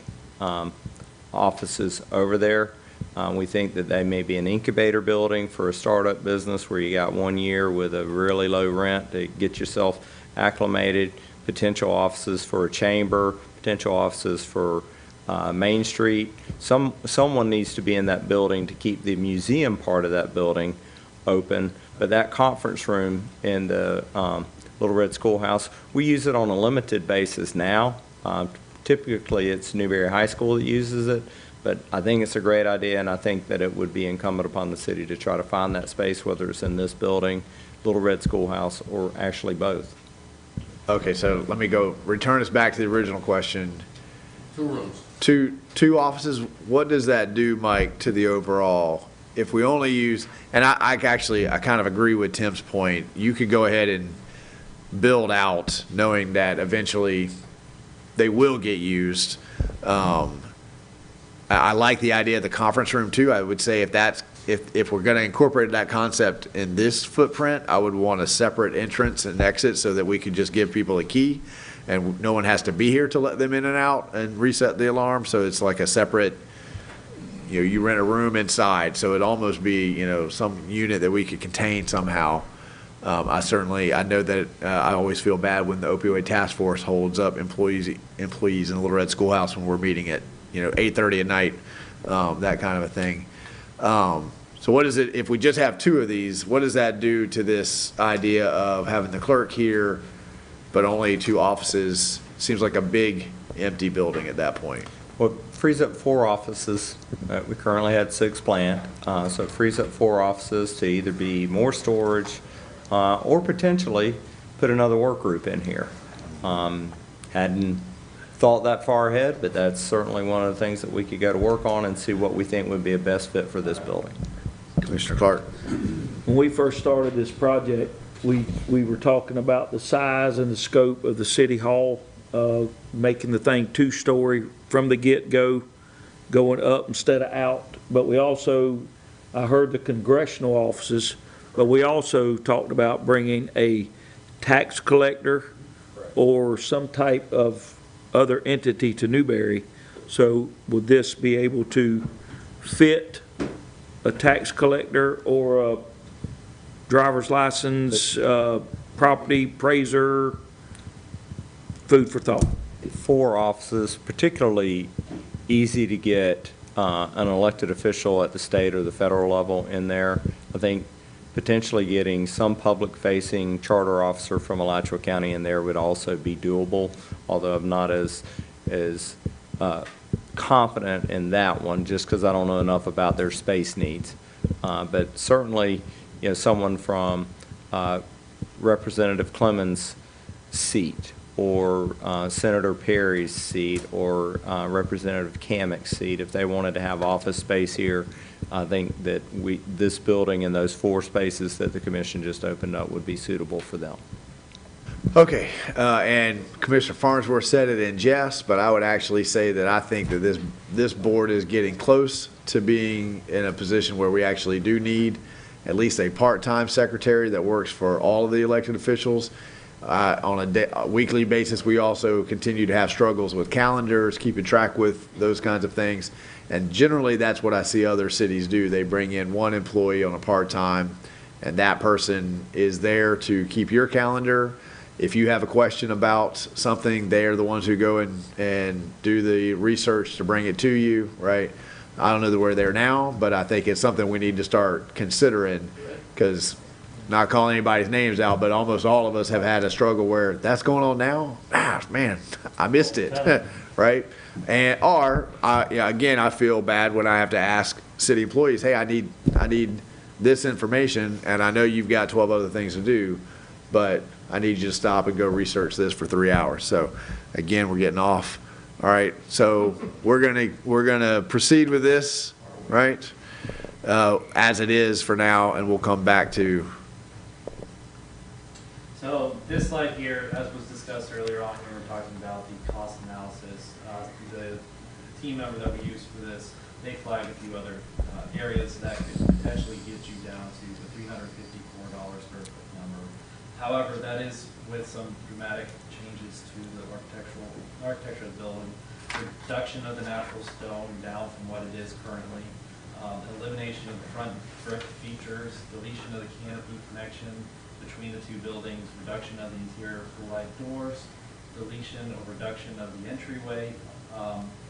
offices over there. We think that they may be an incubator building for a startup business where you got 1 year with a really low rent to get yourself acclimated, potential offices for a chamber, potential offices for Main Street. Someone needs to be in that building to keep the museum part of that building open. But that conference room in the Little Red Schoolhouse, we use it on a limited basis now. Typically, it's Newberry High School that uses it, but I think it's a great idea, and I think that it would be incumbent upon the city to try to find that space, whether it's in this building, Little Red Schoolhouse, or actually both. Okay, so let me return us back to the original question. 2 rooms. Two offices, what does that do, Mike, to the overall? If we only use, and I kind of agree with Tim's point, you could go ahead and build out knowing that eventually they will get used. I like the idea of the conference room too. I would say if we're going to incorporate that concept in this footprint, I would want a separate entrance and exit so that we could just give people a key and no one has to be here to let them in and out and reset the alarm. So it's like a separate, you rent a room inside. So it'd almost be, some unit that we could contain somehow. I know that I always feel bad when the opioid task force holds up employees in the Little Red Schoolhouse when we're meeting at 8:30 at night, that kind of a thing. So what is it, if we just have 2 of these, what does that do to this idea of having the clerk here, but only 2 offices? Seems like a big empty building at that point. Well, it frees up 4 offices. We currently had 6 planned, so it frees up 4 offices to either be more storage or potentially put another work group in here. Hadn't thought that far ahead, but that's certainly one of the things that we could go to work on and see what we think would be a best fit for this building. Commissioner Clark. When we first started this project, we were talking about the size and the scope of the city hall, making the thing 2-story from the get-go, going up instead of out. But we also, I heard the congressional offices, but we also talked about bringing a tax collector or some type of other entity to Newberry. So would this be able to fit a tax collector or a driver's license, property appraiser? Food for thought. 4 offices, particularly easy to get an elected official at the state or the federal level in there. I think potentially getting some public-facing charter officer from Alachua County in there would also be doable, although I'm not as confident in that one, just because I don't know enough about their space needs. But certainly, you know, someone from Representative Clemens' seat, or Senator Perry's seat, or Representative Kamek's seat, if they wanted to have office space here, I think that this building and those 4 spaces that the commission just opened up would be suitable for them. Okay, and Commissioner Farnsworth said it in jest, but I would actually say that I think that this board is getting close to being in a position where we actually do need at least a part-time secretary that works for all of the elected officials. On a weekly basis, we also continue to have struggles with calendars, keeping track with those kinds of things. And generally, that's what I see other cities do. They bring in 1 employee on a part-time, and that person is there to keep your calendar. If you have a question about something, they're the ones who go and do the research to bring it to you, right? I don't know that we're there now, but I think it's something we need to start considering, because not calling anybody's names out, but almost all of us have had a struggle where that's going on now. Ah, man, I missed it, right? And again, I feel bad when I have to ask city employees, hey, I need this information, and I know you've got 12 other things to do, but I need you to stop and go research this for 3 hours. So again, we're getting off. All right, so we're gonna proceed with this, right? As it is for now, and we'll come back to. So this slide here, as was discussed earlier on, we were talking about the cost analysis. The team member that we used for this, they flagged a few other areas that could potentially get you down to the $354 per foot number. However, that is with some dramatic changes to the architecture of the building, reduction of the natural stone down from what it is currently, elimination of the front brick features, deletion of the canopy connection between the 2 buildings, reduction of the interior full-light doors, deletion or reduction of the entryway,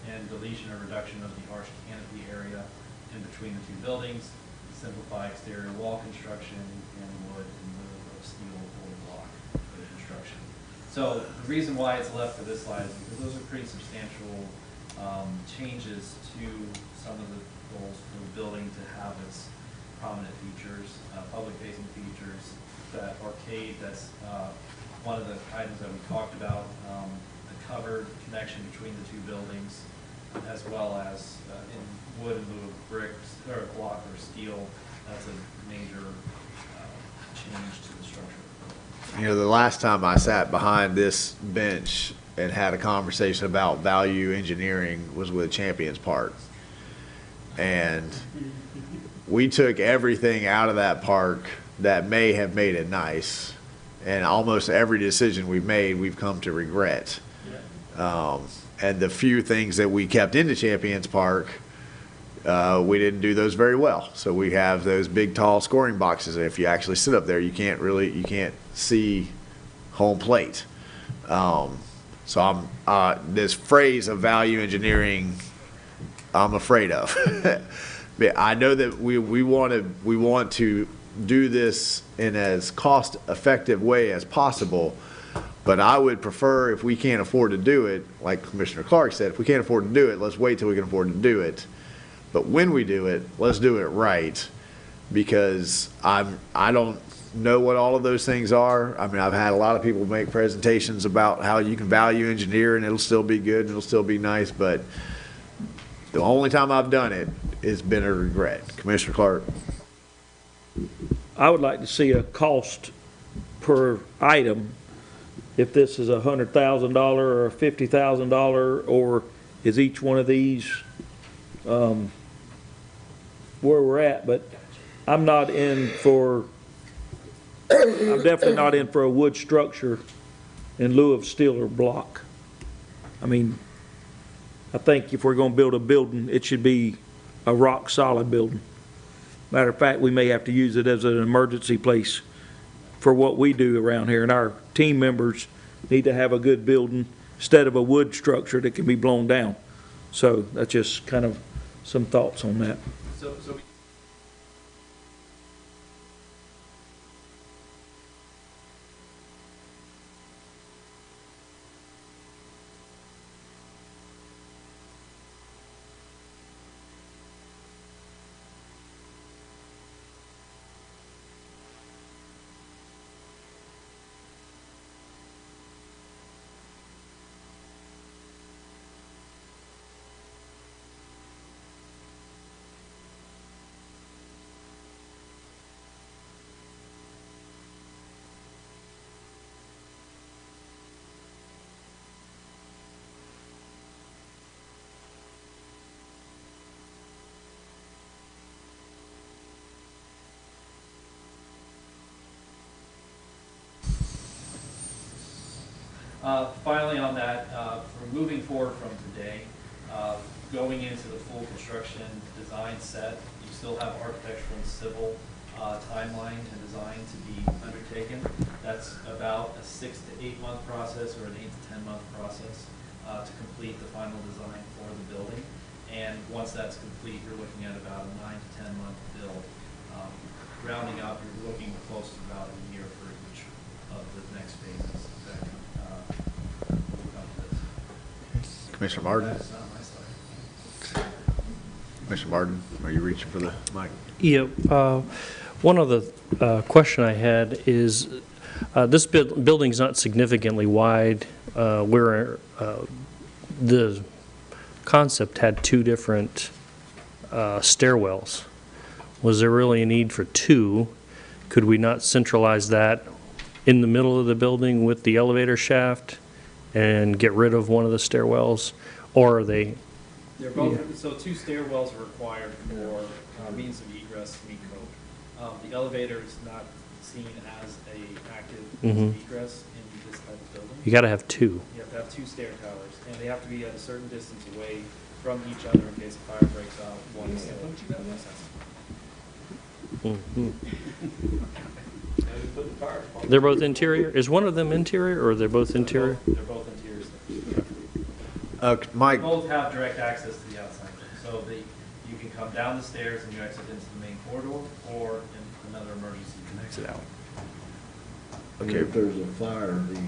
and deletion or reduction of the arched canopy area in between the 2 buildings, simplify exterior wall construction and wood in lieu of steel or block for the construction. So the reason why it's left for this slide is because those are pretty substantial changes to some of the goals for the building to have its prominent features, public-facing features. That arcade, that's one of the items that we talked about, the covered connection between the 2 buildings, as well as in wood in lieu of bricks or block or steel. That's a major change to the structure. You know, the last time I sat behind this bench and had a conversation about value engineering was with Champions Park. And we took everything out of that park that may have made it nice. And almost every decision we've made, we've come to regret. And the few things that we kept into Champions Park, we didn't do those very well. So we have those big, tall scoring boxes. And if you actually sit up there, you can't see home plate. So this phrase of value engineering, I'm afraid of. I know that we want to do this in as cost-effective way as possible, but I would prefer, if we can't afford to do it, like Commissioner Clark said, if we can't afford to do it, let's wait till we can afford to do it. But when we do it, let's do it right, because I don't know what all of those things are. I mean, I've had a lot of people make presentations about how you can value engineer and it'll still be good and it'll still be nice, but the only time I've done it, it's been a regret. Commissioner Clark. I would like to see a cost per item, if this is $100,000 or $50,000, or is each one of these where we're at. But I'm not in for, I'm definitely not in for a wood structure in lieu of steel or block. I mean, I think if we're going to build a building, it should be a rock solid building. Matter of fact, we may have to use it as an emergency place for what we do around here. And our team members need to have a good building instead of a wood structure that can be blown down. So that's just kind of some thoughts on that. So finally on that, for moving forward from today, going into the full construction design set, you still have architectural and civil timeline and design to be undertaken. That's about a 6 to 8 month process or an 8 to 10 month process to complete the final design for the building. And once that's complete, you're looking at about a 9 to 10 month build. Rounding up, you're looking close to about a year for each of the next phases that will come to this. Commissioner Martin? That's not my side. Commissioner Martin, are you reaching for the mic? Yeah, one other question I had is, this building's not significantly wide, where the concept had 2 different stairwells. Was there really a need for 2? Could we not centralize that in the middle of the building with the elevator shaft and get rid of one of the stairwells? Or are they? They're both, so 2 stairwells are required for means of egress to meet code. The elevator is not seen as a active means of egress in this type of building. You gotta have 2. You have to have 2 stair towers, and they have to be at a certain distance away from each other in case a fire breaks out. One is They're both interior? Is one of them interior, or they're both interior? They're both interiors. Mike. They both have direct access to the outside. So you can come down the stairs and you exit into the main corridor, or in another emergency, you can exit out. Okay. If there's a fire, the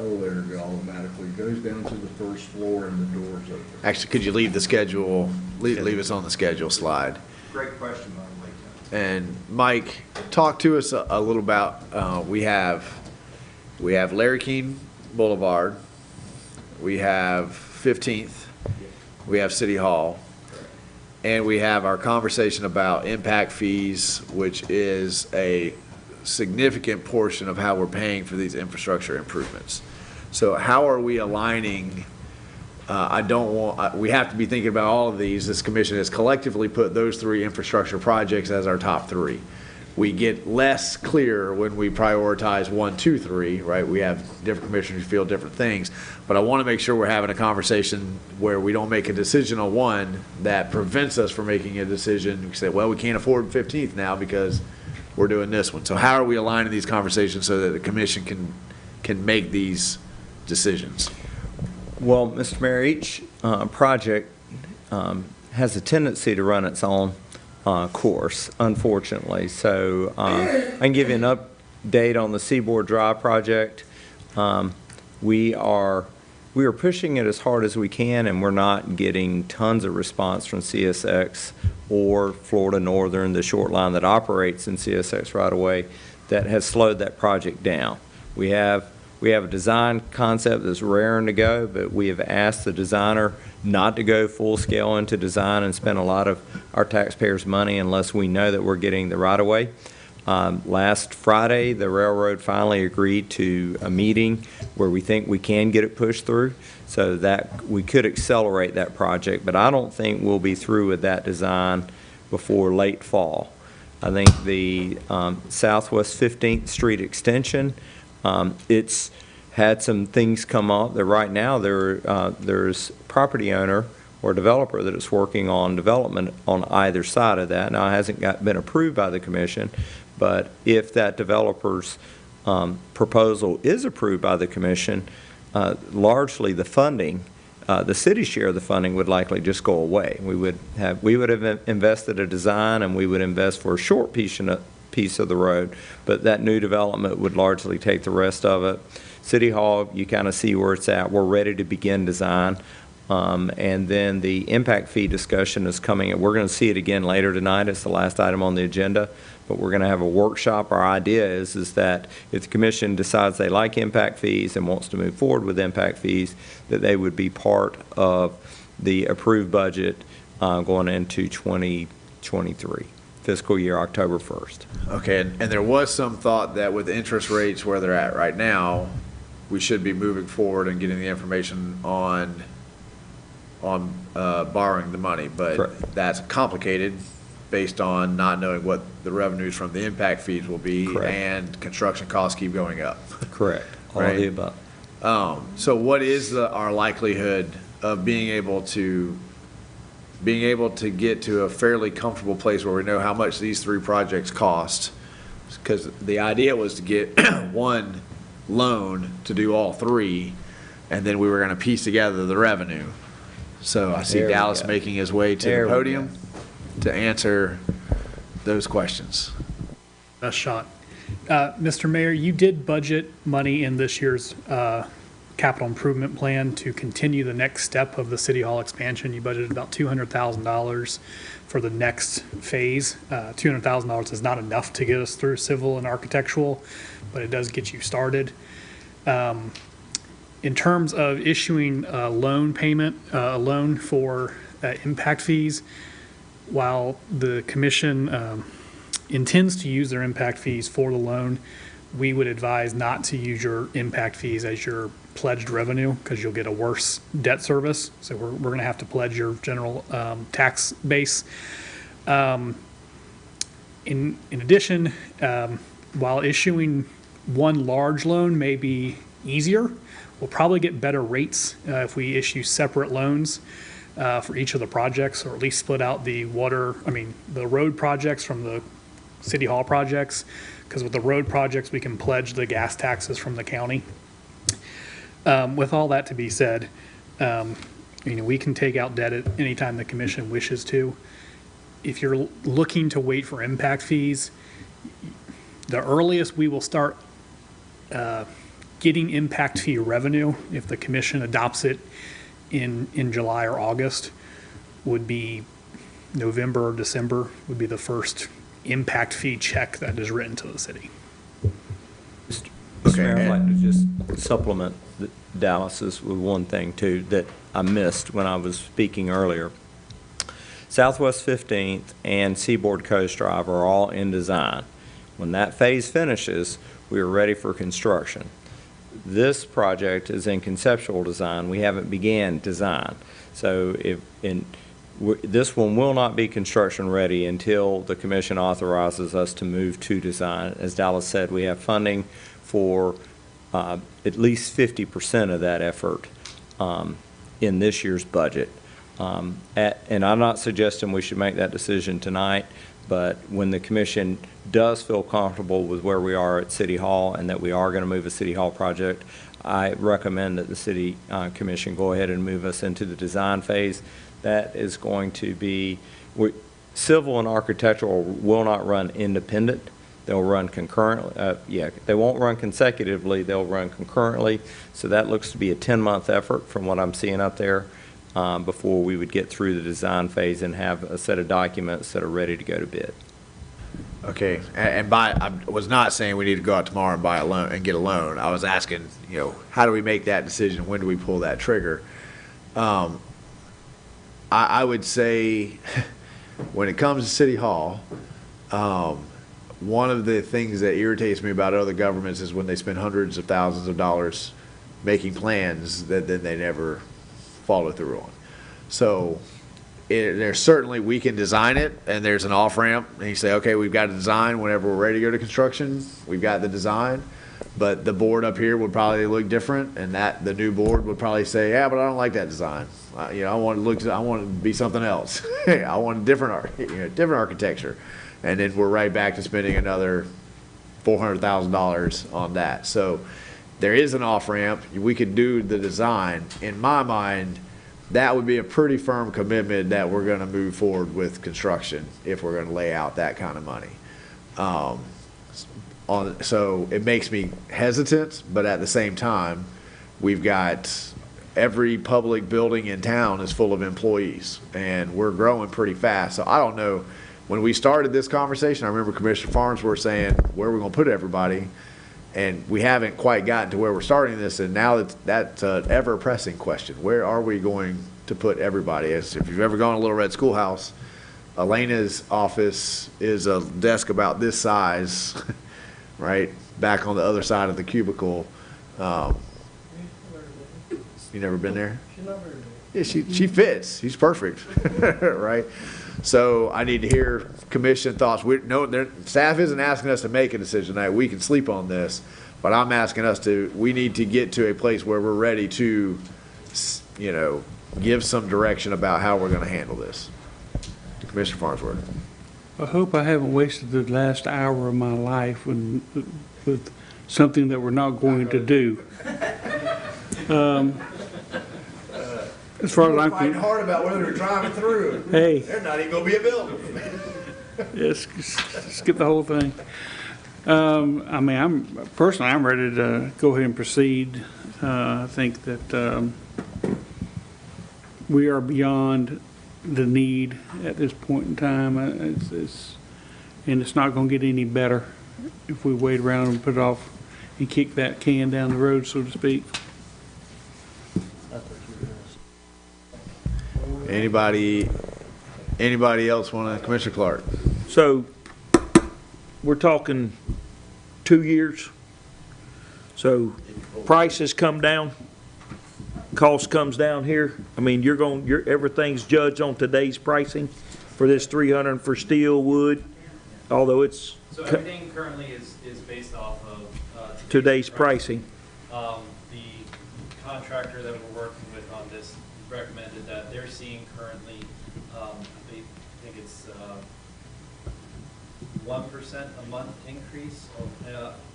elevator automatically goes down to the first floor and the doors open. Actually, could you leave the schedule, leave us on the schedule slide? Great question, by the way. And Mike, talk to us a little about, we have Larry King Boulevard, we have 15th, we have City Hall, and we have our conversation about impact fees, which is a significant portion of how we're paying for these infrastructure improvements. So how are we aligning? We have to be thinking about all of these. This commission has collectively put those 3 infrastructure projects as our top 3. We get less clear when we prioritize 1, 2, 3, right? We have different commissioners who feel different things, but I want to make sure we're having a conversation where we don't make a decision on one that prevents us from making a decision. We say, well, we can't afford 15th now because we're doing this one. So how are we aligning these conversations so that the commission can make these decisions? Well, Mr. Mayor, each project has a tendency to run its own course, unfortunately. So I can give you an update on the Seaboard Drive project. We are pushing it as hard as we can, and we're not getting tons of response from CSX or Florida Northern, the short line that operates in CSX right away, that has slowed that project down. We have a design concept that's raring to go, but we have asked the designer not to go full scale into design and spend a lot of our taxpayers' money unless we know that we're getting the right of way. Last Friday, the railroad finally agreed to a meeting where we think we can get it pushed through so that we could accelerate that project, but I don't think we'll be through with that design before late fall. I think the Southwest 15th Street extension, it's had some things come up that right now there's property owner or developer that is working on development on either side of that. Now, it hasn't been approved by the commission, but if that developer's proposal is approved by the commission, largely the funding, the city share of the funding would likely just go away. We would have invested a design, and we would invest for a short piece of the road, but that new development would largely take the rest of it. City Hall, you kind of see where it's at. We're ready to begin design. And then the impact fee discussion is coming. We're going to see it again later tonight. It's the last item on the agenda, but we're going to have a workshop. Our idea is that if the commission decides they like impact fees and wants to move forward with impact fees, that they would be part of the approved budget going into 2023, fiscal year October 1st. Okay, and there was some thought that with interest rates where they're at right now, we should be moving forward and getting the information on borrowing the money, but Correct. That's complicated based on not knowing what the revenues from the impact fees will be. Correct. And construction costs keep going up. Correct. All of the above. So what is our likelihood of being able to get to a fairly comfortable place where we know how much these three projects cost? Because the idea was to get one loan to do all three, and then we were going to piece together the revenue. So I see There we Dallas go. making his way to There the we podium to answer those questions. Best shot. Mr. Mayor, you did budget money in this year's capital improvement plan to continue the next step of the City Hall expansion. You budgeted about $200,000 for the next phase. $200,000 is not enough to get us through civil and architectural, but it does get you started. In terms of issuing a loan payment, a loan for impact fees, while the commission intends to use their impact fees for the loan, we would advise not to use your impact fees as your pledged revenue because you'll get a worse debt service. So we're going to have to pledge your general tax base. In addition, while issuing one large loan may be easier, we'll probably get better rates if we issue separate loans for each of the projects, or at least split out the road projects from the City Hall projects, because with the road projects, we can pledge the gas taxes from the county. With all that to be said, we can take out debt at any time the commission wishes to. If you're looking to wait for impact fees, the earliest we will start getting impact fee revenue, if the commission adopts it in July or August, would be November or December would be the first impact fee check that is written to the city. Mr. Mayor, I'd like to just supplement Dallas's with one thing too that I missed when I was speaking earlier. Southwest 15th and Seaboard Coast Drive are all in design. When that phase finishes, we are ready for construction. This project is in conceptual design. We haven't began design. So this one will not be construction ready until the commission authorizes us to move to design. As Dallas said, we have funding for at least 50% of that effort in this year's budget. And I'm not suggesting we should make that decision tonight, but when the commission does feel comfortable with where we are at City Hall and that we are going to move a City Hall project, I recommend that the City Commission go ahead and move us into the design phase. That is going to be, civil and architectural will not run independent. They'll run concurrently. They won't run consecutively. They'll run concurrently. So that looks to be a 10-month effort from what I'm seeing up there before we would get through the design phase and have a set of documents that are ready to go to bid. Okay, and I was not saying we need to go out tomorrow and buy a loan and get a loan. I was asking, how do we make that decision? When do we pull that trigger? I would say when it comes to City Hall, one of the things that irritates me about other governments is when they spend hundreds of thousands of dollars making plans that then they never follow through on. So there's certainly, we can design it, and there's an off-ramp, and you say, okay, we've got a design. Whenever we're ready to go to construction, we've got the design. But the board up here would probably look different, and the new board would probably say, yeah, but I don't like that design. I want to be something else. I want different architecture. And then we're right back to spending another $400,000 on that. So there is an off-ramp. We could do the design. In my mind, that would be a pretty firm commitment that we're going to move forward with construction if we're going to lay out that kind of money. So it makes me hesitant, but at the same time, we've got every public building in town is full of employees, and we're growing pretty fast. So I don't know. When we started this conversation, I remember Commissioner Farnsworth saying, where are we going to put everybody? And we haven't quite gotten to where we're starting this, and now that's an ever-pressing question. Where are we going to put everybody? If you've ever gone to Little Red Schoolhouse, Elena's office is a desk about this size, right, back on the other side of the cubicle. You never been there? Yeah, she fits. She's perfect, right? So I need to hear commission thoughts. Staff isn't asking us to make a decision tonight. We can sleep on this, but I'm asking us we need to get to a place where we're ready to, give some direction about how we're going to handle this. Commissioner Farnsworth. I hope I haven't wasted the last hour of my life with something that we're not going to do. As far as I'm fighting hard about whether they're driving through. Hey, they're not even going to be a building. Yes, skip the whole thing. I'm ready to go ahead and proceed. I think that we are beyond the need at this point in time. And it's not going to get any better if we wait around and put it off and kick that can down the road, so to speak. Anybody else want to? Commissioner Clark. So we're talking 2 years. So prices come down, cost comes down here. I mean, everything's judged on today's pricing for this 300 for steel, wood, although it's. So everything currently is based off of today's pricing. The contractor that we're working with on this recommended that they're seeing currently, I think it's 1% a month increase.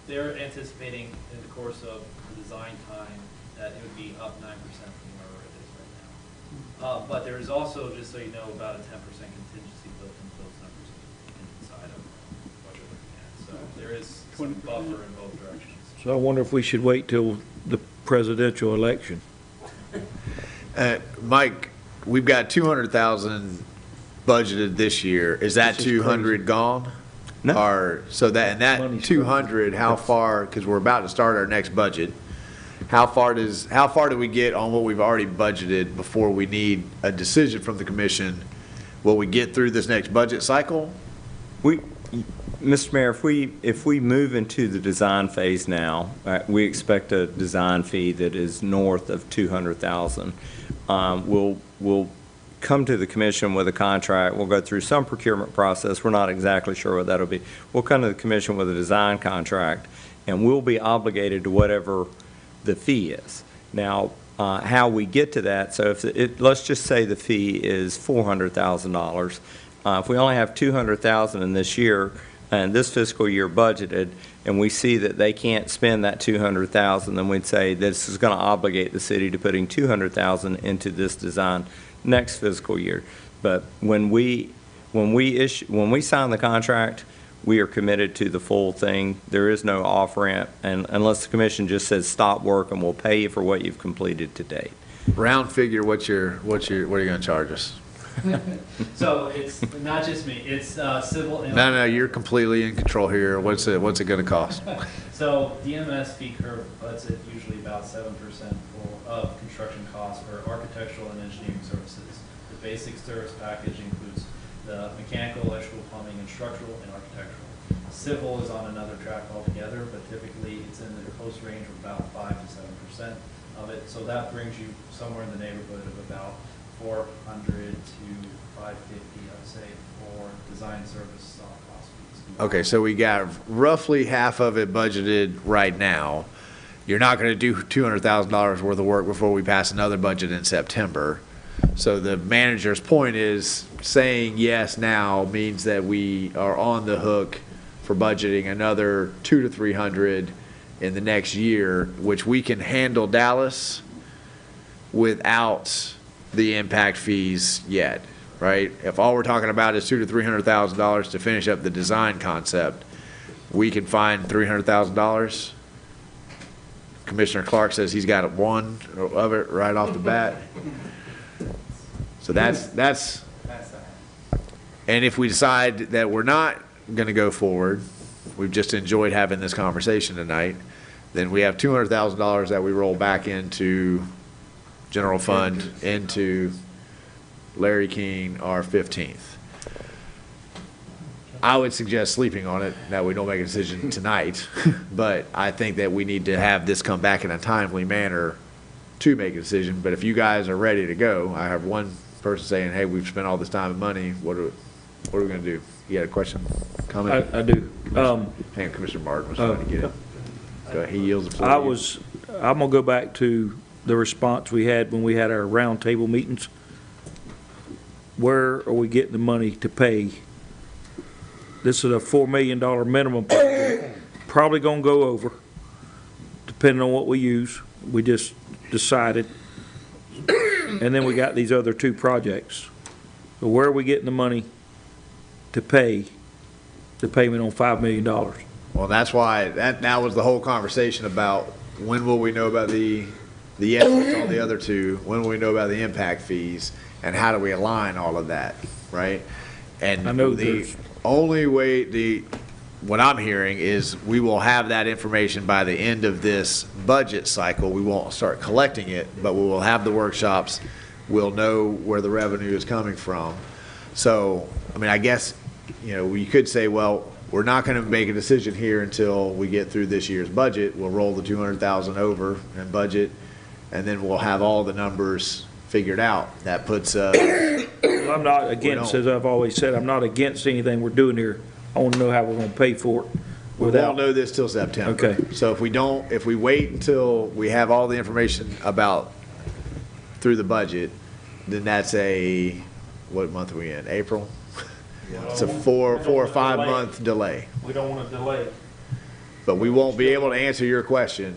They're anticipating in the course of the design time that it would be up 9% from where it is right now. But there is also, just so you know, about a 10% contingency built into those numbers inside of what you're looking at. So there is some buffer in both directions. So I wonder if we should wait till the presidential election. Mike, we've got 200,000 budgeted this year. Is that 200 gone? No. That 200, how far? Because we're about to start our next budget. How far do we get on what we've already budgeted before we need a decision from the commission? Will we get through this next budget cycle? Mr. Mayor, if we move into the design phase now, we expect a design fee that is north of $200,000. We'll come to the commission with a contract. We'll go through some procurement process. We're not exactly sure what that'll be. We'll come to the commission with a design contract, and we'll be obligated to whatever the fee is. Now, how we get to that, so let's just say the fee is $400,000. If we only have $200,000 in this year, and this fiscal year budgeted, and we see that they can't spend that $200,000, then we'd say this is going to obligate the city to putting $200,000 into this design next fiscal year. But when we when we sign the contract, we are committed to the full thing. There is no off-ramp, and unless the commission just says stop work and we'll pay you for what you've completed to date. Round figure, what are you gonna charge us? So it's not just me, it's civil and. No, you're completely in control here. What's it gonna cost? So DMS fee curve puts it usually about 7% of construction costs for architectural and engineering services. The basic service package includes the mechanical, electrical, plumbing, and structural and architectural. Civil is on another track altogether, but typically it's in the close range of about 5 to 7% of it. So that brings you somewhere in the neighborhood of about 400 to 550, I'd say, for design service cost fees. Okay, so we got roughly half of it budgeted right now. You're not gonna do $200,000 worth of work before we pass another budget in September. So the manager's point is saying yes now means that we are on the hook for budgeting another 200 to 300 in the next year, which we can handle Dallas without the impact fees yet, right? If all we're talking about is $200,000 to $300,000 to finish up the design concept, we can find $300,000. Commissioner Clark says he's got one of it right off the bat. So that's, and if we decide that we're not going to go forward, we've just enjoyed having this conversation tonight, then we have $200,000 that we roll back into general fund, into Larry King, our 15th. I would suggest sleeping on it, that we don't make a decision tonight, but I think that we need to have this come back in a timely manner to make a decision. But if you guys are ready to go, I have one person saying, hey, we've spent all this time and money, what are we gonna do? You got a question, comment? I do. Hang on, Commissioner Martin was trying to get it. Go ahead, he yields the floor. I'm gonna go back to the response we had when we had our roundtable meetings. Where are we getting the money to pay? This is a $4 million minimum project. Probably gonna go over, depending on what we use. We just decided. And then we got these other two projects. So where are we getting the money to pay the payment on $5 million? Well, that's why, that was the whole conversation about when will we know about the estimates on the other two, when will we know about the impact fees, and how do we align all of that, right? And I know the only way, what I'm hearing is we will have that information by the end of this budget cycle. We won't start collecting it, but we will have the workshops. We'll know where the revenue is coming from. So, I mean, I guess, you could say, well, we're not going to make a decision here until we get through this year's budget. We'll roll the 200,000 over in budget, and then we'll have all the numbers figured out. That puts, I'm not against, as I've always said, I'm not against anything we're doing here. I want to know how we're going to pay for it. we won't know this till September. Okay. So if we wait until we have all the information through the budget, then that's what month are we in? April? It's a four or 5 month delay. We don't want to delay. But we won't be able to answer your question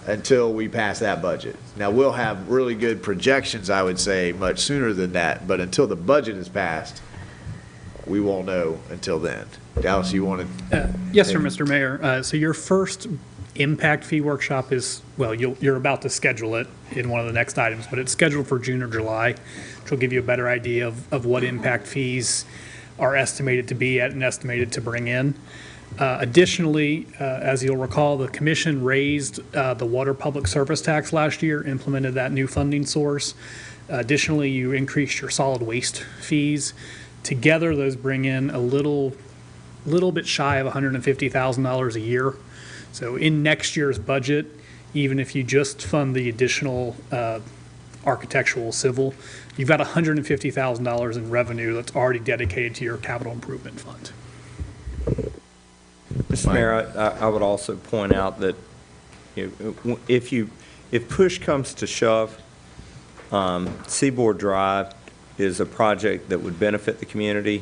until we pass that budget. Now, we'll have really good projections, I would say, much sooner than that, but until the budget is passed, we won't know until then. Dallas, you wanted? Yes, sir, Mr. Mayor. So your first impact fee workshop is, well, you're about to schedule it in one of the next items, but it's scheduled for June or July, which will give you a better idea of what impact fees are estimated to be at and estimated to bring in. Additionally, as you'll recall, the commission raised the water public service tax last year, implemented that new funding source. Additionally, you increased your solid waste fees. Together, those bring in a little bit shy of $150,000 a year. So in next year's budget, even if you just fund the additional architectural civil, you've got $150,000 in revenue that's already dedicated to your capital improvement fund. Mr. Mayor, I would also point out that if push comes to shove, Seaboard Drive is a project that would benefit the community,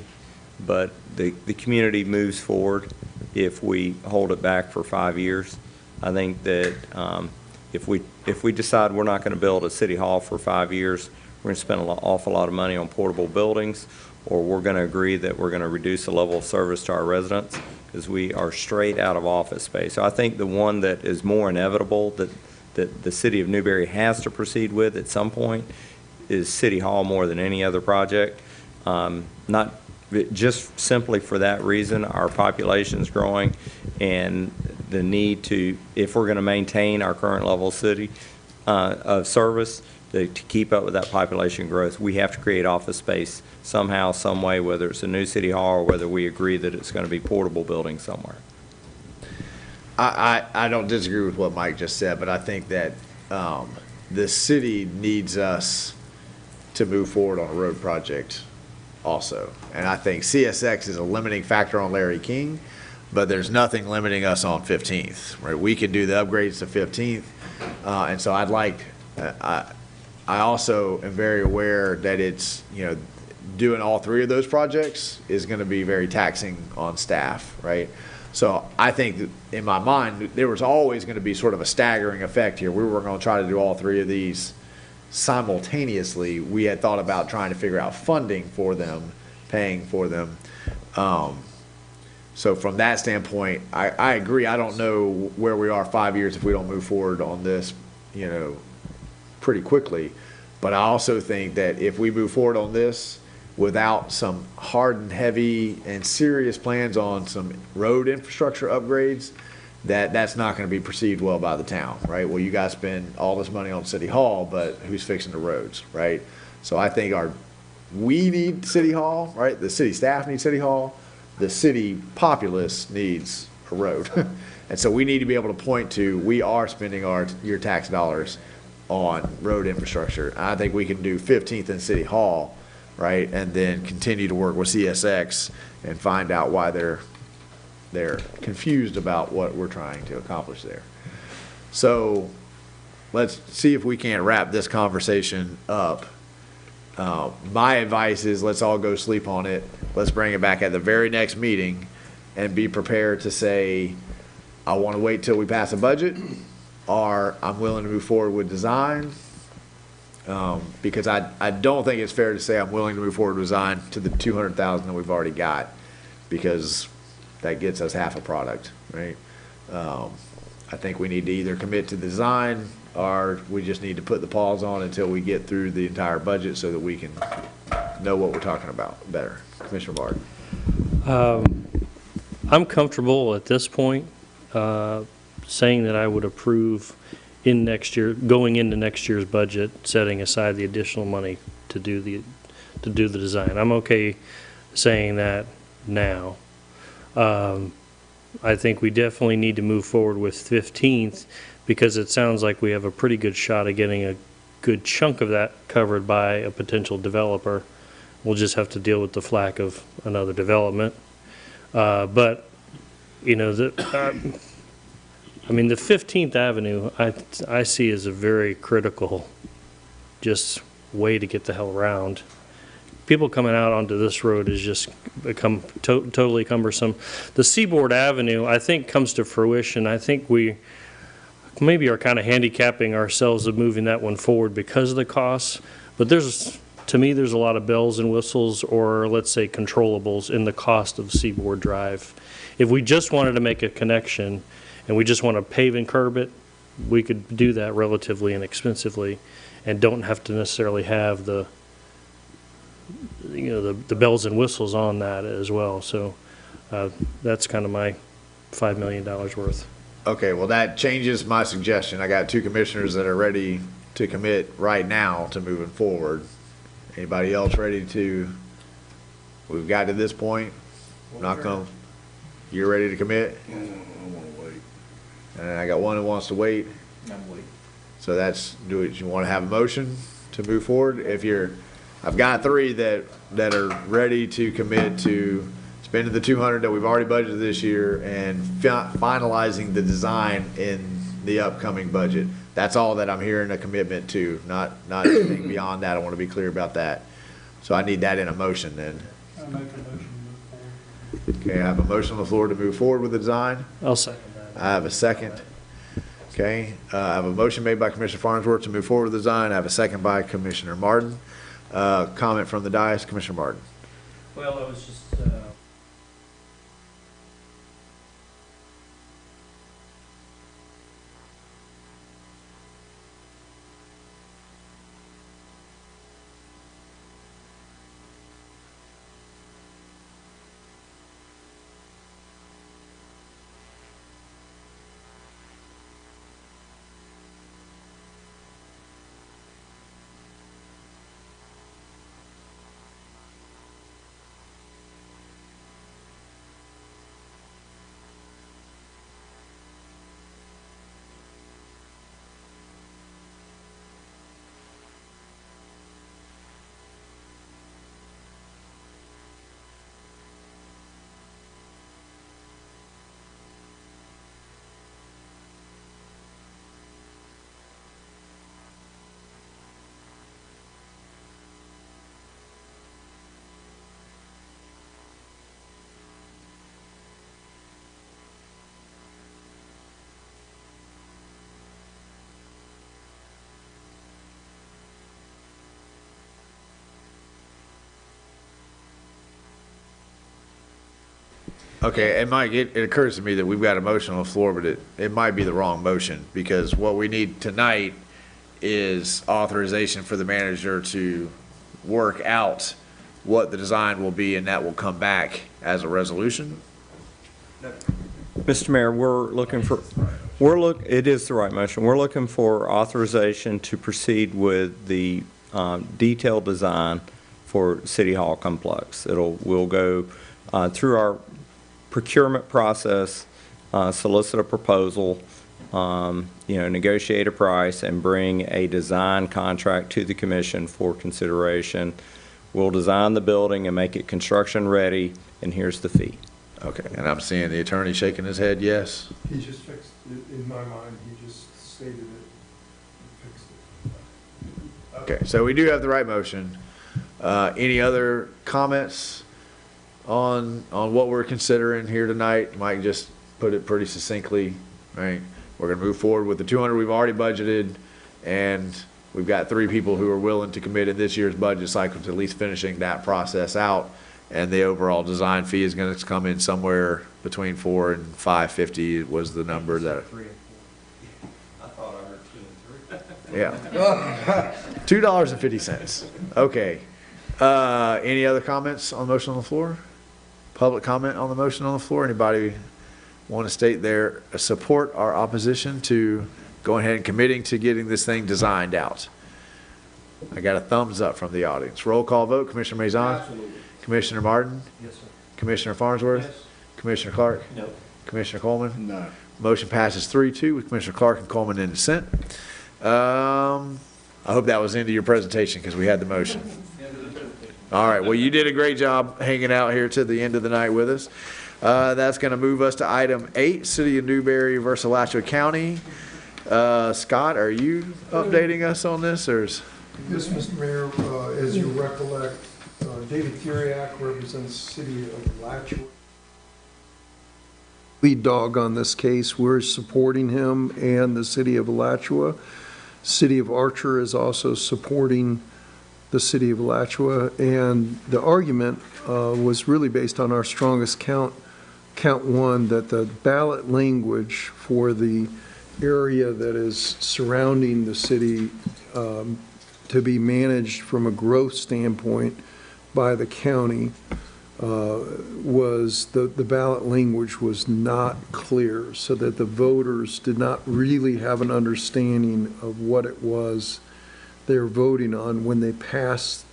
but the community moves forward if we hold it back for 5 years. I think that if we decide we're not going to build a city hall for 5 years, we're going to spend an awful lot of money on portable buildings, or we're going to agree that we're going to reduce the level of service to our residents, because we are straight out of office space. So I think the one that is more inevitable that the city of Newberry has to proceed with at some point is City Hall more than any other project. Not just simply for that reason. Our population is growing, and the need to, if we're going to maintain our current level of service, to keep up with that population growth, we have to create office space somehow, some way, whether it's a new city hall or whether we agree that it's going to be portable building somewhere. I don't disagree with what Mike just said, but I think that the city needs us to move forward on a road project also. And I think CSX is a limiting factor on Larry King, but there's nothing limiting us on 15th, right? We can do the upgrades to 15th. And so I also am very aware that it's, doing all three of those projects is going to be very taxing on staff, right? So I think that in my mind, there was always going to be sort of a staggering effect here. We were going to try to do all three of these simultaneously. We had thought about trying to figure out funding for them, paying for them. So from that standpoint, I agree. I don't know where we are 5 years if we don't move forward on this, pretty quickly. But I also think that if we move forward on this without some hard and heavy and serious plans on some road infrastructure upgrades, that's not going to be perceived well by the town, right? Well, you guys spend all this money on City Hall, but who's fixing the roads, right? So I think we need City Hall, right? The city staff needs City Hall. The city populace needs a road. And so we need to be able to point to, we are spending your tax dollars on road infrastructure. I think we can do 15th and City Hall, right? And then continue to work with CSX and find out why they're confused about what we're trying to accomplish there. So let's see if we can't wrap this conversation up. My advice is let's all go sleep on it. Let's bring it back at the very next meeting and be prepared to say, I want to wait till we pass a budget, or I'm willing to move forward with design. Because I don't think it's fair to say I'm willing to move forward with design to the 200,000 that we've already got, because that gets us half a product, right? I think we need to either commit to design, or we just need to put the pause on until we get through the entire budget so that we can know what we're talking about better. Commissioner Barton. I'm comfortable at this point saying that I would approve going into next year's budget, setting aside the additional money to do the design. I'm okay saying that now. I think we definitely need to move forward with 15th, because it sounds like we have a pretty good shot of getting a good chunk of that covered by a potential developer. We'll just have to deal with the flack of another development. But, the 15th Avenue, I see as a very critical just way to get the hell around. People coming out onto this road has just become totally cumbersome. The Seaboard Avenue, I think, comes to fruition. I think we maybe are kind of handicapping ourselves of moving that one forward because of the costs. But to me, there's a lot of bells and whistles, or let's say controllables, in the cost of Seaboard Drive. If we just wanted to make a connection and we just want to pave and curb it, we could do that relatively inexpensively and don't have to necessarily have the bells and whistles on that as well. So that's kind of my $5 million worth. Okay, well, that changes my suggestion. I got two commissioners that are ready to commit right now to moving forward. Anybody else ready to? We've got to this point. You're ready to commit? I want to wait. And I got one who wants to wait. I'm waiting. So do you want to have a motion to move forward? I've got three that are ready to commit to spending the 200 that we've already budgeted this year and finalizing the design in the upcoming budget. That's all that I'm hearing a commitment to, not anything beyond that. I want to be clear about that. So I need that in a motion then. I'll make a motion to move forward. Okay, I have a motion on the floor to move forward with the design. I'll second that. I have a second. Okay, I have a motion made by Commissioner Farnsworth to move forward with the design. I have a second by Commissioner Martin. Comment from the dais, Commissioner Martin. Well, I was just, Okay, and Mike, it occurs to me that we've got a motion on the floor, but it might be the wrong motion, because what we need tonight is authorization for the manager to work out what the design will be, and that will come back as a resolution. Mr. Mayor, it is the right motion. We're looking for authorization to proceed with the detailed design for City Hall complex. We'll go through our procurement process, solicit a proposal, negotiate a price, and bring a design contract to the commission for consideration. We'll design the building and make it construction ready, and here's the fee. Okay, and I'm seeing the attorney shaking his head, yes? He just fixed it, in my mind, he just stated it, fixed it. Okay, so we do have the right motion. Any other comments on what we're considering here tonight? Mike just put it pretty succinctly, right? We're gonna move forward with the 200 we've already budgeted, and we've got 3 people who are willing to commit in this year's budget cycle to at least finishing that process out. And the overall design fee is gonna come in somewhere between $400 and $550 was the number that. I thought I heard 2 and 3. Yeah. $2.50. Okay. Any other comments on the motion on the floor? Public comment on the motion on the floor? Anybody want to state their support or opposition to going ahead and committing to getting this thing designed out? I got a thumbs up from the audience. Roll call vote. Commissioner Maison? absolutely. Commissioner Martin? Yes, sir. Commissioner Farnsworth? Yes. Commissioner Clark? No. Commissioner Coleman? No. Motion passes 3-2 with Commissioner Clark and Coleman in dissent. I hope that was the end of your presentation because we had the motion. All right, well, you did a great job hanging out here to the end of the night with us. That's going to move us to item 8, City of Newberry versus Alachua County. Scott, are you updating us on this, or is? Yes, Mr. Mayor, as you recollect, David Thuriak represents the City of Alachua. Lead dog on this case. We're supporting him and the City of Alachua. City of Archer is also supporting the City of Alachua, and the argument was really based on our strongest count 1, that the ballot language for the area that is surrounding the city to be managed from a growth standpoint by the county was the ballot language was not clear, so that the voters did not really have an understanding of what it was they were voting on when they passed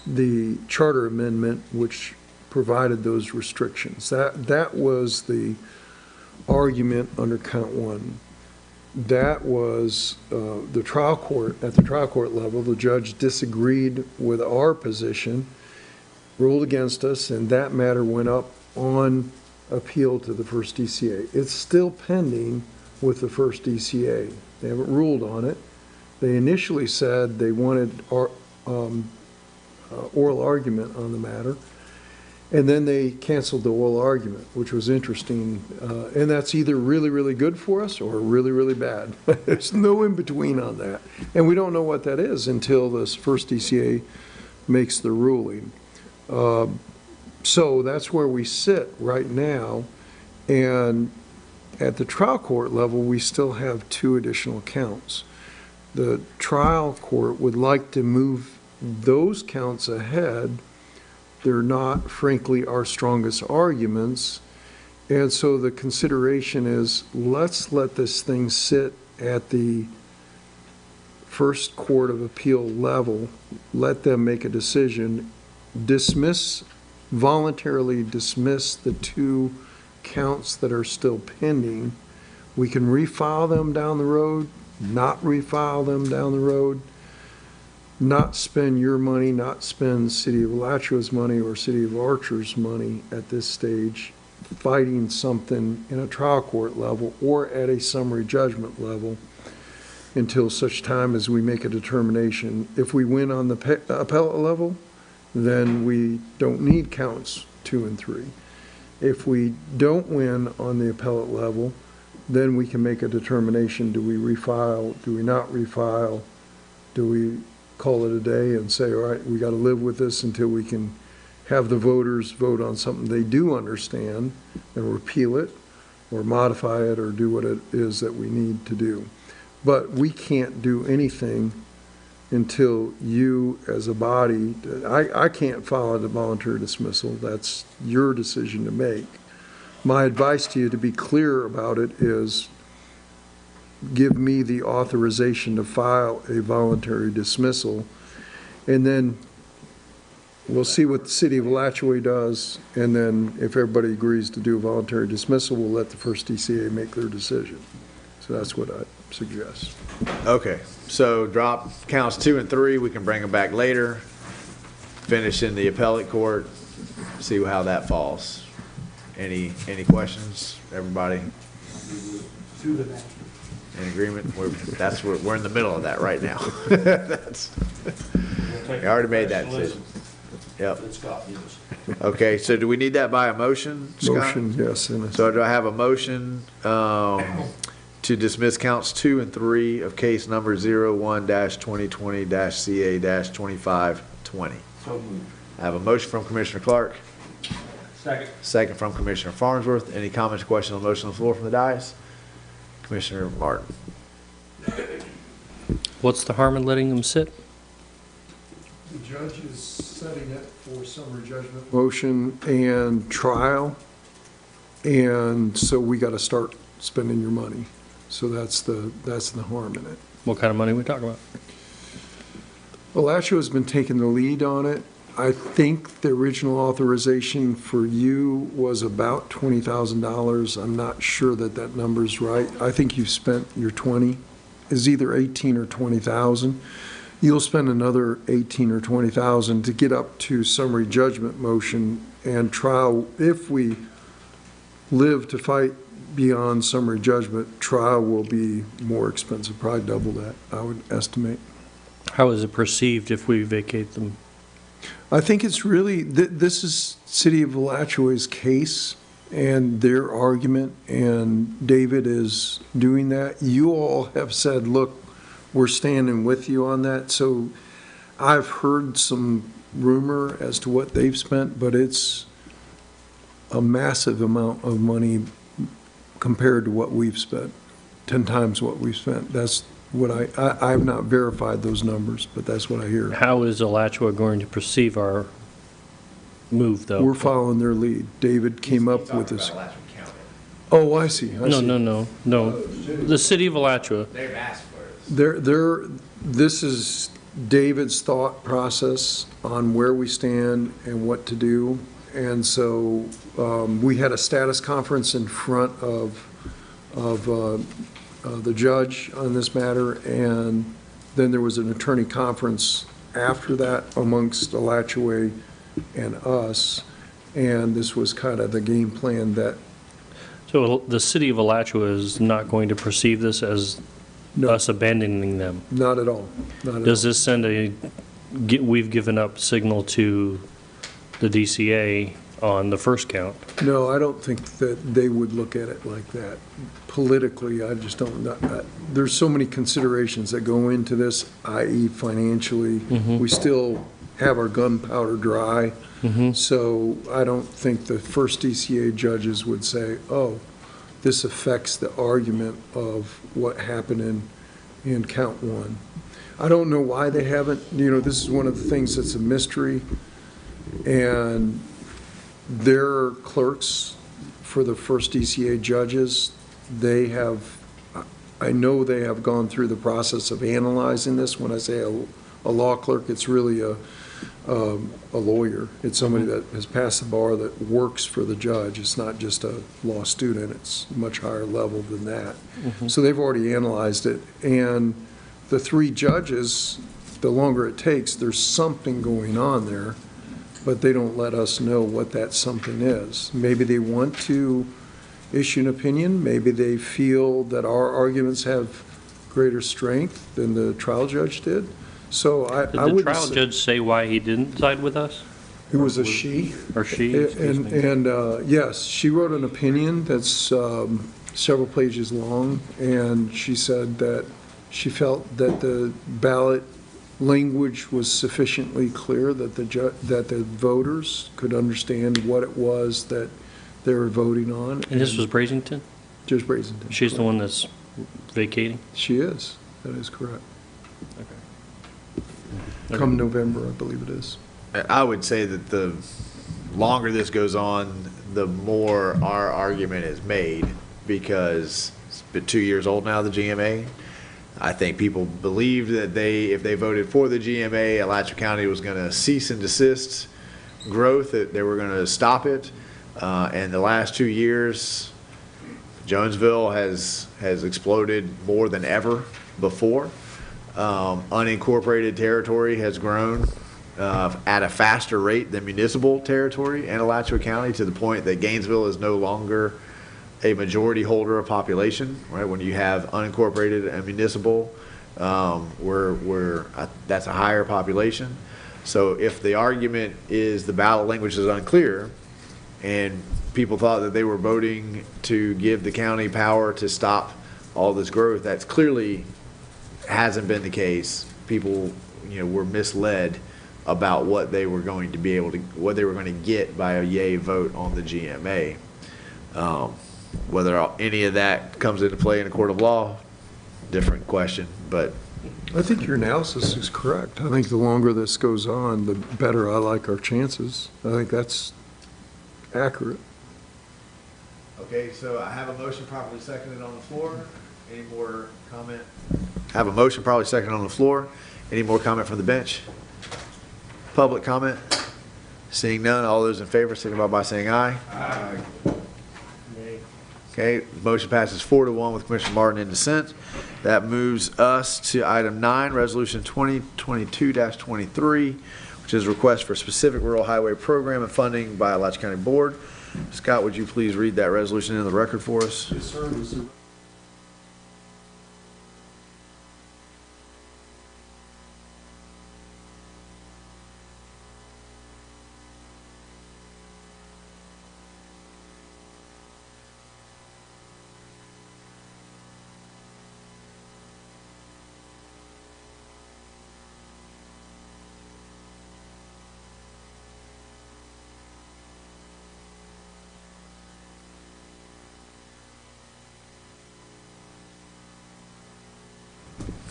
the charter amendment, which provided those restrictions. That was the argument under count 1. That was the trial court. At the trial court level, the judge disagreed with our position, ruled against us, and that matter went up on appeal to the first DCA. It's still pending with the first DCA. They haven't ruled on it. They initially said they wanted oral argument on the matter, and then they canceled the oral argument, which was interesting. And that's either really, really good for us or really, really bad. There's no in between on that. And we don't know what that is until this first DCA makes the ruling. So that's where we sit right now. And at the trial court level, we still have 2 additional counts. The trial court would like to move those counts ahead. They're not, frankly, our strongest arguments. And so the consideration is, let's let this thing sit at the first court of appeal level, let them make a decision, voluntarily dismiss the 2 counts that are still pending. We can refile them down the road, not refile them down the road, not spend your money, not spend City of Alachua's money or City of Archer's money at this stage, fighting something in a trial court level or at a summary judgment level until such time as we make a determination. If we win on the appellate level, then we don't need counts 2 and 3. If we don't win on the appellate level, then we can make a determination. Do we refile? Do we not refile? Do we call it a day and say, all right, we got to live with this until we can have the voters vote on something they do understand and repeal it or modify it or do what it is that we need to do. But we can't do anything until you as a body, I can't file a voluntary dismissal. That's your decision to make. My advice to you, to be clear about it, is give me the authorization to file a voluntary dismissal, and then we'll see what the City of Alachua does, and then if everybody agrees to do a voluntary dismissal, we'll let the first DCA make their decision. So that's what I suggest. Okay, so drop counts 2 and 3, we can bring them back later, finish in the appellate court, see how that falls. Any questions, everybody? In agreement? We're in the middle of that right now. We already made that decision. Yep. Okay, so do we need that by a motion, Scott? Motion, yes. So do I have a motion to dismiss counts 2 and 3 of case number 01-2020-CA-2520? I have a motion from Commissioner Clark. Second. Second from Commissioner Farnsworth. Any comments or questions on the motion on the floor from the dais? Commissioner Martin. What's the harm in letting them sit? The judge is setting it for summary judgment motion and trial, and so we got to start spending your money. So that's the harm in it. What kind of money are we talking about? Alachua has been taking the lead on it. I think the original authorization for you was about $20,000. I'm not sure that number's right. I think you've spent your 20, is either 18 or 20,000. You'll spend another 18 or 20,000 to get up to summary judgment motion and trial. If we live to fight beyond summary judgment, trial will be more expensive, probably double that, I would estimate. How is it perceived if we vacate them? I think it's really, this is City of Alachua's case and their argument, and David is doing that. You all have said, look, we're standing with you on that. So I've heard some rumor as to what they've spent, but it's a massive amount of money compared to what we've spent, 10 times what we've spent. That's what I have not verified those numbers, but that's what I hear. How is Alachua going to perceive our move, though? We're following their lead. David came up with this. Oh, I see. No. The City of Alachua. They've asked for it. This is David's thought process on where we stand and what to do. And so we had a status conference in front of the judge on this matter, and then there was an attorney conference after that amongst Alachua and us, and this was kind of the game plan that. So the City of Alachua is not going to perceive this as us abandoning them? Not at all. Does this send we've given up signal to the DCA on the first count? No, I don't think that they would look at it like that. Politically, I just don't know. There's so many considerations that go into this, i.e. financially. Mm-hmm. We still have our gunpowder dry. So I don't think the first DCA judges would say, oh, this affects the argument of what happened in count one. I don't know why they haven't, this is one of the things that's a mystery. And their clerks for the first DCA judges, I know they have gone through the process of analyzing this. When I say a law clerk, it's really a lawyer. It's somebody that has passed the bar that works for the judge. It's not just a law student. It's much higher level than that. So they've already analyzed it. And the three judges, the longer it takes, there's something going on there, but they don't let us know what that something is. Maybe they want to issue an opinion. Maybe they feel that our arguments have greater strength than the trial judge did. So I Did the would trial judge say why he didn't side with us? It was a she. Or she, excuse me. And yes, she wrote an opinion that's several pages long, and she said that she felt that the ballot language was sufficiently clear that the voters could understand what it was that they were voting on. And this was Brazington? Judge Brazington. She's the one that's vacating? She is. That is correct. Okay. Come November, I believe it is. I would say that the longer this goes on, the more our argument is made, because it's been 2 years old now, the GMA. I think people believed that if they voted for the GMA, Alachua County was going to cease and desist growth, that they were going to stop it. And the last 2 years, Jonesville has exploded more than ever before. Unincorporated territory has grown at a faster rate than municipal territory in Alachua County, to the point that Gainesville is no longer a majority holder of population, right? When you have unincorporated and municipal, that's a higher population. So if the argument is the ballot language is unclear, and people thought that they were voting to give the county power to stop all this growth, that's clearly hasn't been the case. People, were misled about what they were going to be able to, what they were going to get by a yay vote on the GMA. Whether any of that comes into play in a court of law, different question, but. I think your analysis is correct. I think the longer this goes on, the better I like our chances. I think that's accurate. Okay, so I have a motion properly seconded on the floor. Any more comment? I have a motion probably seconded on the floor. Any more comment from the bench? Public comment? Seeing none, all those in favor signify by saying aye. Aye. Okay, motion passes 4-1 with Commissioner Martin in dissent. That moves us to item 9, Resolution 2022-23, which is a request for specific rural highway program and funding by Alachua County Board. Scott, would you please read that resolution into the record for us? Yes, sir.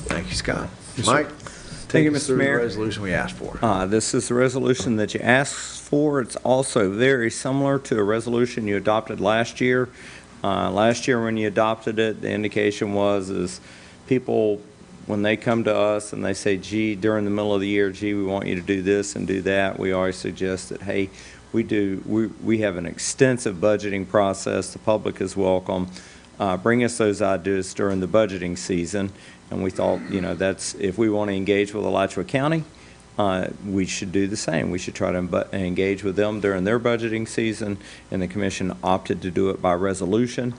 Thank you, Scott. Yes, Mike, Thank you, us Mr. through Mayor. the resolution we asked for. This is the resolution that you asked for. It's also very similar to a resolution you adopted last year. Last year when you adopted it, the indication is people, when they come to us and they say, gee, during the middle of the year, gee, we want you to do this and do that, we always suggest that, hey, we have an extensive budgeting process. The public is welcome. Bring us those ideas during the budgeting season. And we thought, that's, if we want to engage with Alachua County, we should do the same. We should try to engage with them during their budgeting season, and the commission opted to do it by resolution.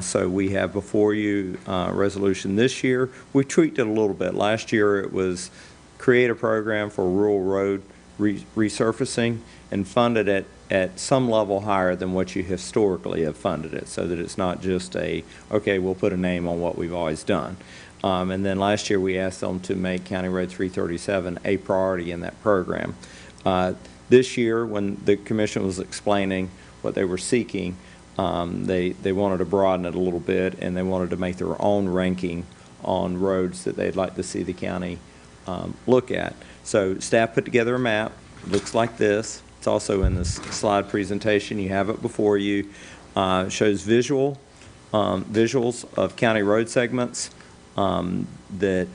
So we have before you a resolution this year. We tweaked it a little bit. Last year it was create a program for rural road resurfacing and fund it at at some level higher than what you historically have funded it, so that it's not just okay, we'll put a name on what we've always done. And then last year, we asked them to make County Road 337 a priority in that program. This year, when the commission was explaining what they were seeking, they wanted to broaden it a little bit, and they wanted to make their own ranking on roads that they'd like to see the county look at. So staff put together a map. It looks like this. It's also in this slide presentation. You have it before you. It shows visuals of county road segments that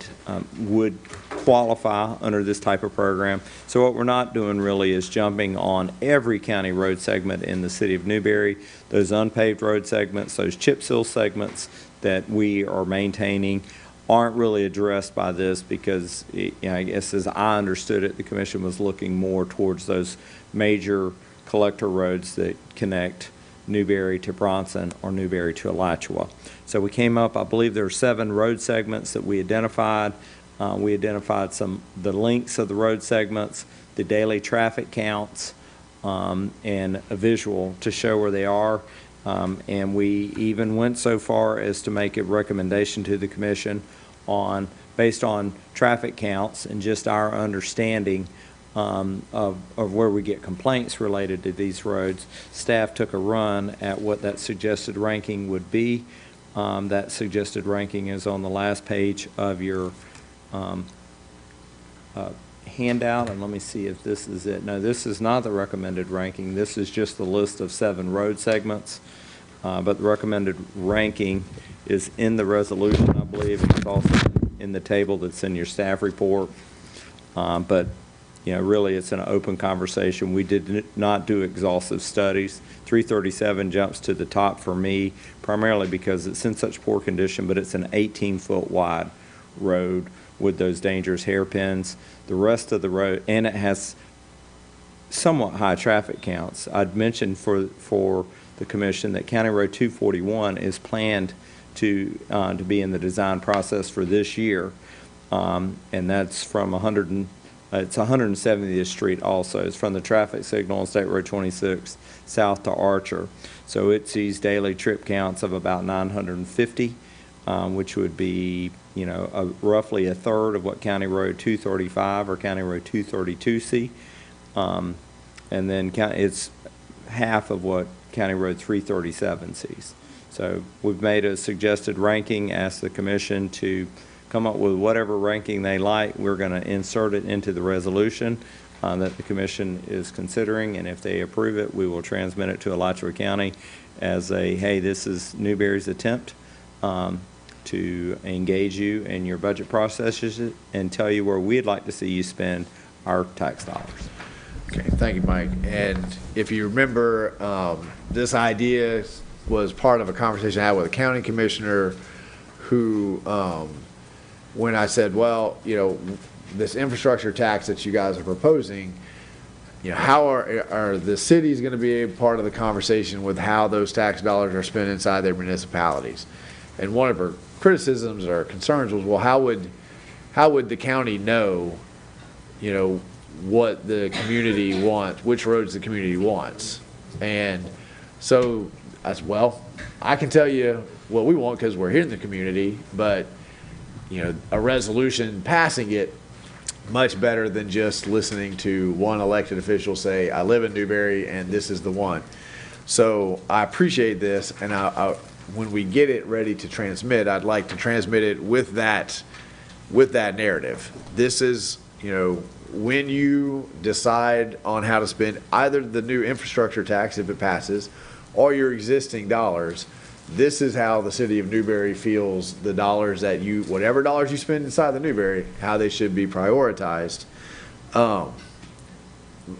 would qualify under this type of program. So what we're not doing really is jumping on every county road segment in the city of Newberry. Those unpaved road segments, those chip seal segments that we are maintaining aren't really addressed by this because, I guess as I understood it, the commission was looking more towards those major collector roads that connect Newberry to Bronson or Newberry to Alachua. So we came up, I believe there are 7 road segments that we identified. We identified the lengths of the road segments, the daily traffic counts, and a visual to show where they are. And we even went so far as to make a recommendation to the commission based on traffic counts and just our understanding of where we get complaints related to these roads. Staff took a run at what that suggested ranking would be. That suggested ranking is on the last page of your handout, and let me see if this is it. No, this is not the recommended ranking. This is just the list of 7 road segments, but the recommended ranking is in the resolution, I believe, and it's also in the table that's in your staff report. But really it's an open conversation. We did not do exhaustive studies. 337 jumps to the top for me, primarily because it's in such poor condition, but it's an 18-foot wide road with those dangerous hairpins. The rest of the road, and it has somewhat high traffic counts. I'd mentioned for the commission that County Road 241 is planned to be in the design process for this year, and that's from it's 170th Street also. It's from the traffic signal on State Road 26 south to Archer. So it sees daily trip counts of about 950, which would be, roughly a third of what County Road 235 or County Road 232 see. And then it's half of what County Road 337 sees. So we've made a suggested ranking, asked the commission to come up with whatever ranking they like. We're going to insert it into the resolution that the commission is considering, and if they approve it, we will transmit it to Alachua County as hey, this is Newberry's attempt to engage you in your budget processes and tell you where we'd like to see you spend our tax dollars. Okay, thank you, Mike. And if you remember, this idea was part of a conversation I had with a county commissioner who, when I said, well, this infrastructure tax that you guys are proposing, how are the cities going to be a part of the conversation with how those tax dollars are spent inside their municipalities? And one of her criticisms or concerns was, well, how would the county know, what the community wants, which roads the community wants? And so I said, well, I can tell you what we want because we're here in the community, but a resolution passing it much better than just listening to one elected official say, I live in Newberry and this is the one. So I appreciate this, and when we get it ready to transmit, I'd like to transmit it with that narrative. This is, when you decide on how to spend either the new infrastructure tax, if it passes, or your existing dollars, this is how the city of Newberry feels the dollars that whatever dollars you spend inside the Newberry, how they should be prioritized.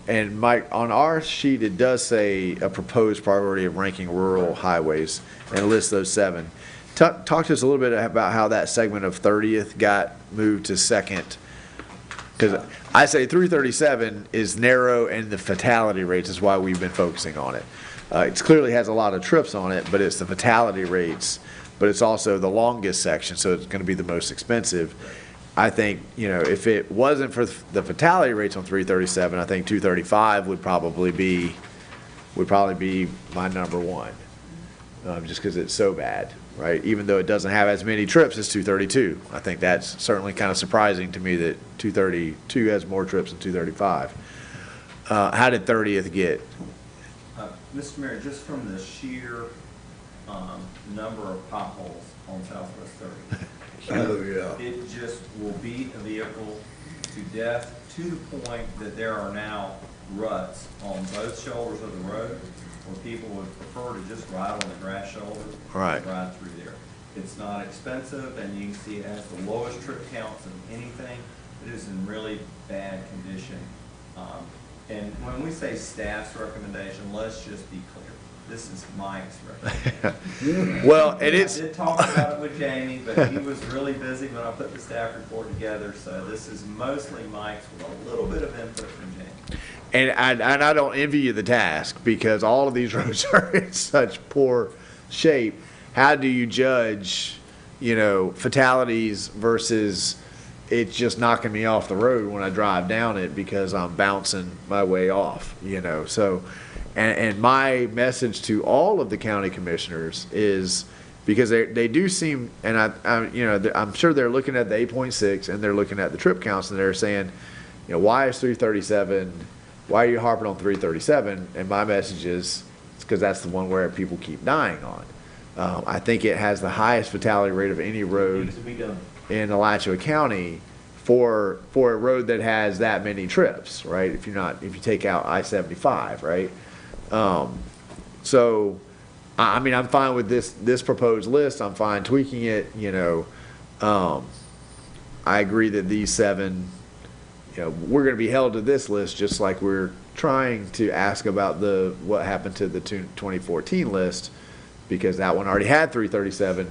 And Mike, on our sheet, it does say a proposed priority of ranking rural highways and lists those 7. Talk to us a little bit about how that segment of 30th got moved to 2nd. Because I say 337 is narrow, and the fatality rates is why we've been focusing on it. It clearly has a lot of trips on it, but it's the fatality rates, but it's also the longest section, so it's going to be the most expensive. I think, if it wasn't for the fatality rates on 337, I think 235 would probably be would probably be my number one, just because it's so bad, right? Even though it doesn't have as many trips as 232. I think that's certainly kind of surprising to me that 232 has more trips than 235. How did 30th get? Mr. Mayor, just from the sheer number of potholes on Southwest 30. Oh, yeah. It just will beat a vehicle to death to the point that there are now ruts on both shoulders of the road where people would prefer to just ride on the grass shoulder Right. and ride through there. It's not expensive, and you can see it has the lowest trip counts of anything. It is in really bad condition. And when we say staff's recommendation, let's just be clear. This is Mike's recommendation. Well, and I did talk about it with Jamie, but he was really busy when I put the staff report together, so this is mostly Mike's with a little bit of input from Jamie. And I don't envy you the task, because all of these roads are in such poor shape. How do you judge, fatalities versus it's just knocking me off the road when I drive down it because I'm bouncing my way off, So, and my message to all of the county commissioners is, because they do seem, and I'm sure they're looking at the 8.6 and they're looking at the trip counts and they're saying, why is 337? Why are you harping on 337? And my message is, it's because that's the one where people keep dying on. I think it has the highest fatality rate of any road in Alachua County for a road that has that many trips, right? If you take out I-75, right? So, I mean, I'm fine with this proposed list. I'm fine tweaking it. I agree that these 7, we're going to be held to this list, just like we're trying to ask about what happened to the 2014 list, because that one already had 337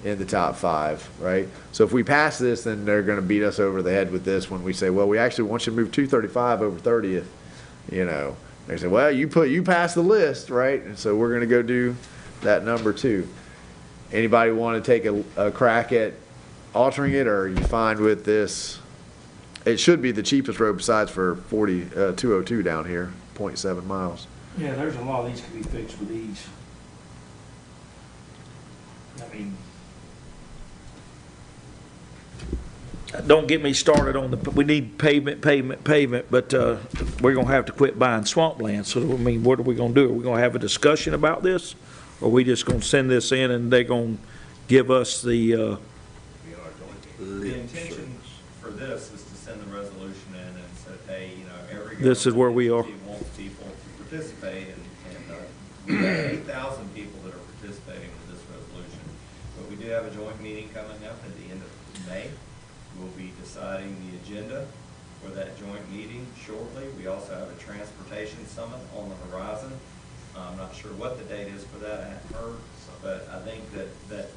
in the top 5, right? So if we pass this, then they're going to beat us over the head with this when we say, well, we actually want you to move 235 over 30th. They say, well, you passed the list, right? And so we're going to go do that number 2. Anybody want to take a crack at altering it, or are you fine with this? It should be the cheapest road besides for 202 down here, 0.7 miles. Yeah, there's a lot of these can be fixed with ease. I mean, don't get me started on we need pavement, but we're gonna have to quit buying swampland. So, I mean, what are we gonna do? Are we gonna have a discussion about this? Or are we just gonna send this in and they're gonna give us the intention for this is to send the resolution in and say, hey, every this is where we are. wants people to participate, and we have 8,000 people that are participating with this resolution. But we do have a joint meeting coming up at the end of May. We'll be deciding the agenda for that joint meeting shortly. We also have a transportation summit on the horizon. I'm not sure what the date is for that, I haven't heard, but I think that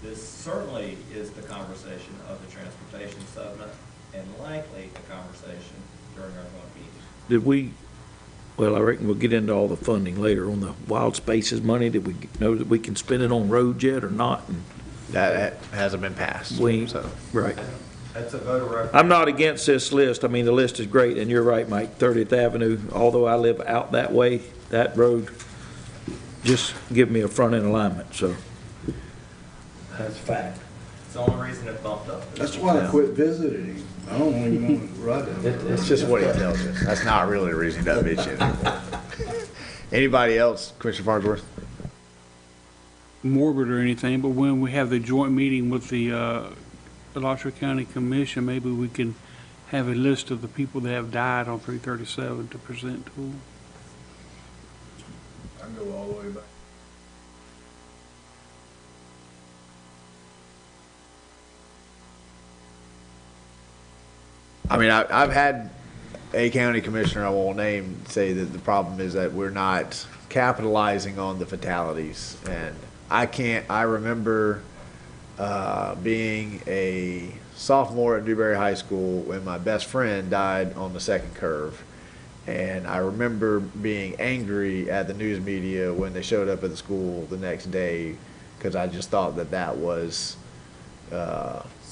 this certainly is the conversation of the transportation summit, and likely the conversation during our joint meeting. Well, I reckon we'll get into all the funding later on the wild spaces money. Did we know that we can spend it on roads yet or not? And that hasn't been passed. Right. That's a voter referendum. I'm not against this list. I mean, the list is great, and you're right, Mike. 30th Avenue, although I live out that way, that road, just give me a front end alignment, so. That's a fact. It's the only reason it bumped up. That's why I quit visiting him. I don't even want to ride it. It's just what he tells you. That's not really a reason to bitch you anymore. Anybody else, Commissioner Farnsworth? Morbid or anything, but when we have the joint meeting with the Alachua County Commission, maybe we can have a list of the people that have died on 337 to present to them. I can go all the way back. I mean, I've had a county commissioner I won't name say that the problem is that we're not capitalizing on the fatalities. And I remember being a sophomore at Newberry High School when my best friend died on the second curve. And I remember being angry at the news media when they showed up at the school the next day, because I just thought that was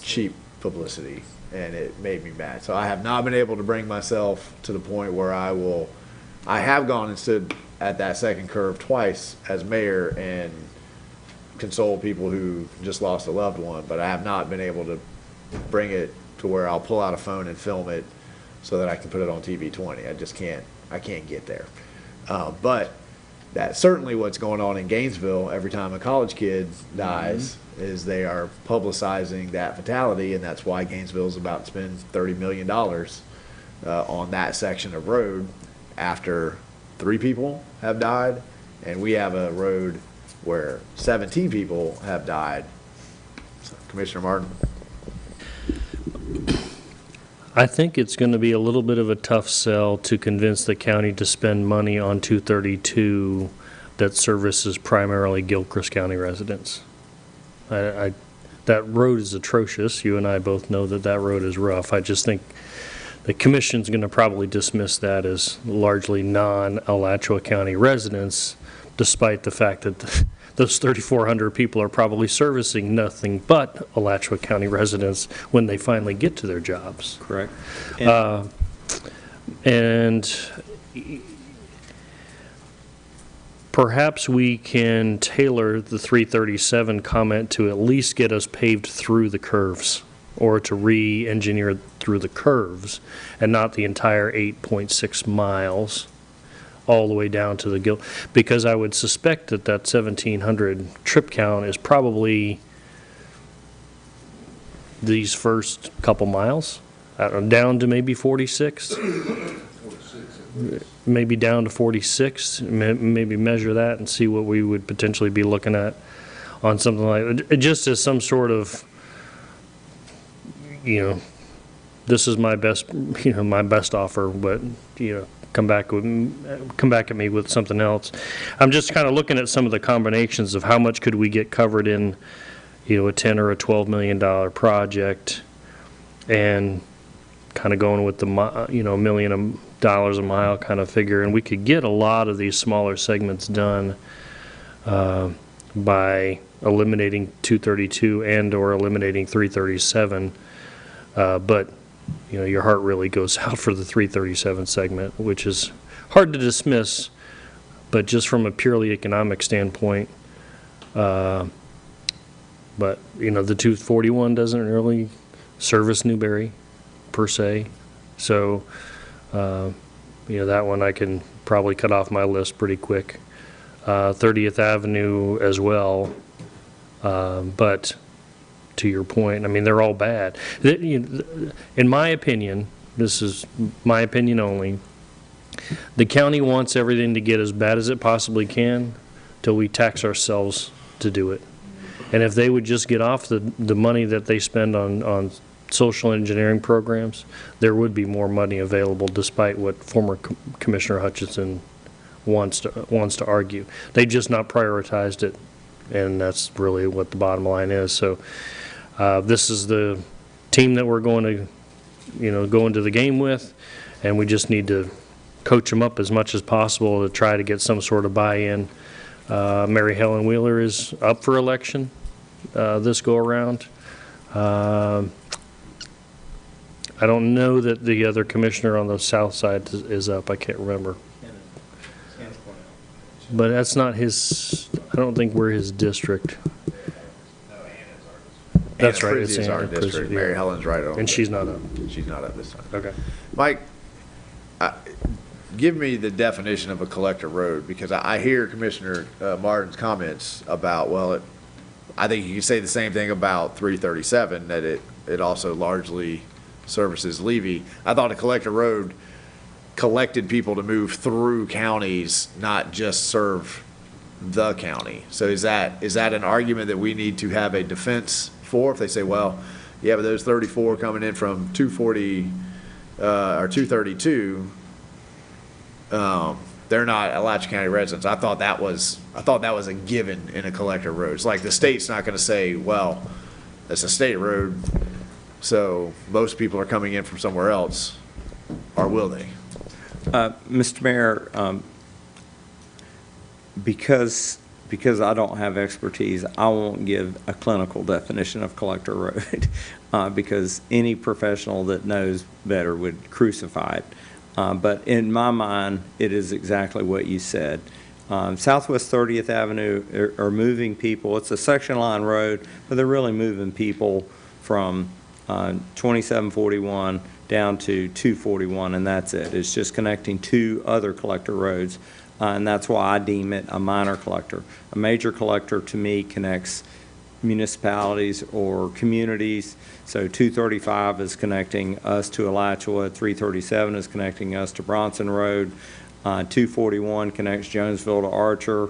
cheap publicity, and it made me mad. So I have not been able to bring myself to the point where I have gone and stood at that second curve twice as mayor and console people who just lost a loved one, but I have not been able to bring it to where I'll pull out a phone and film it so that I can put it on TV 20. I can't get there. But that's certainly what's going on in Gainesville. Every time a college kid dies, is they are publicizing that fatality, and that's why Gainesville is about to spend $30 million on that section of road after 3 people have died, and we have a road where 17 people have died. So, Commissioner Martin? I think it's going to be a little bit of a tough sell to convince the county to spend money on 232 that services primarily Gilchrist County residents. That road is atrocious. You and I both know that that road is rough. I just think the commission's going to probably dismiss that as largely non-Alachua County residents, despite the fact that those 3,400 people are probably servicing nothing but Alachua County residents when they finally get to their jobs. Correct. And perhaps we can tailor the 337 comment to at least get us paved through the curves, or to re-engineer through the curves, and not the entire 8.6 miles all the way down to the because I would suspect that 1,700 trip count is probably these first couple miles, down to maybe 46, maybe down to 46, maybe measure that and see what we would potentially be looking at on something like that, just as some sort of, this is my best, my best offer, but, come back at me with something else. I'm just kind of looking at some of the combinations of how much could we get covered in, a $10 or a $12 million project, and kind of going with the $1 million a mile kind of figure, and we could get a lot of these smaller segments done by eliminating 232 and or eliminating 337, but your heart really goes out for the 337 segment, which is hard to dismiss, but just from a purely economic standpoint. But, the 241 doesn't really service Newberry, per se. So, that one I can probably cut off my list pretty quick. 30th Avenue as well, but to your point, they're all bad. In my opinion, this is my opinion only, the county wants everything to get as bad as it possibly can till we tax ourselves to do it. And if they would just get off the money that they spend on social engineering programs, there would be more money available, despite what former Commissioner Hutchinson wants to argue. They've just not prioritized it, and that's really what the bottom line is. So this is the team that we're going to, go into the game with, and we just need to coach them up as much as possible to try to get some sort of buy-in. Mary Helen Wheeler is up for election this go-around. I don't know that the other commissioner on the south side is up. I can't remember. But that's not his, I don't think we're his district. That's right. It's our district. Mary Helen's right on. And she's not up. She's not up this time. Okay. Mike, give me the definition of a collector road, because I hear Commissioner Martin's comments about, I think you can say the same thing about 337, that it also largely services Levy. I thought a collector road collected people to move through counties, not just serve the county. So is that an argument that we need to have a defense for? If they say, but those 34 coming in from 240 or 232, they're not Alachua County residents. I thought that was a given in a collector road. It's like the state's not going to say, it's a state road, so most people are coming in from somewhere else, or will they? Mr. Mayor, because I don't have expertise, I won't give a clinical definition of collector road because any professional that knows better would crucify it. But in my mind, it is exactly what you said. Southwest 30th Avenue are moving people. It's a section line road, but they're really moving people from 2741 down to 241, and that's it. It's just connecting two other collector roads, and that's why I deem it a minor collector. A major collector, to me, connects municipalities or communities. So 235 is connecting us to Alachua, 337 is connecting us to Bronson Road, 241 connects Jonesville to Archer,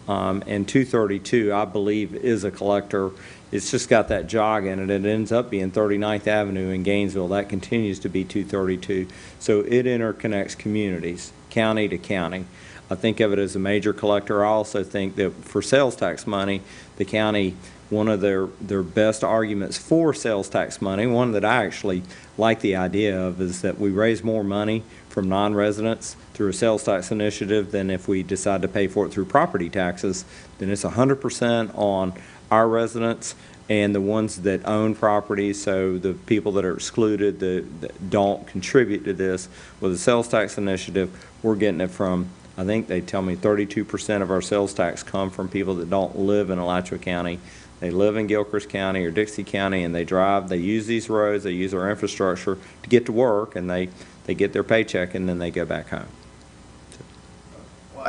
and 232, I believe, is a collector. It's just got that jog in it. It ends up being 39th Avenue in Gainesville. That continues to be 232. So it interconnects communities, county to county. I think of it as a major collector. I also think that for sales tax money, the county, one of their best arguments for sales tax money, one that I actually like the idea of, is that we raise more money from non-residents through a sales tax initiative than if we decide to pay for it through property taxes. Then it's 100% on our residents and the ones that own properties, so the people that are excluded that don't contribute to this. With the sales tax initiative, we're getting it from, I think they tell me 32% of our sales tax come from people that don't live in Alachua County. They live in Gilchrist County or Dixie County, and they drive, they use these roads, they use our infrastructure to get to work, and they get their paycheck, and then they go back home.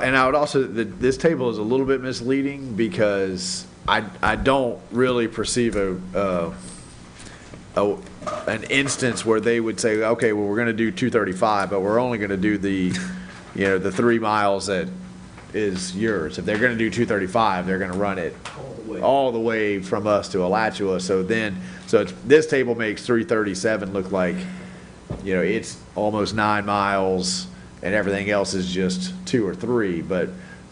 And I would also, this table is a little bit misleading because I don't really perceive an instance where they would say, okay, well, we're going to do 235, but we're only going to do the 3 miles that is yours. If they're going to do 235, they're going to run it all the way from us to Alachua. So this table makes 337 look like, it's almost 9 miles and everything else is just 2 or 3. But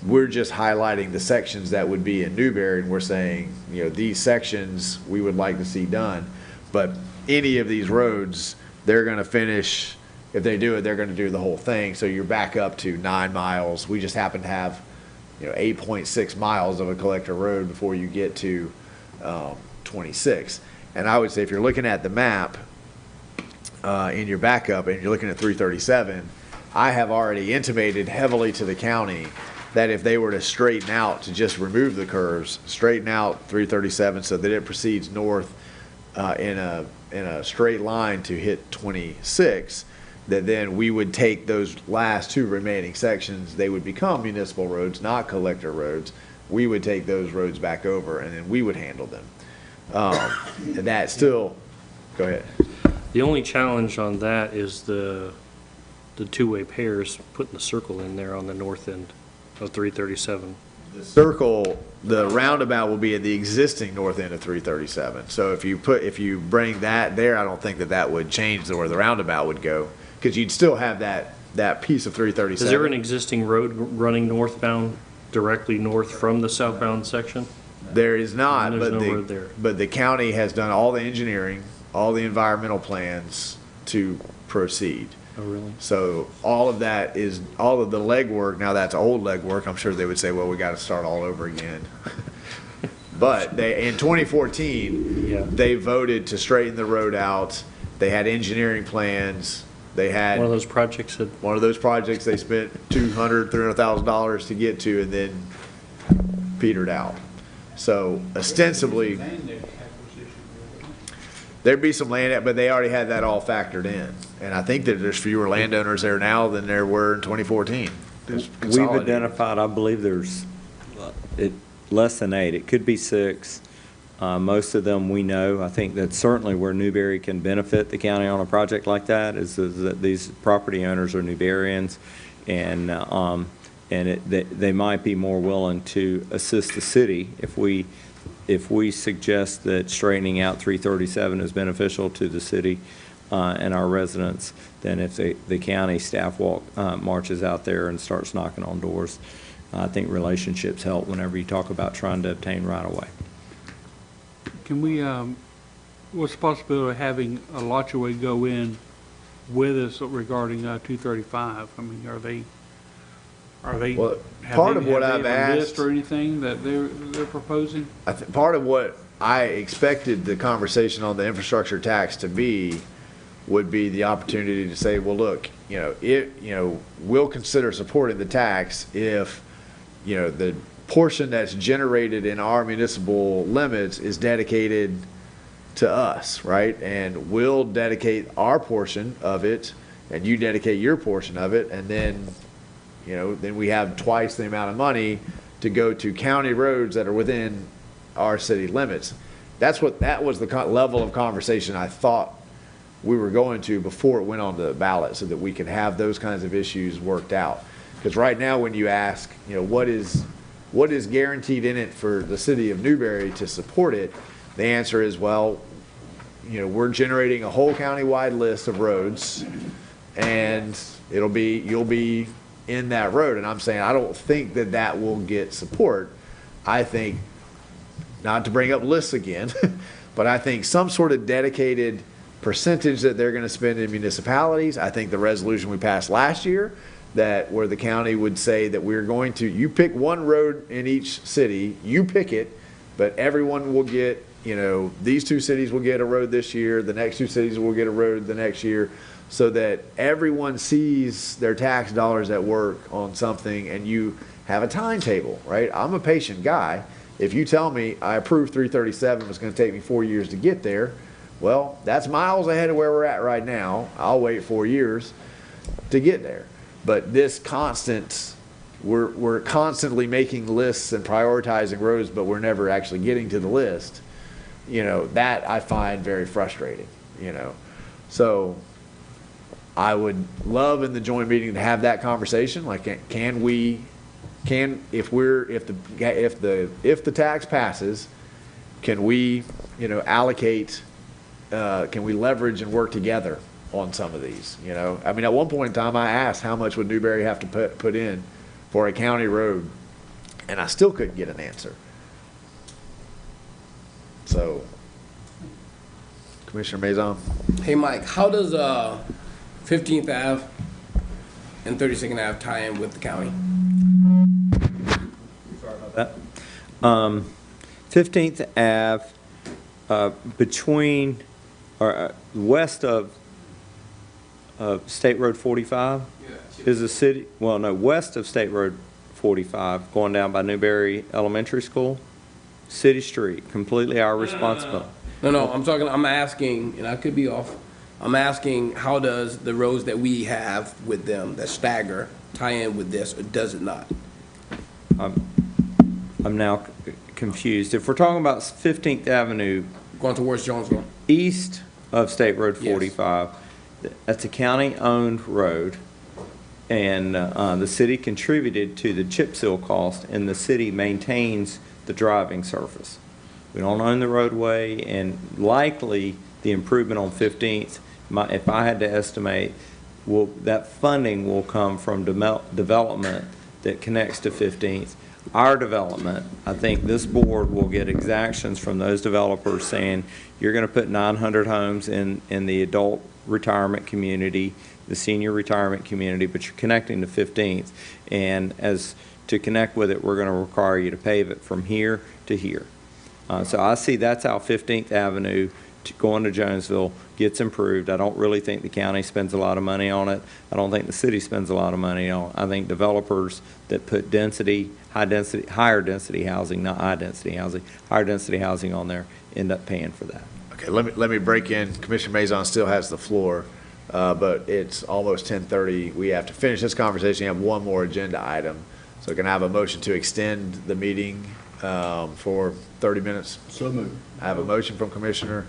we're just highlighting the sections that would be in Newberry, and we're saying, these sections we would like to see done. But any of these roads, they're going to finish. If they do it, they're going to do the whole thing. So you're back up to 9 miles. We just happen to have 8.6 miles of a collector road before you get to 26. And I would say if you're looking at the map in your backup and you're looking at 337, I have already intimated heavily to the county that if they were to straighten out, to just remove the curves, straighten out 337 so that it proceeds north in a straight line to hit 26, that then we would take those last 2 remaining sections, they would become municipal roads, not collector roads. We would take those roads back over, and then we would handle them. And that still, go ahead. The only challenge on that is the two-way pairs, putting the circle in there on the north end of 337. The circle, the roundabout will be at the existing north end of 337. So if you bring that there, I don't think that would change where the roundabout would go, because you'd still have that piece of 337. Is there an existing road running northbound, directly north from the southbound section? There is not, There's no road there. But the county has done all the engineering, all the environmental plans to proceed. Oh, really? So all of that is, all of the legwork, now that's old legwork, I'm sure they would say, well, we got to start all over again. But in 2014, they voted to straighten the road out. They had engineering plans. They had one of those projects they spent $200,000-$300,000 to get to, and then petered out. So ostensibly, there'd be some land, but they already had that all factored in. And I think that there's fewer landowners there now than there were in 2014. We've identified, I believe there's less than 8. It could be 6. Most of them we know. I think that's certainly where Newberry can benefit the county on a project like that, is that these property owners are Newberryans, and they might be more willing to assist the city if we suggest that straightening out 337 is beneficial to the city and our residents than if the county staff marches out there and starts knocking on doors. I think relationships help whenever you talk about trying to obtain right-of-way. Can we, what's the possibility of having Alachua go in with us regarding 235? I mean, are they? Well, part of what I've asked, list or anything that they're proposing? Part of what I expected the conversation on the infrastructure tax to be would be the opportunity to say, well, look, we'll consider supporting the tax if, the portion that's generated in our municipal limits is dedicated to us, right? And we'll dedicate our portion of it, and you dedicate your portion of it, and then, then we have twice the amount of money to go to county roads that are within our city limits. That was the level of conversation I thought we were going to before it went on the ballot, so that we can have those kinds of issues worked out. Because right now, when you ask, what is guaranteed in it for the city of Newberry to support it, the answer is, well, we're generating a whole county-wide list of roads, and you'll be in that road. And I'm saying, I don't think that will get support. I think, not to bring up lists again, but I think some sort of dedicated percentage that they're going to spend in municipalities. I think the resolution we passed last year, that where the county would say that we're going to, you pick one road in each city, you pick it, but everyone will get, these two cities will get a road this year, the next two cities will get a road the next year, so that everyone sees their tax dollars at work on something, and you have a timetable, right? I'm a patient guy. If you tell me I approve 337, it's going to take me 4 years to get there, well, that's miles ahead of where we're at right now. I'll wait 4 years to get there. But this constant, we're constantly making lists and prioritizing roads, but we're never actually getting to the list. That I find very frustrating, So I would love in the joint meeting to have that conversation. Like, if the tax passes, can we, allocate, can we leverage and work together on some of these? I mean, at one point in time, I asked how much would Newberry have to put in for a county road, and I still couldn't get an answer. So, Commissioner Maison. Hey, Mike, how does 15th Ave and 32nd Ave tie in with the county? Sorry about that. 15th Ave, between or west of State Road 45 is a city. Well, no, west of State Road 45, going down by Newberry Elementary School, city street, completely our responsibility. No, I'm asking, and I could be off. I'm asking, how does the roads that we have with them that stagger tie in with this, or does it not? I'm now confused. If we're talking about 15th Avenue, going towards Jonesville, east of State Road 45, yes. That's a county-owned road, and the city contributed to the chip seal cost, and the city maintains the driving surface. We don't own the roadway, and likely the improvement on 15th, if I had to estimate, that funding will come from development that connects to 15th. Our development, I think this board will get exactions from those developers saying, you're going to put 900 homes in the adult retirement community, the senior retirement community, but you're connecting to 15th. And as to connect with it, we're going to require you to pave it from here to here. So I see that's how 15th Avenue going to Jonesville gets improved. I don't really think the county spends a lot of money on it. I don't think the city spends a lot of money on it. I think developers that put higher density housing, not high density housing, higher density housing on there end up paying for that. Okay, let me break in. Commissioner Maison still has the floor, but it's almost 10:30. We have to finish this conversation. You have one more agenda item. So can I have a motion to extend the meeting for 30 minutes? So moved. I have a motion from Commissioner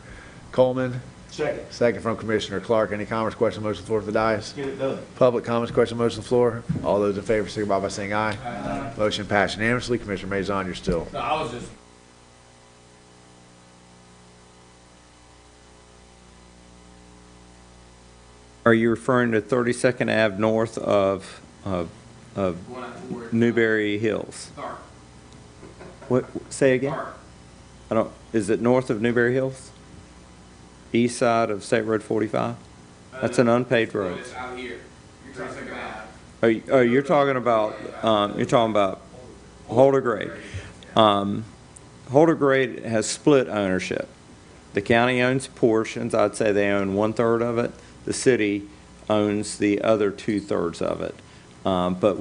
Coleman. Second. Second from Commissioner Clark. Any comments, questions, motion on the floor for the dais? Get it done. Public comments, questions, motion on the floor. All those in favor signify by saying aye. Aye. Motion passed unanimously. Commissioner Maison, you're still. No, I was just. Are you referring to 32nd Ave north of Newberry Hills? Dark. What? Say again? Dark. Is it north of Newberry Hills? East side of State Road 45? That's an unpaved road. It's out here. You're 32nd Ave. You're talking about Holder Grade. Holder Grade has split ownership. The county owns portions. I'd say they own 1/3 of it. the city owns the other 2/3 of it. But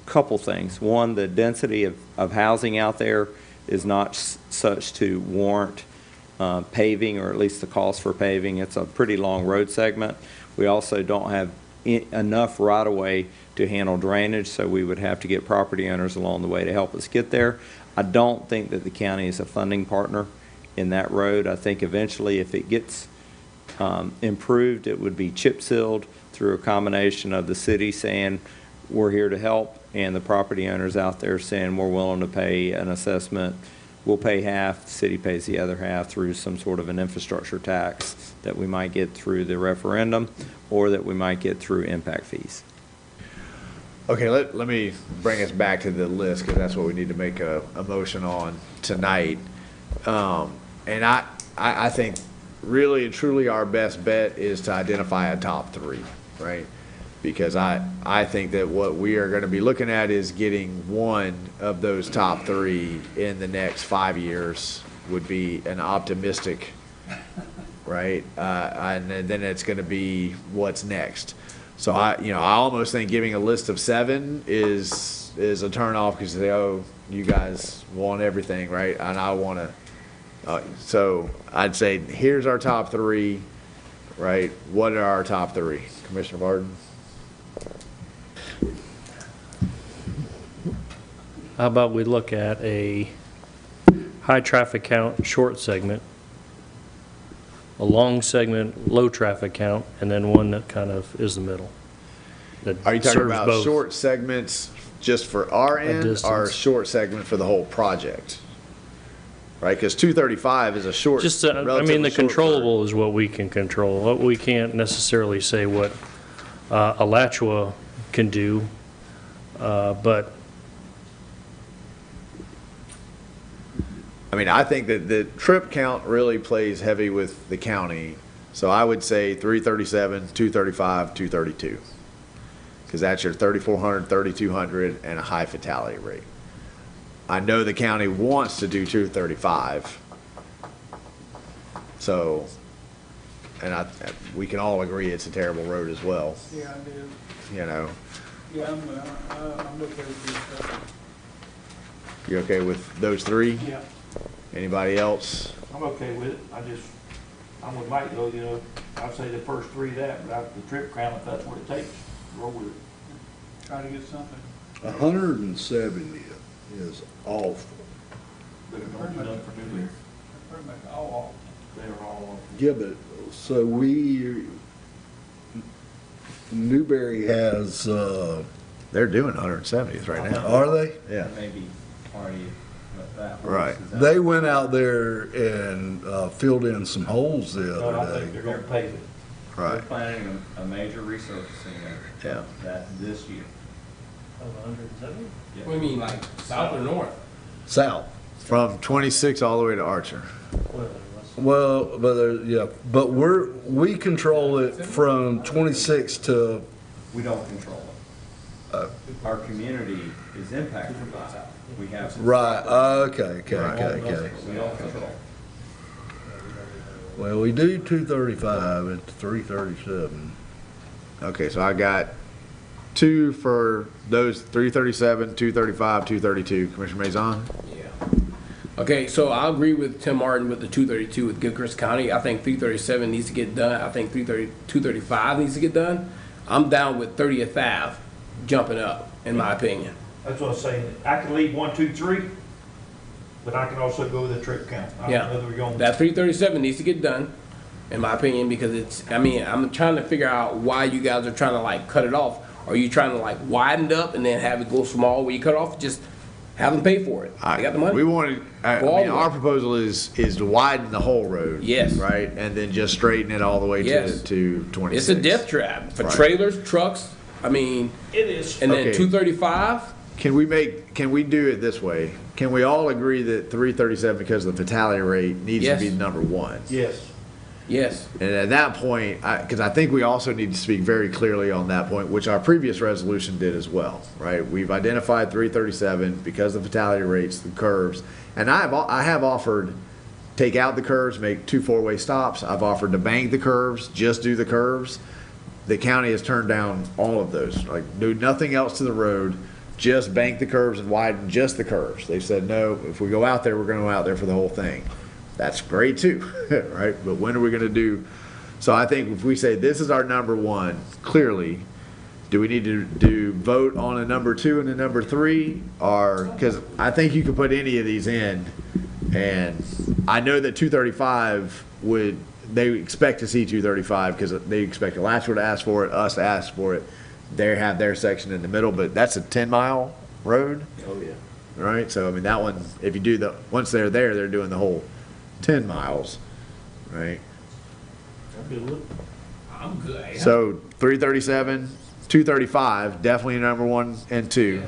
couple things. One, the density of housing out there is not such to warrant paving, or at least the cost for paving. It's a pretty long road segment. We also don't have enough right-of-way to handle drainage, so we would have to get property owners along the way to help us get there. I don't think that the county is a funding partner in that road. I think eventually, if it gets improved, it would be chip sealed through a combination of the city saying we're here to help, and the property owners out there saying we're willing to pay an assessment. We'll pay half, the city pays the other half through some sort of an infrastructure tax that we might get through the referendum, or that we might get through impact fees. Okay, let me bring us back to the list, because that's what we need to make a motion on tonight. And I think really and truly our best bet is to identify a top 3, right? Because I think that what we are going to be looking at is getting one of those top 3 in the next 5 years would be an optimistic, right? And then it's going to be what's next. So I almost think giving a list of 7 is a turn off, because they, oh, you guys want everything, right? And I want to. So I'd say here's our top 3, right? What are our top 3, Commissioner Barton? How about we look at a high traffic count, short segment, a long segment, low traffic count, and then one that kind of is the middle. Are you talking about short segments just for our end, or short segment for the whole project? Right, because 235 is a short. Just, I mean, the controllable is what we can control. What we can't necessarily say what Alachua can do, but. I mean, I think that the trip count really plays heavy with the county. So I would say 337, 235, 232. Because that's your 3,400, 3,200, and a high fatality rate. I know the county wants to do 235. So, and we can all agree it's a terrible road as well. Yeah, I do. You know. Yeah, I'm okay with this. You okay with those 3? Yeah. Anybody else? I'm okay with it. I'm with Mike though, I'd say the first 3 that, but the trip count, if that's what it takes, roll with it. Try to get something. 170 is awful. Pretty much all off. They're all off. Yeah, but, so Newberry has, they're doing 170th right now. Are they? Yeah. Maybe already that. Right. They went out there and filled in some holes the No, I other think day. they're gonna pave it. Right. They're planning a major resurfacing Yeah. that this year. Of 170? What do you mean, like south or north? South. From 26 all the way to Archer. Well, but we control it from 26 to. We don't control it. Our community is impacted by it. We have. some- Right, okay. We don't control. Well, we do 235 and 337. Okay, so I got 2 for those 337, 235, 232. Commissioner Maison? Yeah. Okay, so I agree with Tim Martin with the 232 with Gilchrist County. I think 337 needs to get done. I think 235 needs to get done. I'm down with 30th Ave jumping up, in my opinion. That's what I'm saying. I can leave 1, 2, 3, but I can also go with the trip count. I don't know whether we're going. That 337 needs to get done, in my opinion, because I'm trying to figure out why you guys are trying to like cut it off. Are you trying to like widen it up and then have it go small where you cut off? Just have them pay for it. They got the money. We wanted, our proposal is to widen the whole road. Yes. Right? And then just straighten it all the way to 26. It's a death trap for Right. trailers, trucks. It is. And then Okay. 235. Can we do it this way? Can we all agree that 337, because of the fatality rate, needs to be number 1? Yes. Yes. And at that point, because I think we also need to speak very clearly on that point, which our previous resolution did as well, right? We've identified 337 because of fatality rates, the curves, and I have offered take out the curves, make 2 4-way stops. I've offered to bank the curves, just do the curves. The county has turned down all of those, like do nothing else to the road, just bank the curves and widen just the curves. They said, no, if we go out there, we're gonna go out there for the whole thing. That's great too, right? But when are we gonna do? So I think if we say this is our number one, clearly, do we need to vote on a number 2 and a number 3? Or, because I think you could put any of these in, and I know that 235 would, they expect to see 235 because they expect Alachua to ask for it, us to ask for it. They have their section in the middle, but that's a 10-mile road. Oh, yeah. Right? So, I mean, that one, if you do the, once they're there, they're doing the whole 10 miles, right? I'm good. So 337, 235, definitely number 1 and 2.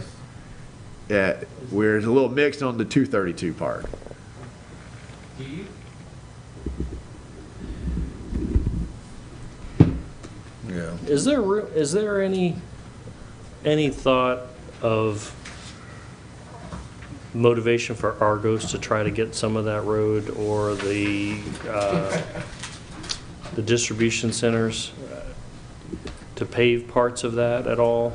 Yeah, we're a little mixed on the 232 part. Yeah. Is there any thought of motivation for Argos to try to get some of that road or the distribution centers to pave parts of that at all?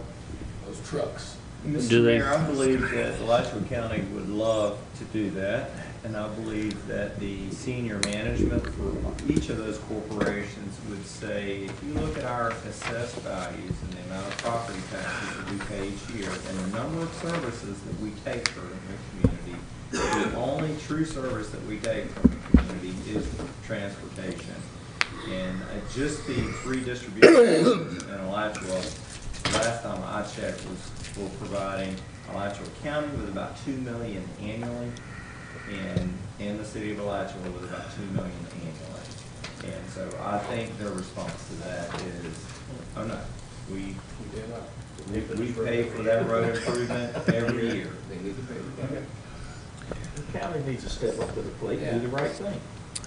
Those trucks. Mr. Mayor, I believe that Alachua County would love to do that, and I believe that the senior management for each of those corporations would say, if you look at our assessed values and the amount of property taxes that we pay each year and the number of services that we take from the community, the only true service that we take from the community is transportation. And just the 3 distribution centers in Alachua, last time I checked, were providing Alachua County with about $2 million annually, and in the city of Alachua with about $2 million annually. And so I think their response to that is, oh no, we pay for that road improvement every year. The county needs to step up to the plate and do the right thing.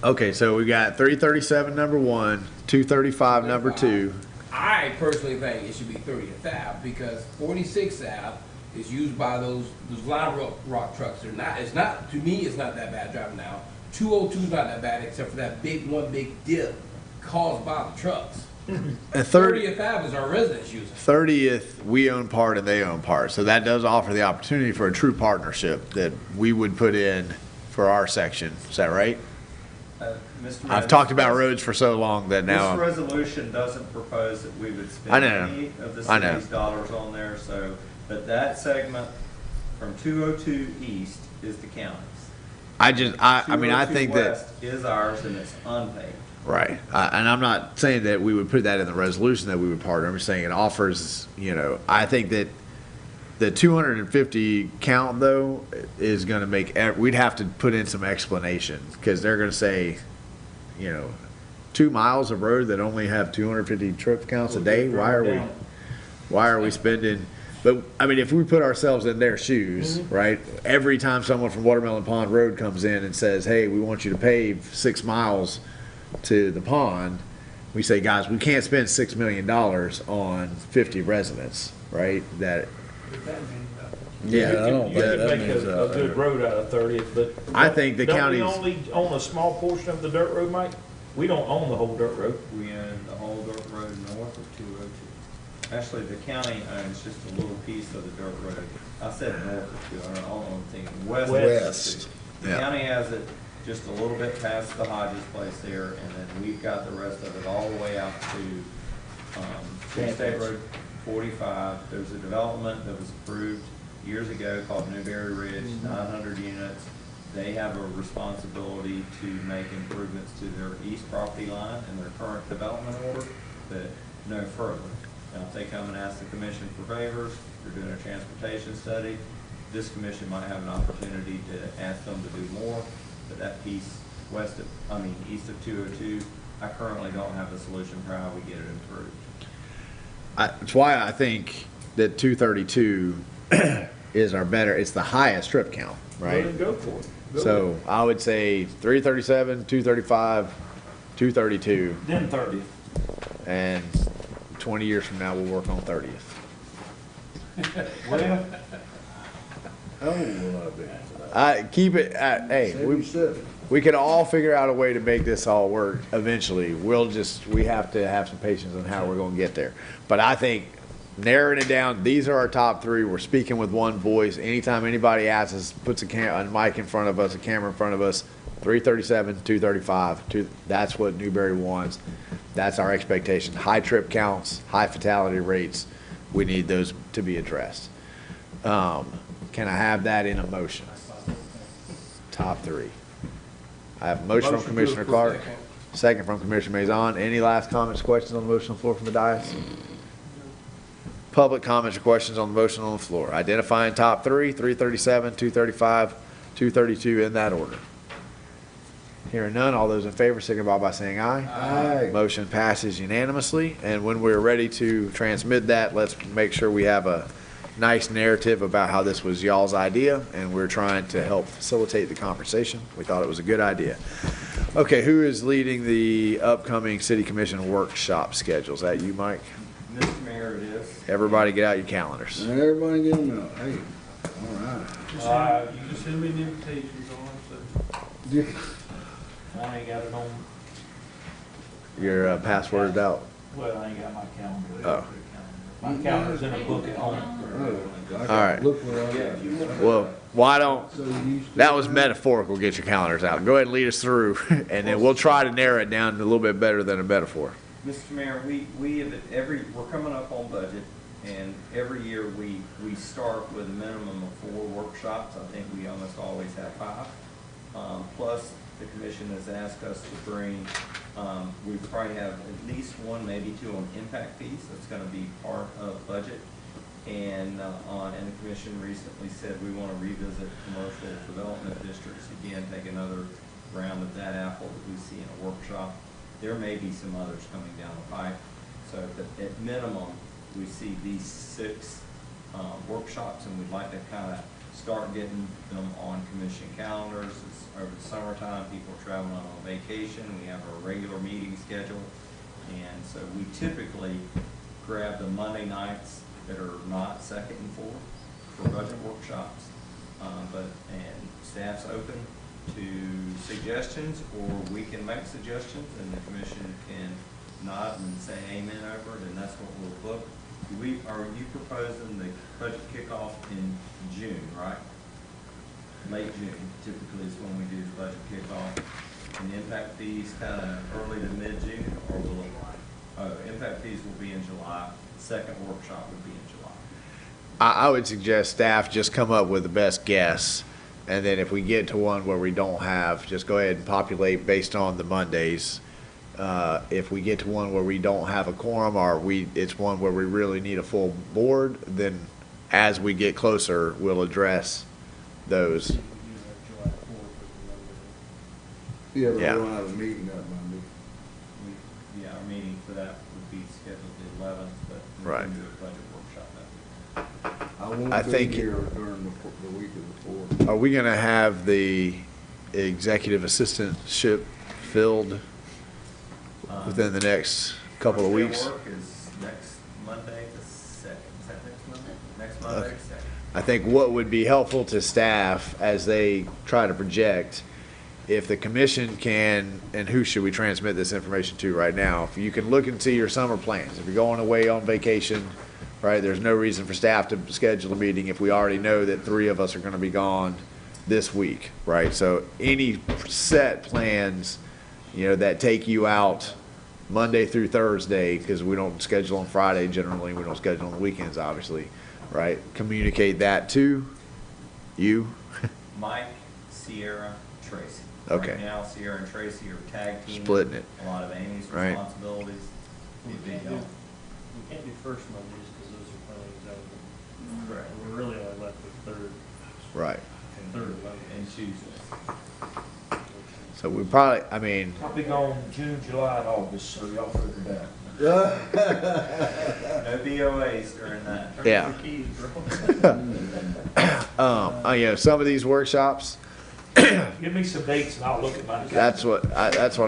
Okay, so we got 337 number 1, 235 number 2. I personally think it should be 30th Ave because 46th Ave is used by those line rock trucks. It's not, to me, it's not that bad driving now. 202 is not that bad except for that one big dip caused by the trucks. And 30th Ave is our residents use it. 30th, we own part and they own part. So that does offer the opportunity for a true partnership that we would put in for our section. Is that right? Mr. I've talked about roads for so long that now. This resolution doesn't propose that we would spend any of the city's dollars on there, so, but that segment from 202 east is the county's. I mean, I think that. 202 west is ours and it's unpaved. Right. And I'm not saying that we would put that in the resolution that we would partner. I'm just saying it offers, I think that the 250 count, though, is going to make, we'd have to put in some explanation because they're going to say, 2 miles of road that only have 250 trip counts a day. Why are we spending? But I mean, if we put ourselves in their shoes, right? Every time someone from Watermelon Pond Road comes in and says, "Hey, we want you to pave 6 miles to the pond," we say, "Guys, we can't spend $6 million on 50 residents, right?" That. Yeah, I don't think that means a good road out of 30th, but I think the county's. Don't we only own a small portion of the dirt road, Mike? We don't own the whole dirt road. We own the whole dirt road north of 202. Actually, the county owns just a little piece of the dirt road. I said north of 202. I don't know anything west. The county has it just a little bit past the Hodges place there, and then we've got the rest of it all the way out to State Road 45. There's a development that was approved years ago called Newberry Ridge, 900 units. They have a responsibility to make improvements to their east property line in their current development order, but no further. Now, if they come and ask the commission for favors, they're doing a transportation study, this commission might have an opportunity to ask them to do more, but that piece east of 202, I currently don't have a solution for how we get it improved. That's why I think that 232 is it's the highest trip count, right? Go for it. So I would say 337, 235, 232. Then 30th. And 20 years from now, we'll work on 30th. Well, Keep it at, hey, we can all figure out a way to make this all work eventually. We have to have some patience on how we're gonna get there. But I think narrowing it down, these are our top three. We're speaking with one voice. Anytime anybody asks us, puts a mic in front of us, a camera in front of us, 337, 235, that's what Newberry wants. That's our expectation. High trip counts, high fatality rates. We need those to be addressed. Can I have that in a motion? Top three. I have a motion from Commissioner Clark, second from Commissioner Maison. Any last comments, questions on the motion on the floor from the dais? Public comments or questions on the motion on the floor. Identifying top three, 337, 235, 232 in that order. Hearing none, all those in favor signify by saying aye. Aye. Motion passes unanimously, and when we're ready to transmit that, let's make sure we have a nice narrative about how this was y'all's idea, and we're trying to help facilitate the conversation. We thought it was a good idea. Okay, who is leading the upcoming city commission workshop schedule? Is that you, Mike? Mr. Mayor, it is. Everybody get out your calendars. Everybody get them out. Hey, all right. You can send me the invitations on, I ain't got it on, Your password's out. well, I ain't got my calendar. Oh. My calendar's in a book at home. All right. Look where I'm at. Well, why don't, that was metaphorical, get your calendars out. Go ahead and lead us through, and then we'll try to narrow it down a little bit better than a metaphor. Mr. Mayor, we have we're coming up on budget, and every year we start with a minimum of 4 workshops. I think we almost always have 5. Plus, the commission has asked us to bring, we probably have at least 1, maybe 2 on impact fees. That's gonna be part of budget. And the commission recently said we want to revisit commercial development districts again, take another round of that apple that we see in a workshop. There may be some others coming down the pipe. So at minimum, we see these 6 workshops, and we'd like to kind of start getting them on commission calendars. It's over the summertime, people are traveling on vacation. We have a regular meeting schedule. And so we typically grab the Monday nights that are not second and fourth for budget workshops. And staff's open to suggestions, or we can make suggestions and the commission can nod and say amen over it, and that's what we'll book. Are you proposing the budget kickoff in June, right? Late June typically is when we do the budget kickoff. And impact fees kind of early to mid-June, or will it, impact fees will be in July. The second workshop would be in July. I would suggest staff just come up with the best guess, and then if we get to one where we don't have, just go ahead and populate based on the Mondays. If we get to one where we don't have a quorum, or it's one where we really need a full board, then as we get closer, we'll address those. Yeah, but we Yeah. don't have a meeting that Monday. Yeah, our meeting for that would be scheduled the 11th, but we're Right. going to do a budget workshop that week. I won't I be think- here during the week of the 4th. Are we gonna have the executive assistantship filled within the next couple of Their weeks? work is next Monday, the 2nd. Is that next Monday? Next Monday, Okay. 2nd. I think what would be helpful to staff as they try to project, if the commission can, and who should we transmit this information to right now? If you can look and see your summer plans. If you're going away on vacation, right, there's no reason for staff to schedule a meeting if we already know that 3 of us are gonna be gone this week, right? So any set plans, that take you out Monday through Thursday, because we don't schedule on Friday generally, we don't schedule on the weekends, obviously, right? Communicate that to you. Mike, Sierra, Tracy. Okay. Right now, Sierra and Tracy are tag teaming. Splitting it. A lot of Amy's Right. responsibilities. We can't do first Mondays because those are planning zoning. Correct. We're really only left with third Right. And Tuesday. So we probably, I'll be gone June, July, and August, so y'all figure it out. No BOAs during that. Yeah. Some of these workshops, Give me some dates and I'll look at my. that's what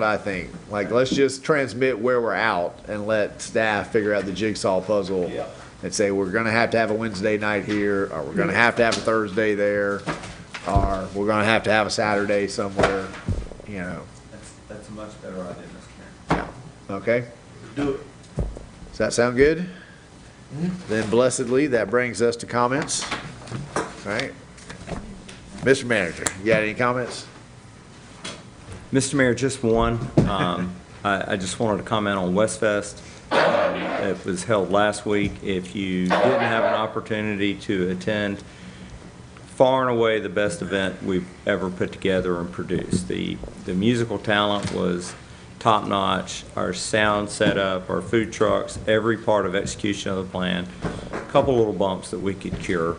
I think. Like, let's just transmit where we're out and let staff figure out the jigsaw puzzle. Yeah. And say, we're gonna have to have a Wednesday night here, or we're gonna have to have a Thursday there, or we're gonna have to have a Saturday somewhere. you know, That's a much better idea, Mr. Mayor. okay? Do it. Does that sound good? Then blessedly, that brings us to comments. All right. Mr. Manager, you got any comments? Mr. Mayor, just one. I just wanted to comment on Westfest. It was held last week. If you didn't have an opportunity to attend, far and away the best event we've ever put together and produced. The musical talent was top-notch. Our sound setup, our food trucks, every part of execution of the plan. A couple little bumps that we could cure.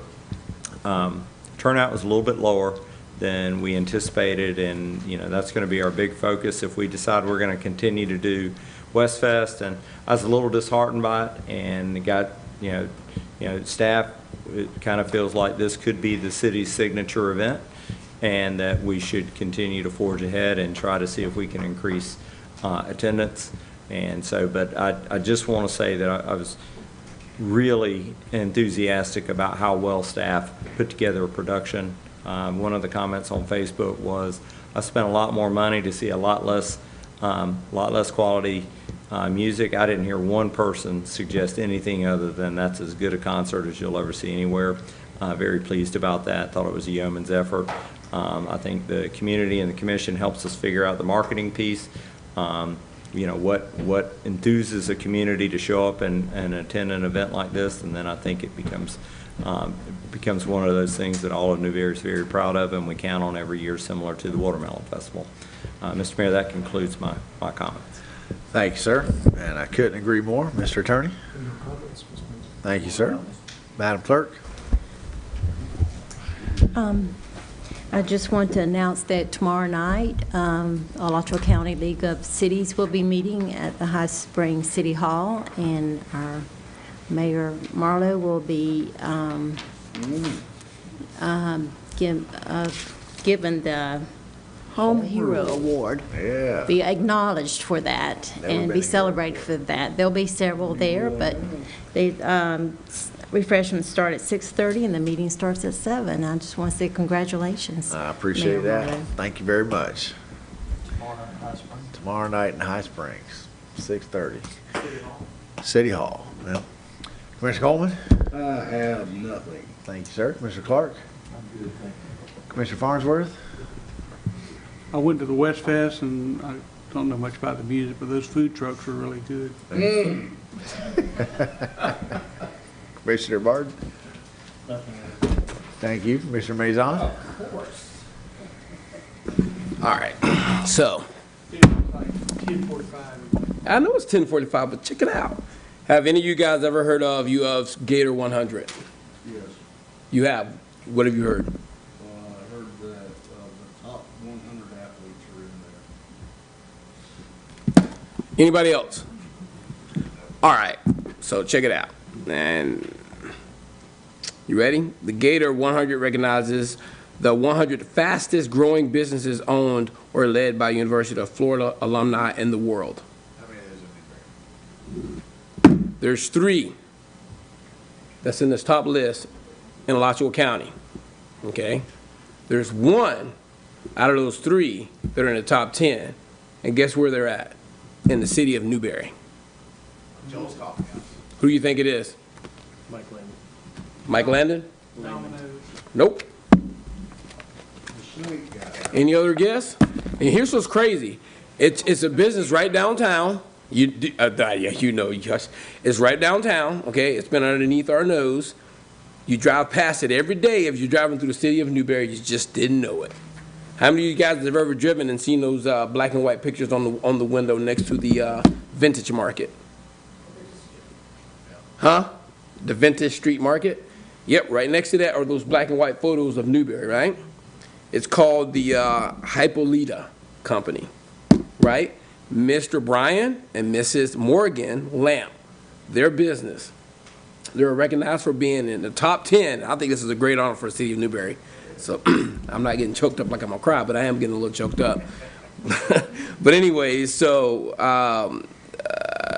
Turnout was a little bit lower than we anticipated, and that's going to be our big focus if we decide we're going to continue to do Westfest. And I was a little disheartened by it, and got staff. It kind of feels like this could be the city's signature event, and that we should continue to forge ahead and try to see if we can increase attendance. And so, but I just want to say that I was really enthusiastic about how well staff put together a production. One of the comments on Facebook was, I spent a lot more money to see a lot less quality music. I didn't hear one person suggest anything other than that's as good a concert as you'll ever see anywhere. Very pleased about that. Thought it was a yeoman's effort. I think the community and the commission helps us figure out the marketing piece. What enthuses a community to show up and attend an event like this, and then I think it becomes one of those things that all of Newberry is very proud of, and we count on every year, similar to the Watermelon Festival. Mr. Mayor, that concludes my comments. Thank you, sir. And I couldn't agree more. Mr. Attorney? Thank you, sir. Madam Clerk? I just want to announce that tomorrow night, Alachua County League of Cities will be meeting at the High Springs City Hall, and our Mayor Marlowe will be given the Home Hero Award. Yeah. Be acknowledged for that and be celebrated for that. There'll be several there, but they refreshments start at 6:30 and the meeting starts at 7. I just want to say congratulations. I appreciate Mayor that. Marlowe. Thank you very much. Tomorrow night in High Springs, 6:30. City Hall. Well, Commissioner Coleman? I have nothing. Thank you, sir. Commissioner Clark? I'm good, thank you. Commissioner Farnsworth? I went to the West Fest, and I don't know much about the music, but those food trucks were really good. Commissioner Barton? Thank you. Commissioner Maison? Of course. All right, so. 10:45. I know it's 10:45, but check it out. Have any of you guys ever heard of UF's Gator 100? Yes. You have. What have you heard? I heard that the top 100 athletes are in there. Anybody else? All right, so check it out. And you ready? The Gator 100 recognizes the 100 fastest growing businesses owned or led by University of Florida alumni in the world. How many of those are in there? There's 3 that's in this top list in Alachua County, okay? There's 1 out of those 3 that are in the top 10, and guess where they're at? In the city of Newberry. Joel's Coffee House. Who do you think it is? Mike Landon. Mike Landon? Domino's. Nope. Sweet guy. Any other guess? And here's what's crazy. It's a business right downtown. Yes. It's right downtown, okay? It's been underneath our nose. You drive past it every day if you're driving through the city of Newberry. You just didn't know it. How many of you guys have ever driven and seen those black and white pictures on the window next to the Vintage Market? Huh? The Vintage Street Market? Yep, right next to that are those black and white photos of Newberry, right? It's called the Hippolyta Company, right? Mr. Brian and Mrs. Morgan Lamp, their business. They're recognized for being in the top 10. I think this is a great honor for the city of Newberry. So I'm not getting choked up like I'm gonna cry, but I am getting a little choked up. But anyways, so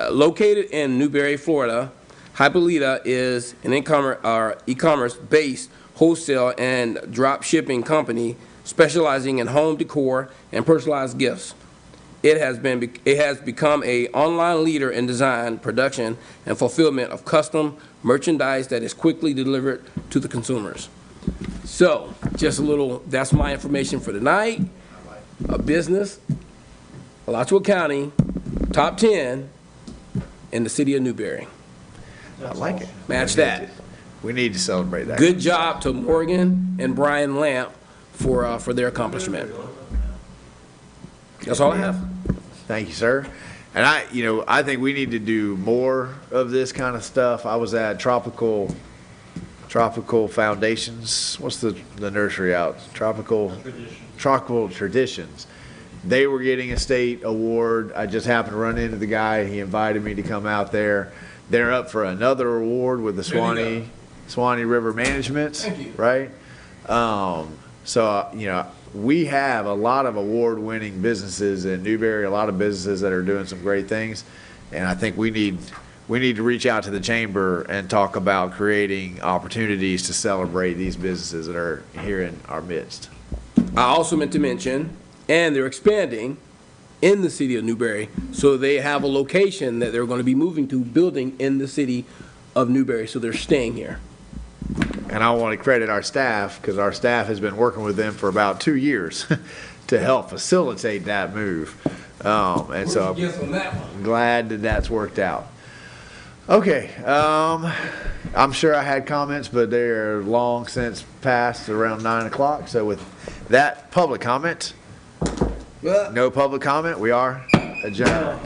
located in Newberry, Florida, Hippolyta is an e-commerce based wholesale and drop shipping company specializing in home decor and personalized gifts. It has become a online leader in design, production, and fulfillment of custom merchandise that is quickly delivered to the consumers. So, just a little, that's my information for tonight. A business, Alachua County, top 10 in the city of Newberry. I like it. Match that. We need to celebrate that. Good job to Morgan and Brian Lamp for their accomplishment. That's all I have. Thank you, sir. And I think we need to do more of this kind of stuff. I was at Tropical Foundations. What's the nursery out? Tropical Traditions. They were getting a state award. I just happened to run into the guy. He invited me to come out there. They're up for another award with the Swanee River Management. Thank you. Right? So, we have a lot of award-winning businesses in Newberry, a lot of businesses that are doing some great things. And I think we need to reach out to the chamber and talk about creating opportunities to celebrate these businesses that are here in our midst. I also meant to mention, and they're expanding in the city of Newberry, so they have a location that they're going to be moving to, building in the city of Newberry, so they're staying here. And I want to credit our staff, because our staff has been working with them for about 2 years to help facilitate that move. And so I'm glad that that's worked out. Okay, I'm sure I had comments, but they are long since past around 9 o'clock. So with that public comment, no public comment, we are adjourned.